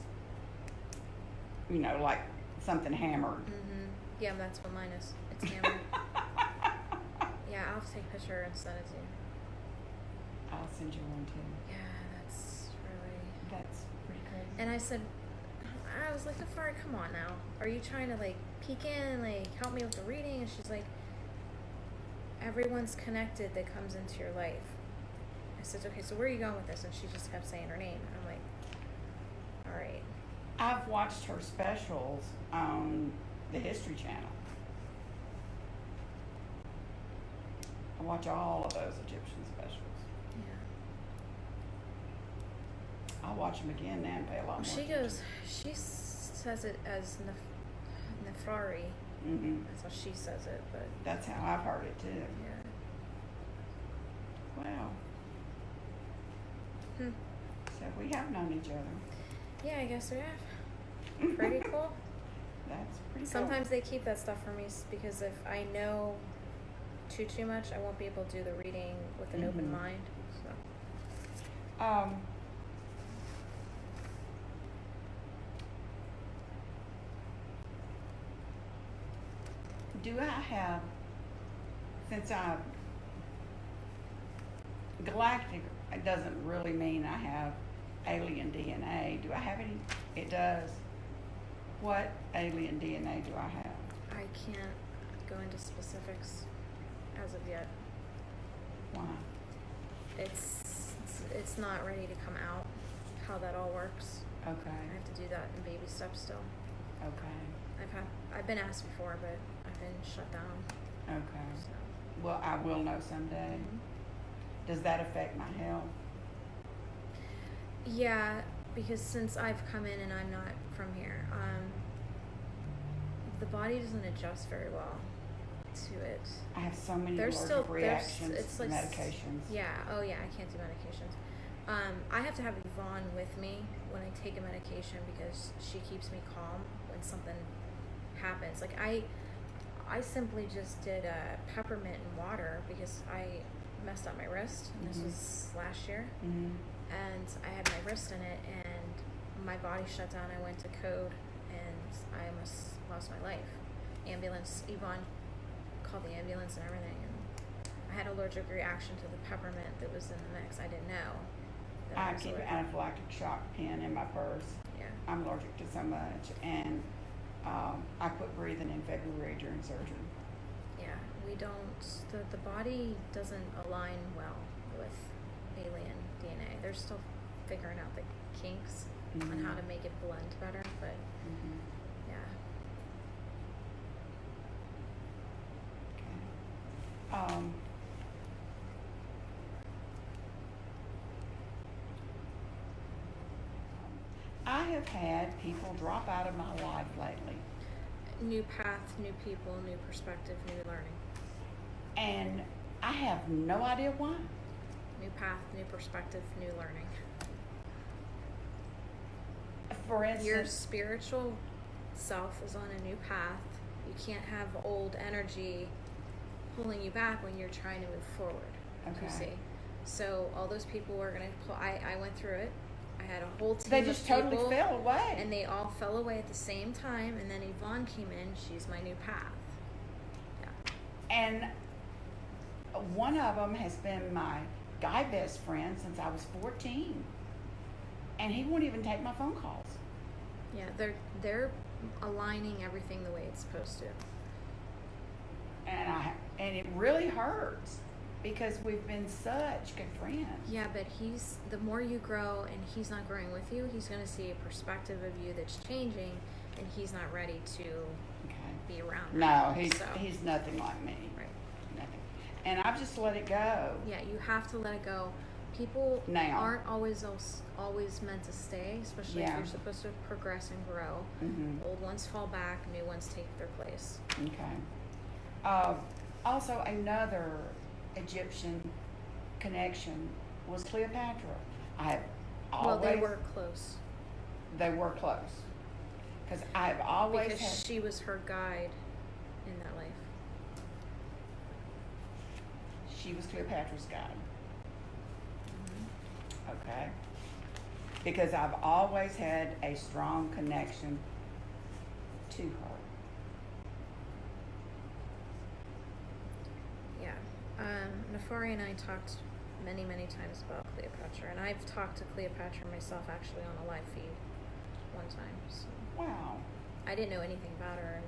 like something hammered. Yeah, that's what mine is. It's hammered. Yeah, I'll have to take a picture and send it to you. I'll send you one too. Yeah, that's Pretty crazy. And I said, I was like, Nefari, come on now. Are you trying to like peek in, like help me with the reading? And she's like, everyone's connected that comes into your life. I said, okay, so where are you going with this? And she just kept saying her name. I'm like, all right. I've watched her specials on the History Channel. I watch all of those Egyptian specials. Yeah. I'll watch them again now and pay a lot more She attention. goes, she says it as Nefari. That's how she says it, but That's how I've heard it too. yeah. Wow. So we have known each other. Yeah, I guess we have. Pretty cool. That's pretty cool. Sometimes they keep that stuff for me because if I know too much, I won't be able to do the reading with an open mind. So. Do I have, since Galactic it doesn't really mean I have alien DNA. Do I have any? It does. What alien DNA do I have? I can't go into specifics as of yet. Why? It's not ready to come out how that all works. Okay. I have to do that in baby steps still. Okay. I've been asked before, but I've been shut down. Okay. So. Well, I will know someday. Mm-hmm. Does that affect my health? Yeah, because since I've come in and I'm not from here, the body doesn't adjust very well to it. I have so many There's allergic still reactions it's to like medications. Yeah. Oh yeah. I can't do medications. I have to have Yvonne with me when I take a medication because she keeps me calm when something happens. Like I simply just did peppermint and water because I messed up my wrist. And this was last year, and I had my wrist in it, and my body shut down. I went to code, and I almost lost my life. Ambulance. Yvonne called the ambulance and everything, and I had an allergic reaction to the peppermint that was in the mix. I didn't know. I keep an anaphylactic shock pen in my purse. Yeah. I'm allergic to so much, and I quit breathing in February during surgery. Yeah, we don't. The body doesn't align well with alien DNA. They're still figuring out the kinks on how to make it blend better, but yeah. Okay. I have had people drop out of my life lately. New path, new people, new perspective, new learning. And I have no idea why. New path, new perspective, new learning. For instance, Your spiritual self is on a new path. You can't have old energy pulling you back when you're trying to move forward. Okay. You see? So all those people were going to pull. I went through it. I had a whole team they just of totally people, fell away. and they all fell away at the same time. And then Yvonne came in. She's my new path. Yeah. And one of them has been my guy best friend since I was 14. And he won't even take my phone calls. Yeah, they're aligning everything the way it's supposed to. And it really hurts because we've been such good friends. Yeah, but the more you grow and he's not growing with you, he's going to see a perspective of you that's changing, and he's not ready to be around. No, he's nothing like me. Right. Nothing. And I've just let it go. Yeah, you have to let it go. People now aren't always meant to stay, especially if you're supposed to progress and grow. Old ones fall back, new ones take their place. Okay. Also, another Egyptian connection was Cleopatra. I have always. Well, they were close. They were close. Because I've always because she was her guide in that life. She was Cleopatra's guide. Okay. Because I've always had a strong connection to her. Yeah. Nefari and I talked many, many times about Cleopatra, and I've talked to Cleopatra myself actually on a live feed one time. So. Wow. I didn't know anything about her, and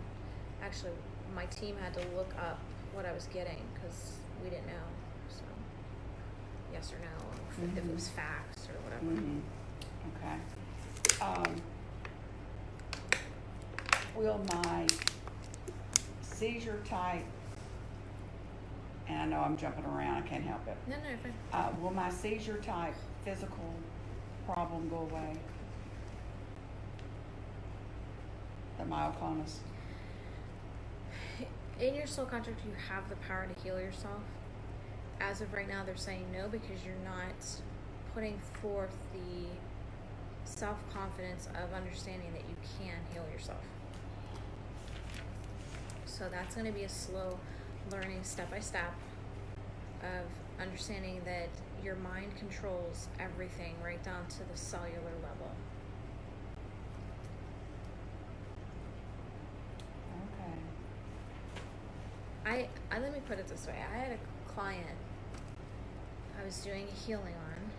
actually my team had to look up what I was getting because we didn't know. So, yes or no, or if it was facts or whatever. Okay. Will my seizure type, and I know I'm jumping around, I can't help it. No, you're fine. Will my seizure type physical problem go away? The myoclonus? In your soul contract, you have the power to heal yourself. As of right now, they're saying no because you're not putting forth the self-confidence of understanding that you can heal yourself. So that's going to be a slow learning step by step of understanding that your mind controls everything right down to the cellular level. Okay. I let me put it this way. I had a client I was doing a healing on,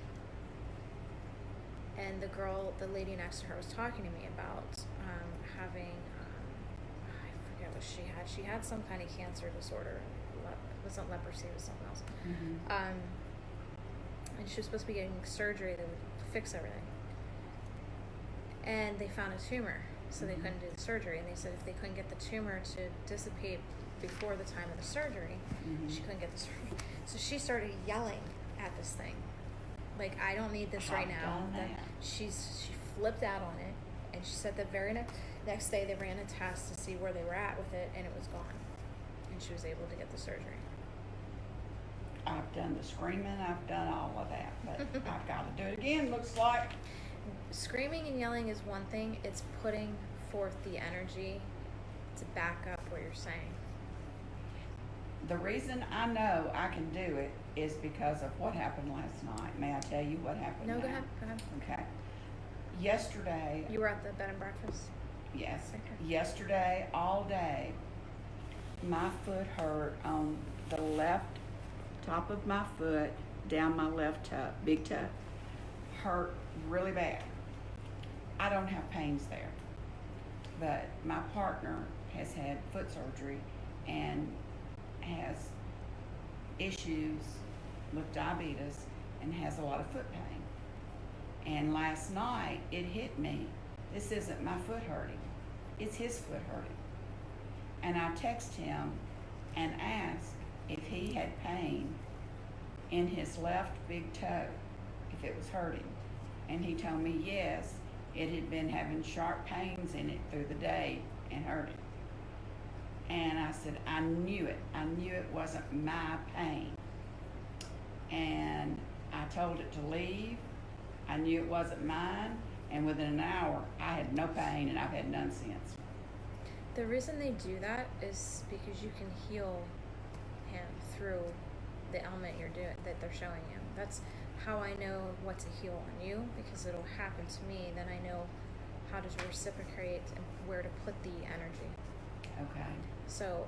And the lady next to her was talking to me about having, I forget what she had. She had some kind of cancer disorder. It wasn't leprosy, it was something else. Mm-hmm. And she was supposed to be getting surgery that would fix everything. And they found a tumor, so they couldn't do the surgery. And they said if they couldn't get the tumor to dissipate before the time of the surgery, she couldn't get the surgery. So she started yelling at this thing. Like, I don't need this right now. She flipped out on it, and she said the very next day they ran a test to see where they were at with it, and it was gone. And she was able to get the surgery. I've done the screaming, I've done all of that, but I've got to do it again, looks like. Screaming and yelling is one thing. It's putting forth the energy to back up what you're saying. The reason I know I can do it is because of what happened last night. May I tell you what happened? No, now? go ahead. Okay. Yesterday. You were at the bed and breakfast? Yes. Okay. Yesterday, all day, my foot hurt on the left top of my foot, down my left toe, big toe, hurt really bad. I don't have pains there, but my partner has had foot surgery and has issues with diabetes and has a lot of foot pain. And last night it hit me. This isn't my foot hurting, it's his foot hurting. And I texted him and asked if he had pain in his left big toe, if it was hurting. And he told me yes, it had been having sharp pains in it through the day and hurting. And I said, I knew it. I knew it wasn't my pain. And I told it to leave. I knew it wasn't mine. And within an hour, I had no pain, and I've had none since. The reason they do that is because you can heal him through the element that they're showing you. That's how I know what to heal on you, because it'll happen to me. Then I know how to reciprocate and where to put the energy. Okay. So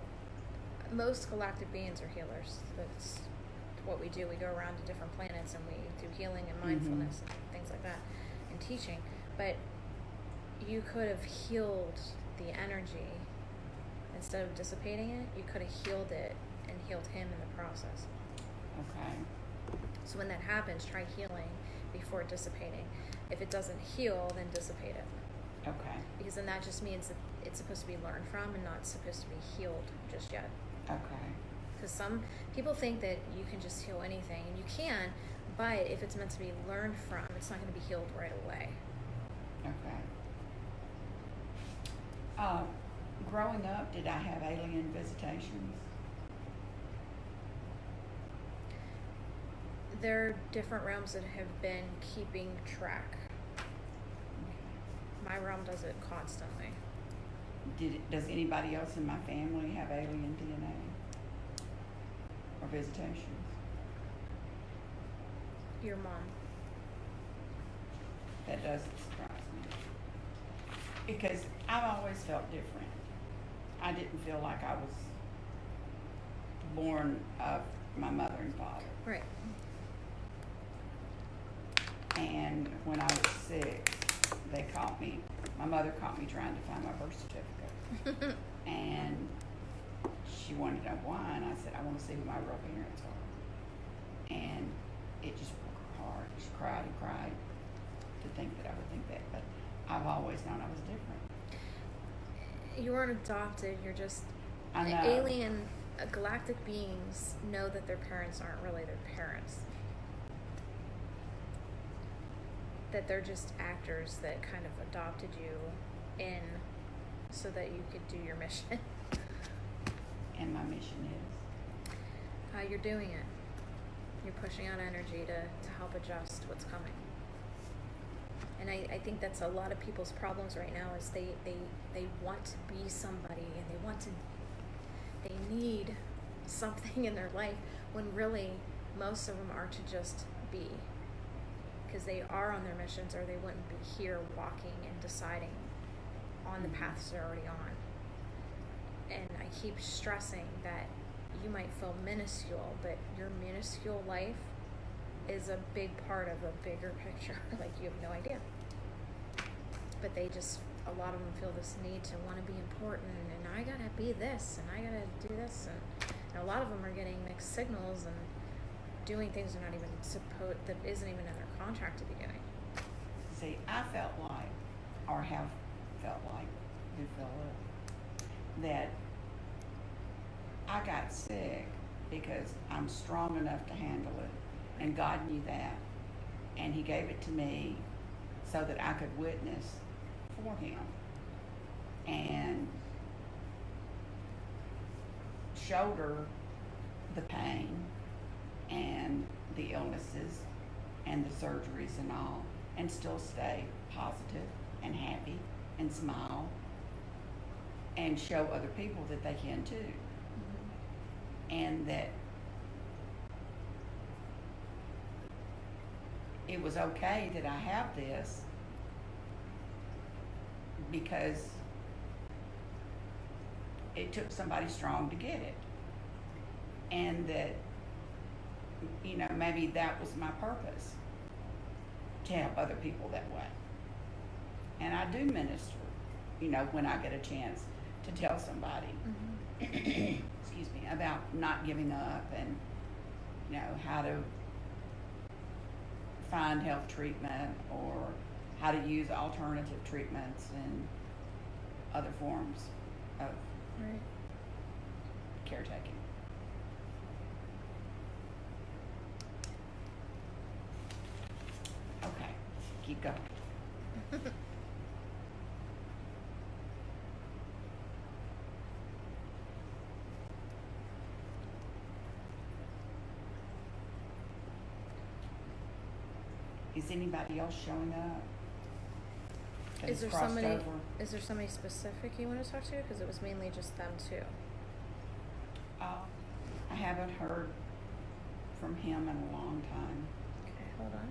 most galactic beings are healers. That's what we do. We go around to different planets and we do healing and mindfulness and things like that and teaching. But you could have healed the energy instead of dissipating it. You could have healed it and healed him in the process. Okay. So when that happens, try healing before dissipating. If it doesn't heal, then dissipate it. Okay. Because then that just means that it's supposed to be learned from and not supposed to be healed just yet. Okay. Because some people think that you can just heal anything, and you can, but if it's meant to be learned from, it's not going to be healed right away. Okay. Growing up, did I have alien visitations? There are different realms that have been keeping track. My realm does it constantly. Does anybody else in my family have alien DNA or visitations? Your mom. That doesn't surprise me. Because I've always felt different. I didn't feel like I was born of my mother and father. Right. And when I was 6, they caught me. My mother caught me trying to find my birth certificate. And she wanted to know why, and I said, I want to see who my real parents are. And it just broke her heart. She cried and cried to think that I would think that, but I've always known I was different. You weren't adopted, you're just I know. alien. Galactic beings know that their parents aren't really their parents. That they're just actors that kind of adopted you in so that you could do your mission. And my mission is? You're doing it. You're pushing out energy to help adjust what's coming. And I think that's a lot of people's problems right now is they want to be somebody and they need something in their life when really most of them are to just be. Because they are on their missions or they wouldn't be here walking and deciding on the paths they're already on. And I keep stressing that you might feel minuscule, but your minuscule life is a big part of a bigger picture. Like, you have no idea. But they just, a lot of them feel this need to want to be important, and I gotta be this, and I gotta do this, and a lot of them are getting mixed signals and doing things they're not even supposed, that isn't even in their contract to be doing. See, I felt like, or have felt like, do feel it, that I got sick because I'm strong enough to handle it, and God knew that, and He gave it to me so that I could witness for Him and shoulder the pain and the illnesses and the surgeries and all, and still stay positive and happy and smile and show other people that they can too. And that it was okay that I have this because it took somebody strong to get it. And that, you know, maybe that was my purpose, to help other people that way. And I do minister, you know, when I get a chance to tell somebody, excuse me, about not giving up, and, you know, how to find health treatment, or how to use alternative treatments and other forms of caretaking. Okay, keep going. Is anybody else showing up? Is there Crossed somebody? over? Is there somebody specific you want to talk to? Because it was mainly just them two. I haven't heard from him in a long time. Okay, hold on.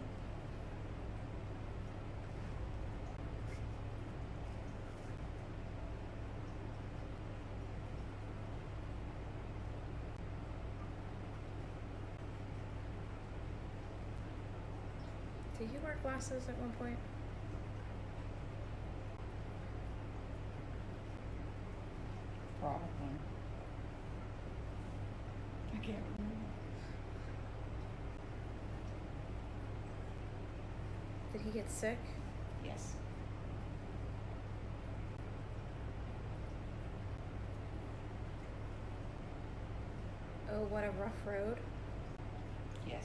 Did you wear glasses at one point? Probably. I can't remember. Did he get sick? Yes. Oh, what a rough road. Yes.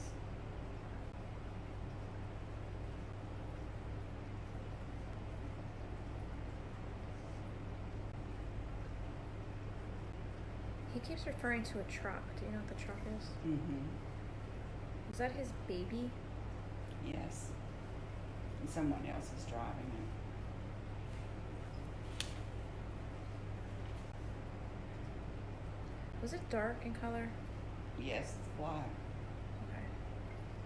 He keeps referring to a truck. Do you know what the truck is? Mm-hmm. Is that his baby? Yes. And someone else is driving it. Was it dark in color? Yes, it's black.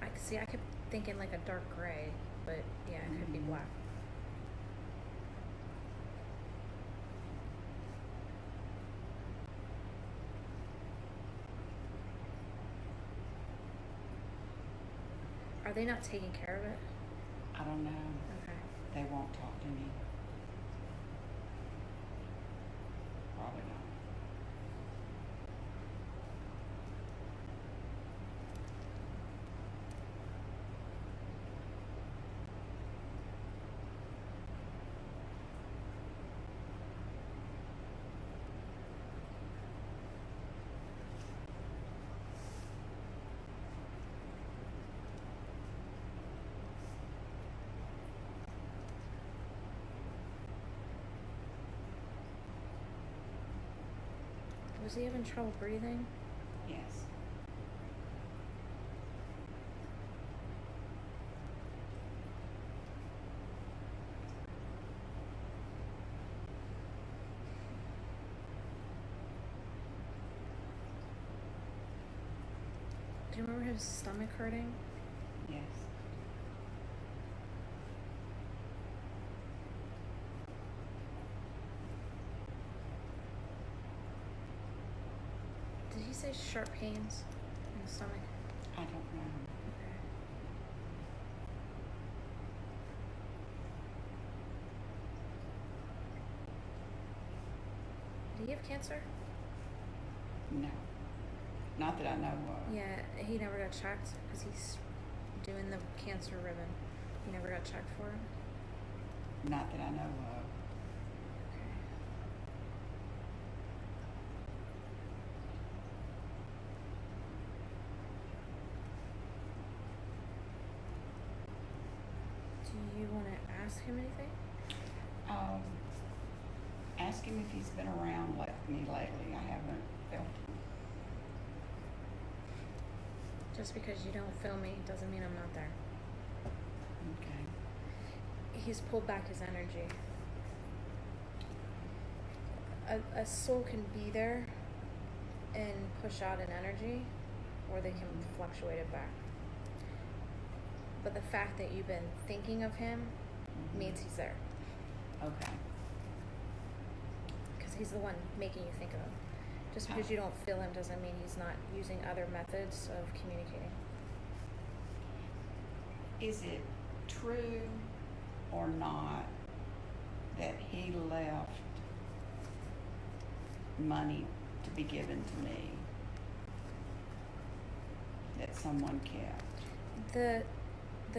Okay. I kept thinking like a dark gray, but yeah, it could be Mhm. black. Are they not taking care of it? I don't know. Okay. They won't talk to me. Probably not. Was he having trouble breathing? Yes. Do you remember his stomach hurting? Yes. Did he say sharp pains in the stomach? I don't know. Okay. he have cancer? No. Not that I know of. Yeah, he never got checked because he's doing the cancer ribbon. He never got checked for it. Not that I know of. Do you want to ask him anything? Ask him if he's been around me lately. I haven't felt him. Just because you don't feel me doesn't mean I'm not there. Okay. He's pulled back his energy. A soul can be there and push out an energy, or they can fluctuate it back. But the fact that you've been thinking of him means he's there. Okay. Because he's the one making you think of him. Just because you don't feel him doesn't mean he's not using other methods of communicating. Is it true or not that he left money to be given to me that someone kept? The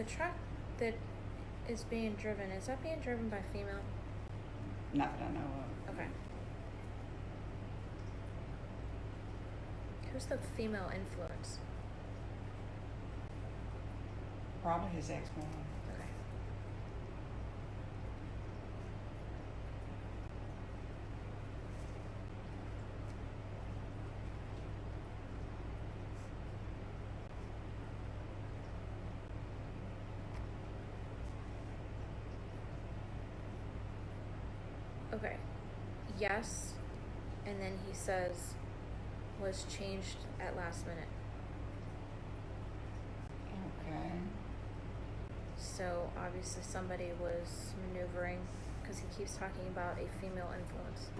truck that is being driven, is that being driven by female? Not that I know of. Okay. Who's the female influence? Probably his ex-wife. Okay. Okay. Yes. And then he says, was changed at last minute. Okay. So obviously somebody was maneuvering because he keeps talking about a female influence.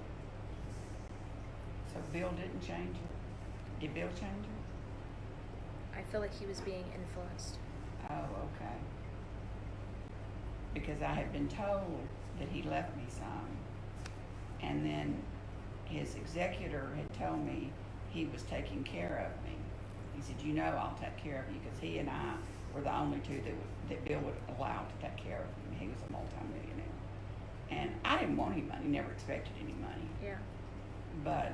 So Bill didn't change it? Did Bill change it? I feel like he was being influenced. Oh, okay. Because I had been told that he left me some. And then his executor had told me he was taking care of me. He said, you know, I'll take care of you, because he and I were the only two that Bill would allow to take care of him. He was a multimillionaire. And I didn't want any money, never expected any money. Yeah. But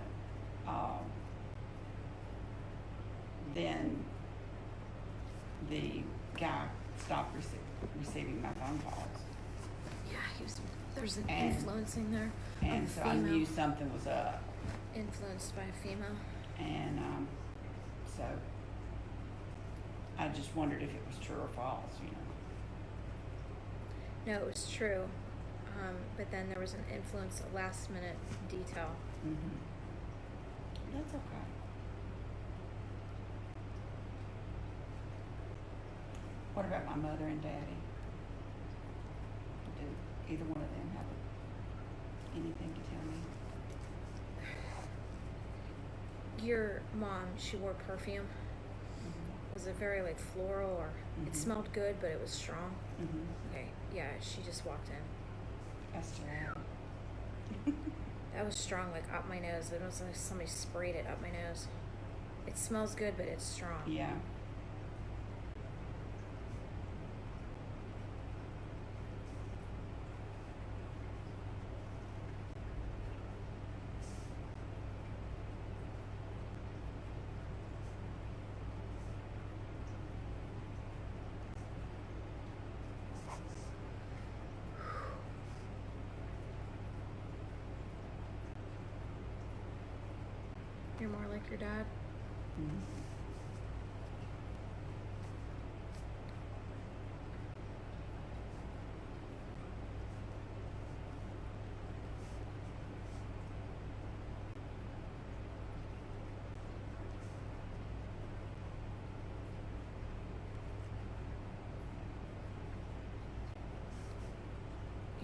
then the guy stopped receiving my phone calls. Yeah, there's an And- influencing there. And of so I knew something was up. Influenced by a female. And so I just wondered if it was true or false, you know. No, it was true. But then there was an influence, a last minute detail. Mm-hmm. That's okay. What about my mother and daddy? Do either one of them have anything to tell me? Your mom, she wore perfume. Mm-hmm. Was it very like floral, or it Mhm. smelled good but it was strong? Mm-hmm. Okay, yeah, she just walked in. That's true. That was strong, like up my nose. It was like somebody sprayed it up my nose. It smells good but it's strong. Yeah. You're more like your dad. Mm-hmm.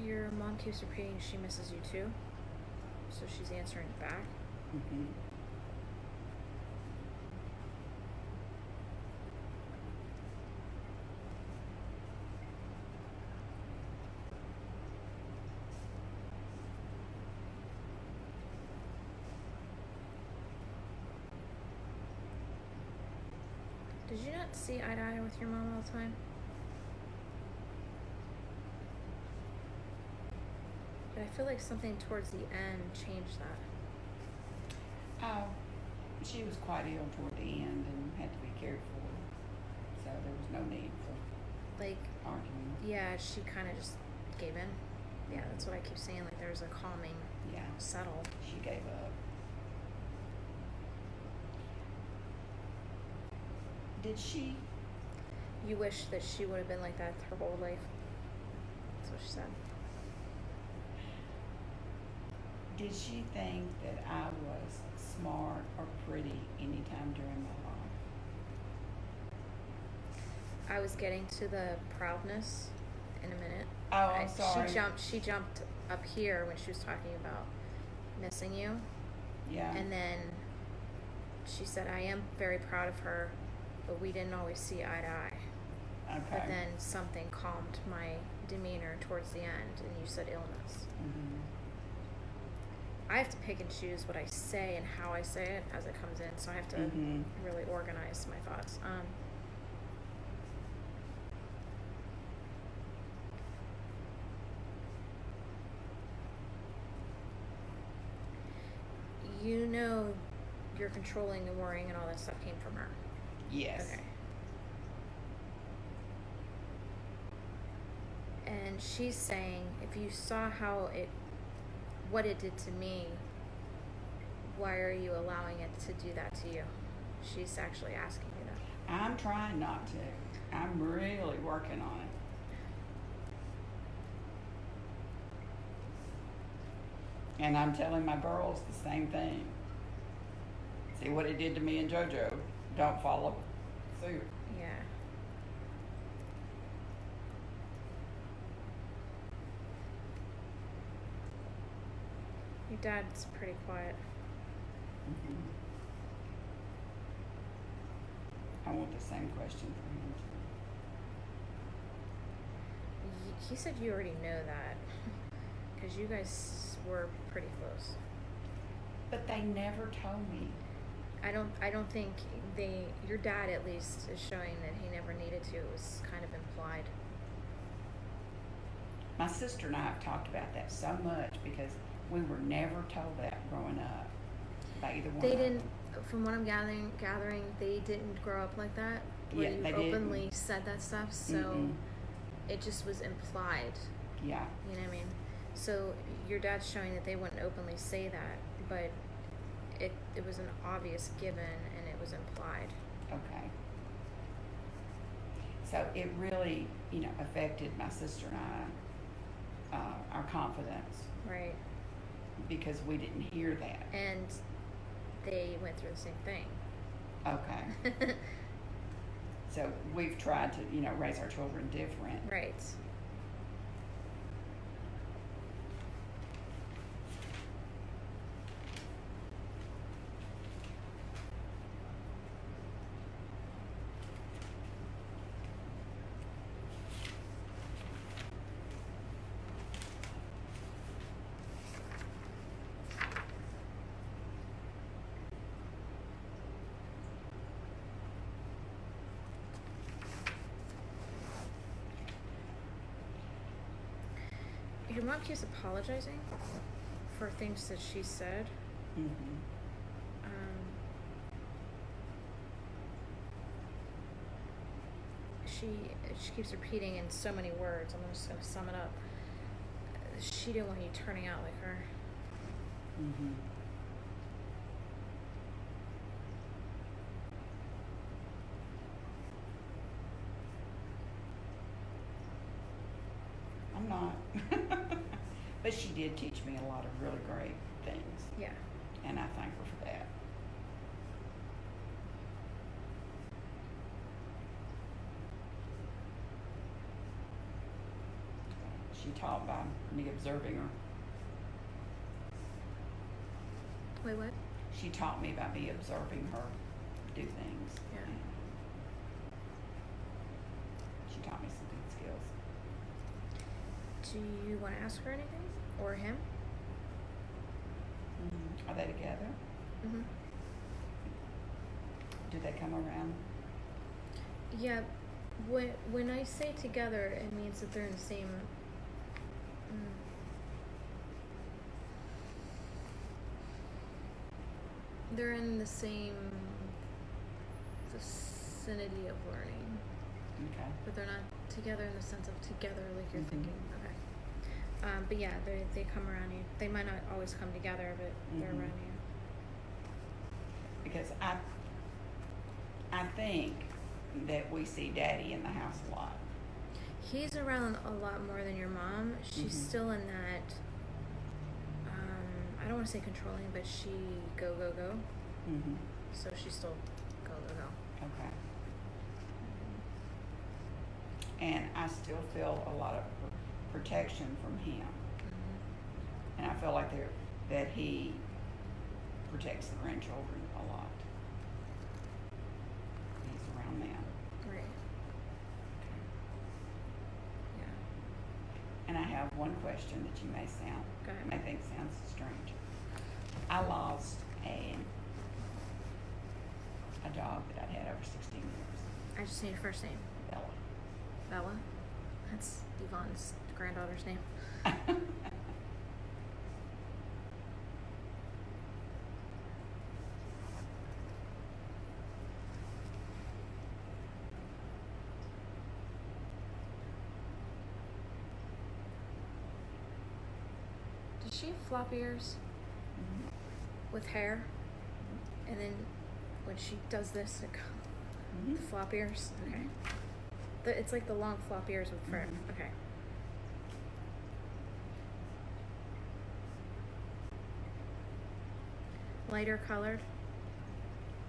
Your mom keeps repeating she misses you too. So she's answering back. Mm-hmm. Did you not see eye to eye with your mom all the time? But I feel like something towards the end changed that. Oh, she was quite ill toward the end and had to be cared for. So there was no need for Like, arguing. yeah, she kind of just gave in. Yeah, that's what I keep saying. Like, there's a calming, Yeah, settle. she gave up. Did she? You wish that she would have been like that her whole life. That's what she said. Did she think that I was smart or pretty anytime during my life? I was getting to the proudness in a minute. Oh, I'm sorry. She jumped up here when she was talking about missing you. Yeah. And then she said, I am very proud of her, but we didn't always see eye to eye. Okay. But then something calmed my demeanor towards the end, and you said illness. Mm-hmm. I have to pick and choose what I say and how I say it as it comes in, so I have to Mm-hmm. really organize my thoughts. You know, you're controlling and worrying and all that stuff came from her. Yes. Okay. And she's saying, if you saw what it did to me, why are you allowing it to do that to you? She's actually asking you that. I'm trying not to. I'm really working on it. And I'm telling my girls the same thing. See what it did to me and JoJo. Don't follow suit. Yeah. Your dad's pretty quiet. Mm-hmm. I want the same question for him too. He said you already know that because you guys were pretty close. But they never told me. I don't think your dad at least is showing that he never needed to. It was kind of implied. My sister and I have talked about that so much because we were never told that growing up by either one They of didn't, them. from what I'm gathering, they didn't grow up like that. Where Yeah, you they openly didn't. said that stuff, so Mm-mm. it just was implied. Yeah. You know what I mean? So your dad's showing that they wouldn't openly say that, but it was an obvious given and it was implied. Okay. So it really, affected my sister and I, our confidence, Right. because we didn't hear that. And they went through the same thing. Okay. So we've tried to, raise our children different. Right. Your mom keeps apologizing for things that she said. Mm-hmm. She keeps repeating in so many words. I'm just going to sum it up. She didn't want you turning out like her. Mm-hmm. I'm not. But she did teach me a lot of really great things. Yeah. And I thank her for that. She taught by me observing her. Wait, what? She taught me by me observing her do things. Yeah. And she taught me some good skills. Do you want to ask her anything? Or him? Are they together? Mm-hmm. Do they come around? Yeah, when I say together, it means that they're in the same. Mm, they're in the same vicinity of learning, Okay. but they're not together in the sense of together like you're Mhm. thinking. Okay. But yeah, they come around you. They might not always come together, but they're Mhm. around you. Because I think that we see Daddy in the house a lot. He's around a lot more than your mom. She's Mhm. still in that. I don't want to say controlling, but she go. Mhm. So she's still go. Okay. And I still feel a lot of protection from him, Mm-hmm. and I feel like that he protects the grandchildren a lot. He's around them. Right. Okay. Yeah. And I have one question that you may Go ahead. may think sounds strange. I lost a dog that I'd had over 16 years. I just need a first name. Bella. Bella. That's Yvonne's granddaughter's name. Does she have flop ears Mhm. with hair? And then when she does this, it Mhm. the flop ears? Okay. Mhm. It's like the long flop ears with fur. Mhm. Okay. Lighter colored?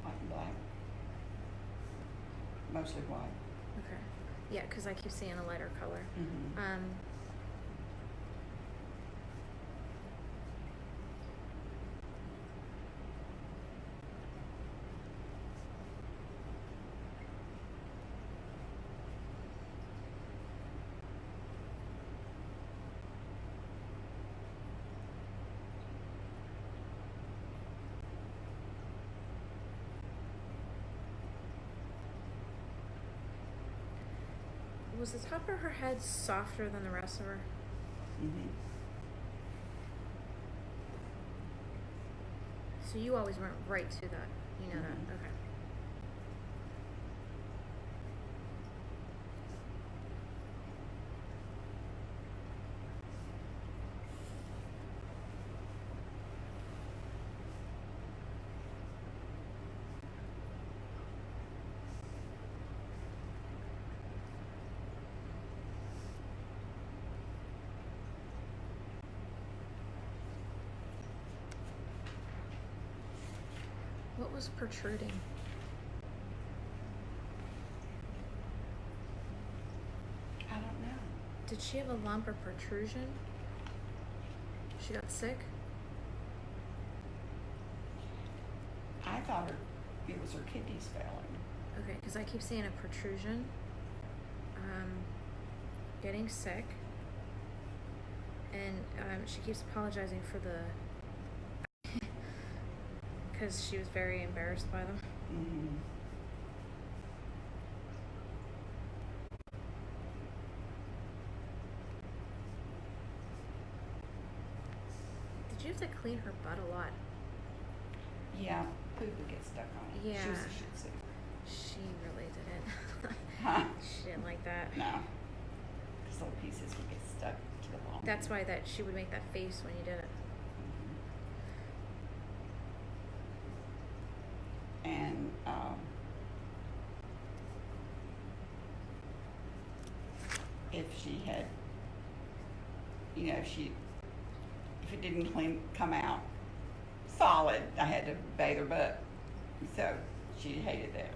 White and black. Mostly white. Okay. Yeah, because I keep seeing a lighter color. Mhm. Was the top of her head softer than the rest of her? Mhm. So you always went right to that. You know Mhm. that. Okay. What was protruding? I don't know. Did she have a lump or protrusion? She got sick? I thought it was her kidneys failing. Okay, because I keep seeing a protrusion. Getting sick. And she keeps apologizing for the. Because she was very embarrassed by them. Mhm. Did you have to clean her butt a lot? Yeah, poop would get stuck on it. Yeah. She was a Shih Tzu. She really didn't. Huh? She didn't like that. No. These little pieces would get stuck to the bone. That's why that she would make that face when you did it. And if she had, if it didn't come out solid, I had to bathe her butt. So she hated that.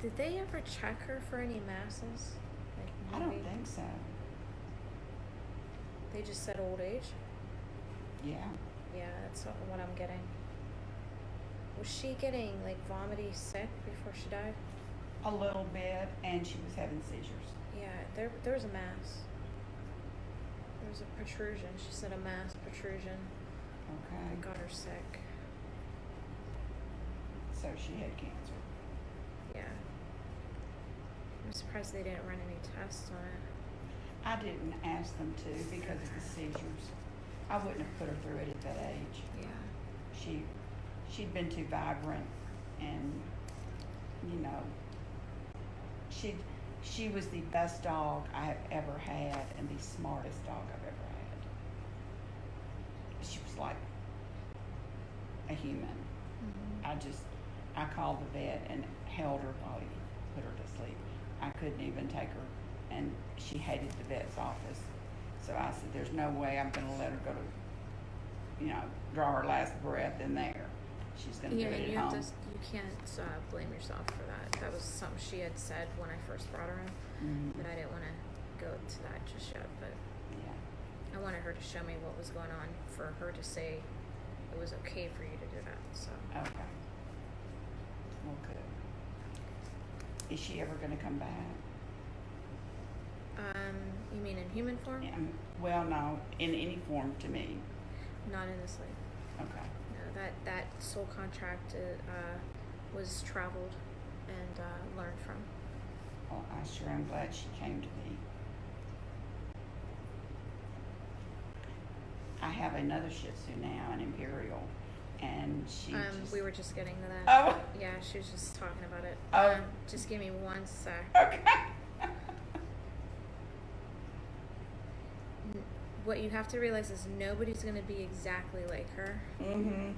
Did they ever check her for any masses? Like I don't maybe think so. they just said old age? Yeah. Yeah, that's what I'm getting. Was she getting like vomity sick before she died? A little bit, and she was having seizures. Yeah, there was a mass. was a protrusion. She said a mass protrusion. Okay. It got her sick. So she had cancer. Yeah. I'm surprised they didn't run any tests on it. I didn't ask them to because of the seizures. I wouldn't have put her through it at that age. Yeah. She'd been too vibrant, and she was the best dog I have ever had and the smartest dog I've ever had. She was like a human. Mm-hmm. I called the vet and held her while he put her to sleep. I couldn't even take her, and she hated the vet's office. So I said, there's no way I'm going to let her go to, draw her last breath in there. She's going to do it at home. You can't blame yourself for that. That was something she had said when I first brought her in, Mm-hmm. but I didn't want to go to that just yet. But Yeah. I wanted her to show me what was going on for her to say it was okay for you to do that. So Okay. Well, good. Is she ever going to come back? you mean in human form? Yeah, well, no, in any form to me. Not in this life. Okay. No, that soul contract was traveled and learned from. Well, I sure am glad she came to me. I have another Shih Tzu now, an Imperial, and she we were just getting to that. Oh. Yeah, she was just talking about it. Oh. Just give me 1 sec. Okay. What you have to realize is nobody's going to be exactly like her. Mm-hmm.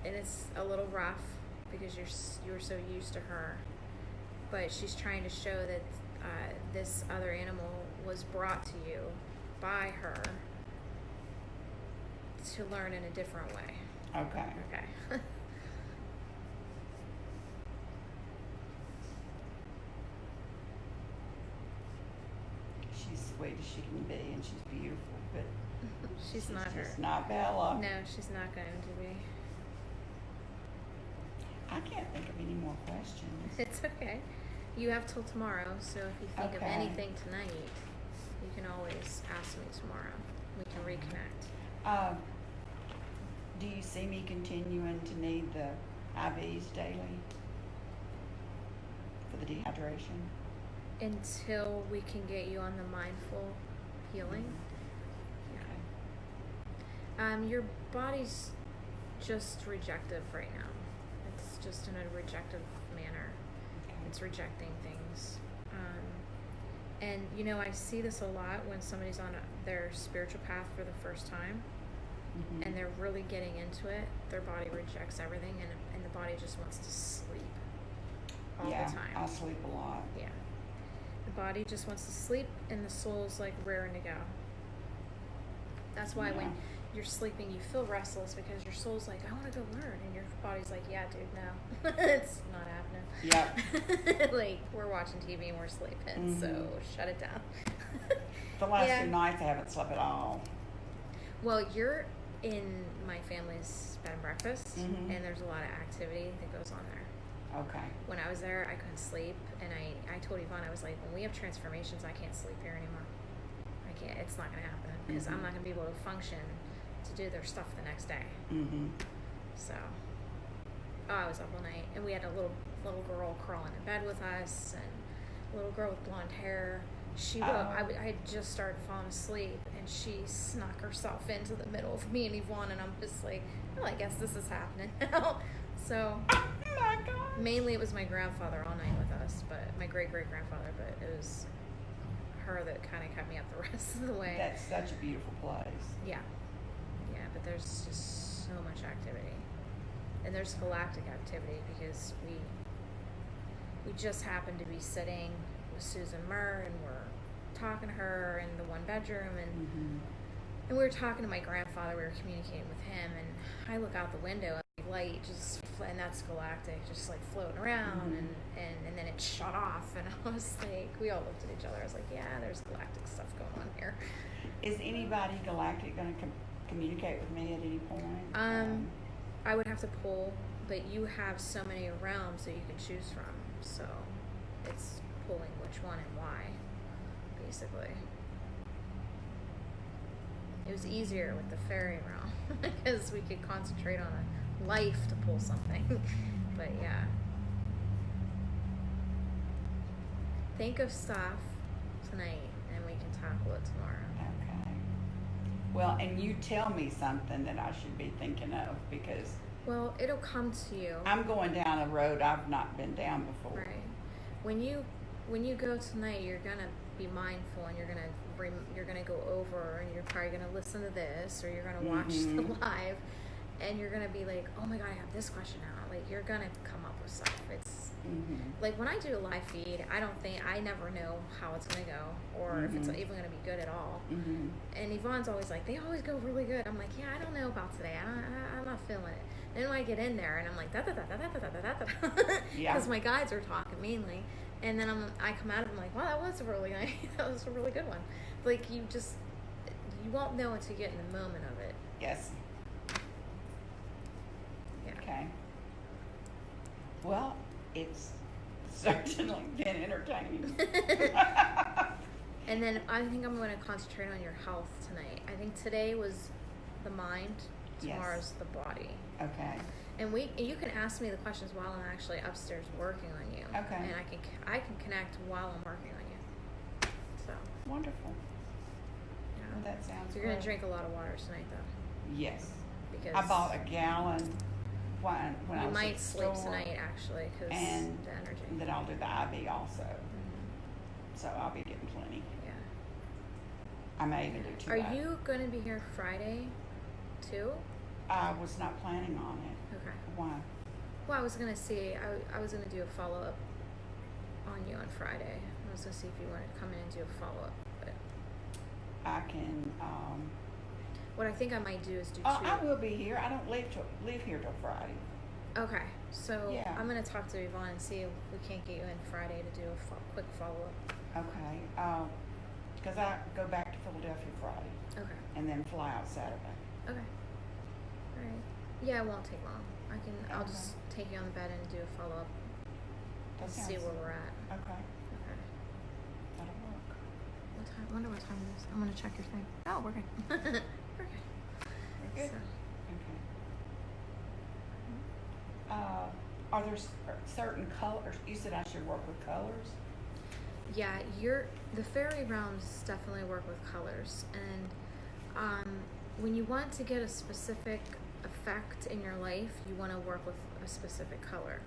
And it's a little rough because you're so used to her. But she's trying to show that this other animal was brought to you by her to learn in a different way. Okay. Okay. She's sweet as she can be, and she's beautiful, but she's not her. She's not Bella. No, she's not going to be. I can't think of any more questions. It's okay. You have till tomorrow, so if you think of Okay. anything tonight, you can always ask me tomorrow. We can reconnect. Do you see me continuing to need the IVs daily for the dehydration? Until we can get you on the mindful healing. Okay. Your body's just rejective right now. It's just in a rejective manner. Okay. It's rejecting things. And I see this a lot when somebody's on their spiritual path for the first time. Mm-hmm. And they're really getting into it. Their body rejects everything, and the body just wants to sleep all the time. I sleep a lot. Yeah. The body just wants to sleep, and the soul's like raring to go. That's why when you're sleeping, you feel restless because your soul's like, I want to go learn, and your body's like, yeah, dude, no, it's not happening. Yep. Like, we're watching TV and we're sleeping, so shut it down. The last 2 nights I haven't slept at all. Well, you're in my family's bed and breakfast, Mm-hmm. and there's a lot of activity that goes on there. Okay. When I was there, I couldn't sleep, and I told Yvonne, I was like, when we have transformations, I can't sleep here anymore. I can't. It's not going to happen because I'm not going to be able to function to do their stuff the next day. Mm-hmm. So, I was up all night, and we had a little girl crawling in bed with us, and a little girl with blonde hair. She woke. I had just started falling asleep, and she snuck herself into the middle of me and Yvonne, and I'm just like, well, I guess this is happening now. So, Oh my God. mainly it was my grandfather all night with us, but my great-great-grandfather, but it was her that kind of kept me up the rest of the way. That's such a beautiful place. Yeah, but there's just so much activity, and there's galactic activity because we just happened to be sitting with Susan Murr, and we're talking to her in the 1 bedroom, and we were talking to my grandfather. We were communicating with him, and I look out the window, and light and that's galactic, just like floating around, and then it shut off, and I was like, we all looked at each other. I was like, yeah, there's galactic stuff going on here. Is anybody galactic going to communicate with me at any point? I would have to pull, but you have so many realms that you can choose from, so it's pulling which one and why, basically. It was easier with the fairy realm because we could concentrate on a life to pull something. But yeah. Think of stuff tonight and we can tackle it tomorrow. Okay. Well, and you tell me something that I should be thinking of, because Well, it'll come to you. I'm going down a road I've not been down before. Right. When you go tonight, you're gonna be mindful, and you're gonna go over, and you're probably gonna listen to this, or you're gonna watch the live, and you're gonna be like, oh my god, I have this question now. Like, you're gonna come up with stuff. It's like when I do a live feed, I never know how it's gonna go, or if it's even gonna be good at all. And Yvonne's always like, they always go really good. I'm like, yeah, I don't know about today. I'm not feeling it. Then when I get in there and I'm like, because my guides are talking mainly, and then I come out of them like, wow, that was really nice. That was a really good one. Like, you won't know until you get in the moment of it. Yes. Yeah. Okay. Well, it's certainly been entertaining. And then I think I'm going to concentrate on your health tonight. I think today was the mind, tomorrow's the body. Okay. And you can ask me the questions while I'm actually upstairs working on you. Okay. And I can connect while I'm working on you. So. Wonderful. Yeah. Well, that sounds You're going great. to drink a lot of water tonight, though. Yes. Because I bought a gallon when I you was might at the sleep store, tonight, actually, because and the energy. then I'll do the IV also. So I'll be getting plenty. Yeah. I may even do 2 Are hours. you going to be here Friday, too? I was not planning on it. Okay. Why? Well, I was going to see, I was going to do a follow-up on you on Friday. I was going to see if you wanted to come in and do a follow-up. But I can, what I think I might do is do oh, two. I will be here. I don't leave here till Friday. Okay. So Yeah. I'm going to talk to Yvonne and see if we can't get you in Friday to do a quick follow-up. Okay. Because I go back to Philadelphia Friday Okay. and then fly out Saturday. Okay. All right. Yeah, it won't take long. I'll Okay. just take you on the bed and do a follow-up That and see sounds- where we're at. Okay. Okay. That'll work. What time? I wonder what time it is. I'm gonna check your thing. Oh, we're good. we're good. Good. So, Okay. Are there certain colors? You said I should work with colors? yeah, the fairy realms definitely work with colors, and when you want to get a specific effect in your life, you want to work with a specific color.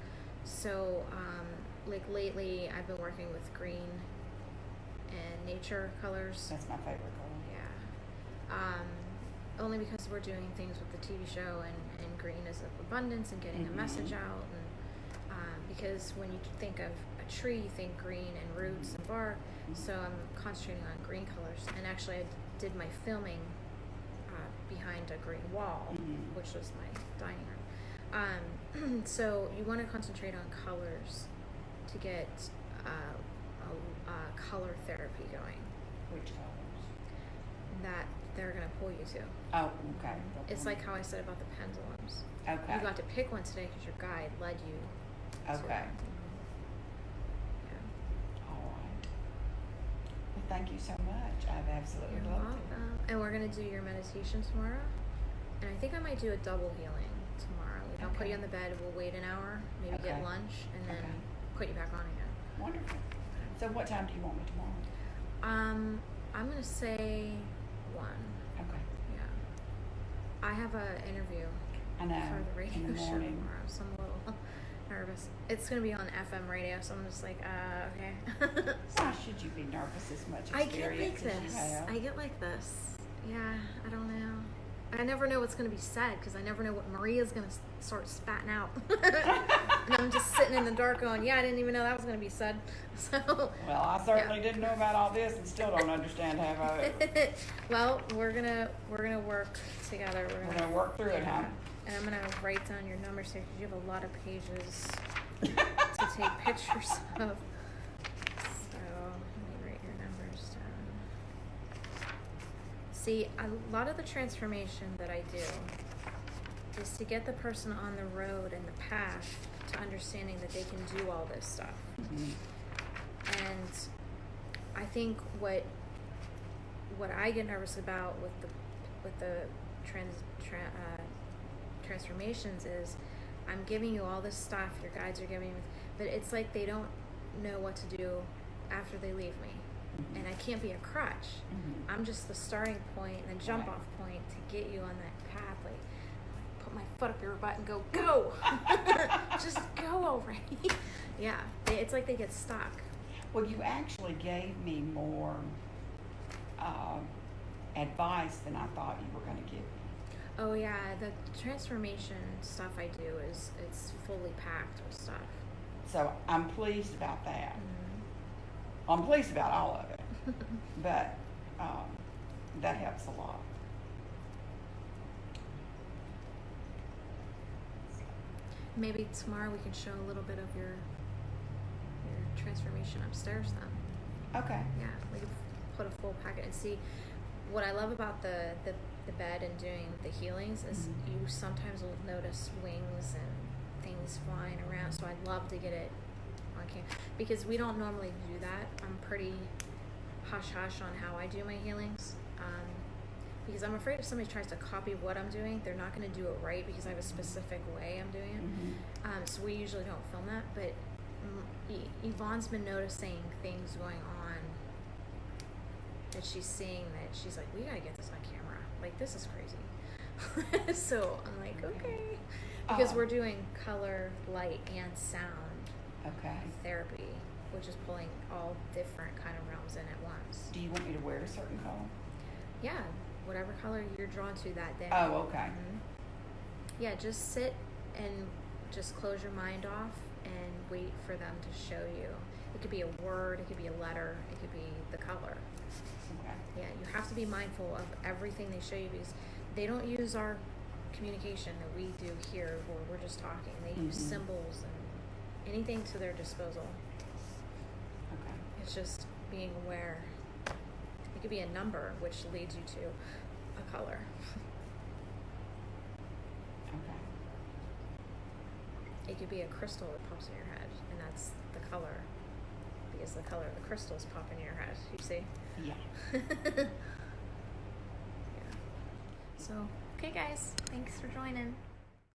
So, like lately, I've been working with green and nature colors. That's my favorite color. Yeah. Only because we're doing things with the TV show, and green is of abundance and getting a message out. And because when you think of a tree, you think green and roots and bark. So I'm concentrating on green colors. And actually, I did my filming behind a green wall, which was my dining room. So you want to concentrate on colors to get color therapy going. Which colors? That they're going to pull you to. Oh, okay. It's like how I said about the pendulums. Okay. You got to pick one today because your guide led you. Okay. Yeah. All right. Well, thank you so much. I've absolutely You're loved it. welcome. And we're going to do your meditation tomorrow. And I think I might do a double healing tomorrow. I'll put Okay. you on the bed. We'll wait an hour, maybe Okay. get lunch, and then Okay. put you back on again. Wonderful. So what time do you want me tomorrow? I'm going to say 1. Okay. Yeah. I have an interview I know. for the radio in the show morning. tomorrow, so I'm a little nervous. It's going to be on FM radio, so I'm just like, okay. Why should you be nervous as much I get experience like as you this. have? I get like this. Yeah, I don't know. I never know what's going to be said because I never know what Maria's going to start spatting out. And I'm just sitting in the dark going, yeah, I didn't even know that was going to be said. So. Well, I certainly didn't know about all this and still don't understand half of it. Well, we're gonna work together. We're going to work through it, huh? And I'm gonna write down your numbers here because you have a lot of pages to take pictures of. So let me write your numbers down. See, a lot of the transformation that I do is to get the person on the road and the path to understanding that they can do all this stuff. Mhm. And I think what I get nervous about with the transformations is I'm giving you all this stuff, your guides are giving me, but it's like they don't know what to do after they leave me. Mm-hmm. And I can't be a crutch. Mm-hmm. I'm just the starting point and the jump off point to get you on that path. Like, put my foot up your butt and go. Just go already. Yeah, it's like they get stuck. Well, you actually gave me more advice than I thought you were going to give me. Oh yeah, the transformation stuff I do it's fully packed with stuff. So I'm pleased about that. Mm-hmm. I'm pleased about all of it, but that helps a lot. Maybe tomorrow we can show a little bit of your transformation upstairs then. Okay. Yeah, we can put a full packet and see. What I love about the bed and doing the healings is Mm-hmm. you sometimes will notice wings and things flying around. So I'd love to get it on camera because we don't normally do that. I'm pretty hush hush on how I do my healings because I'm afraid if somebody tries to copy what I'm doing, they're not going to do it right because I have a specific way I'm doing it. Mm-hmm. So we usually don't film that, but Yvonne's been noticing things going on that she's seeing that she's like, we gotta get this on camera. Like, this is crazy. So I'm like, okay. Because we're doing color, light, and sound Okay. therapy, which is pulling all different kind of realms in at once. Do you want me to wear a certain color? Yeah, whatever color you're drawn to that day. Oh, okay. Mm-hmm. Yeah, just sit and just close your mind off and wait for them to show you. It could be a word, it could be a letter, it could be the color. Okay. Yeah, you have to be mindful of everything they show you because they don't use our communication that we do here where we're just talking. They use Mm-hmm. symbols and anything to their disposal. Okay. It's just being aware. It could be a number which leads you to a color. Okay. It could be a crystal that pops in your head, and that's the color because the color of the crystals pop in your head. You see? Yeah. Yeah. So, okay, guys, thanks for joining.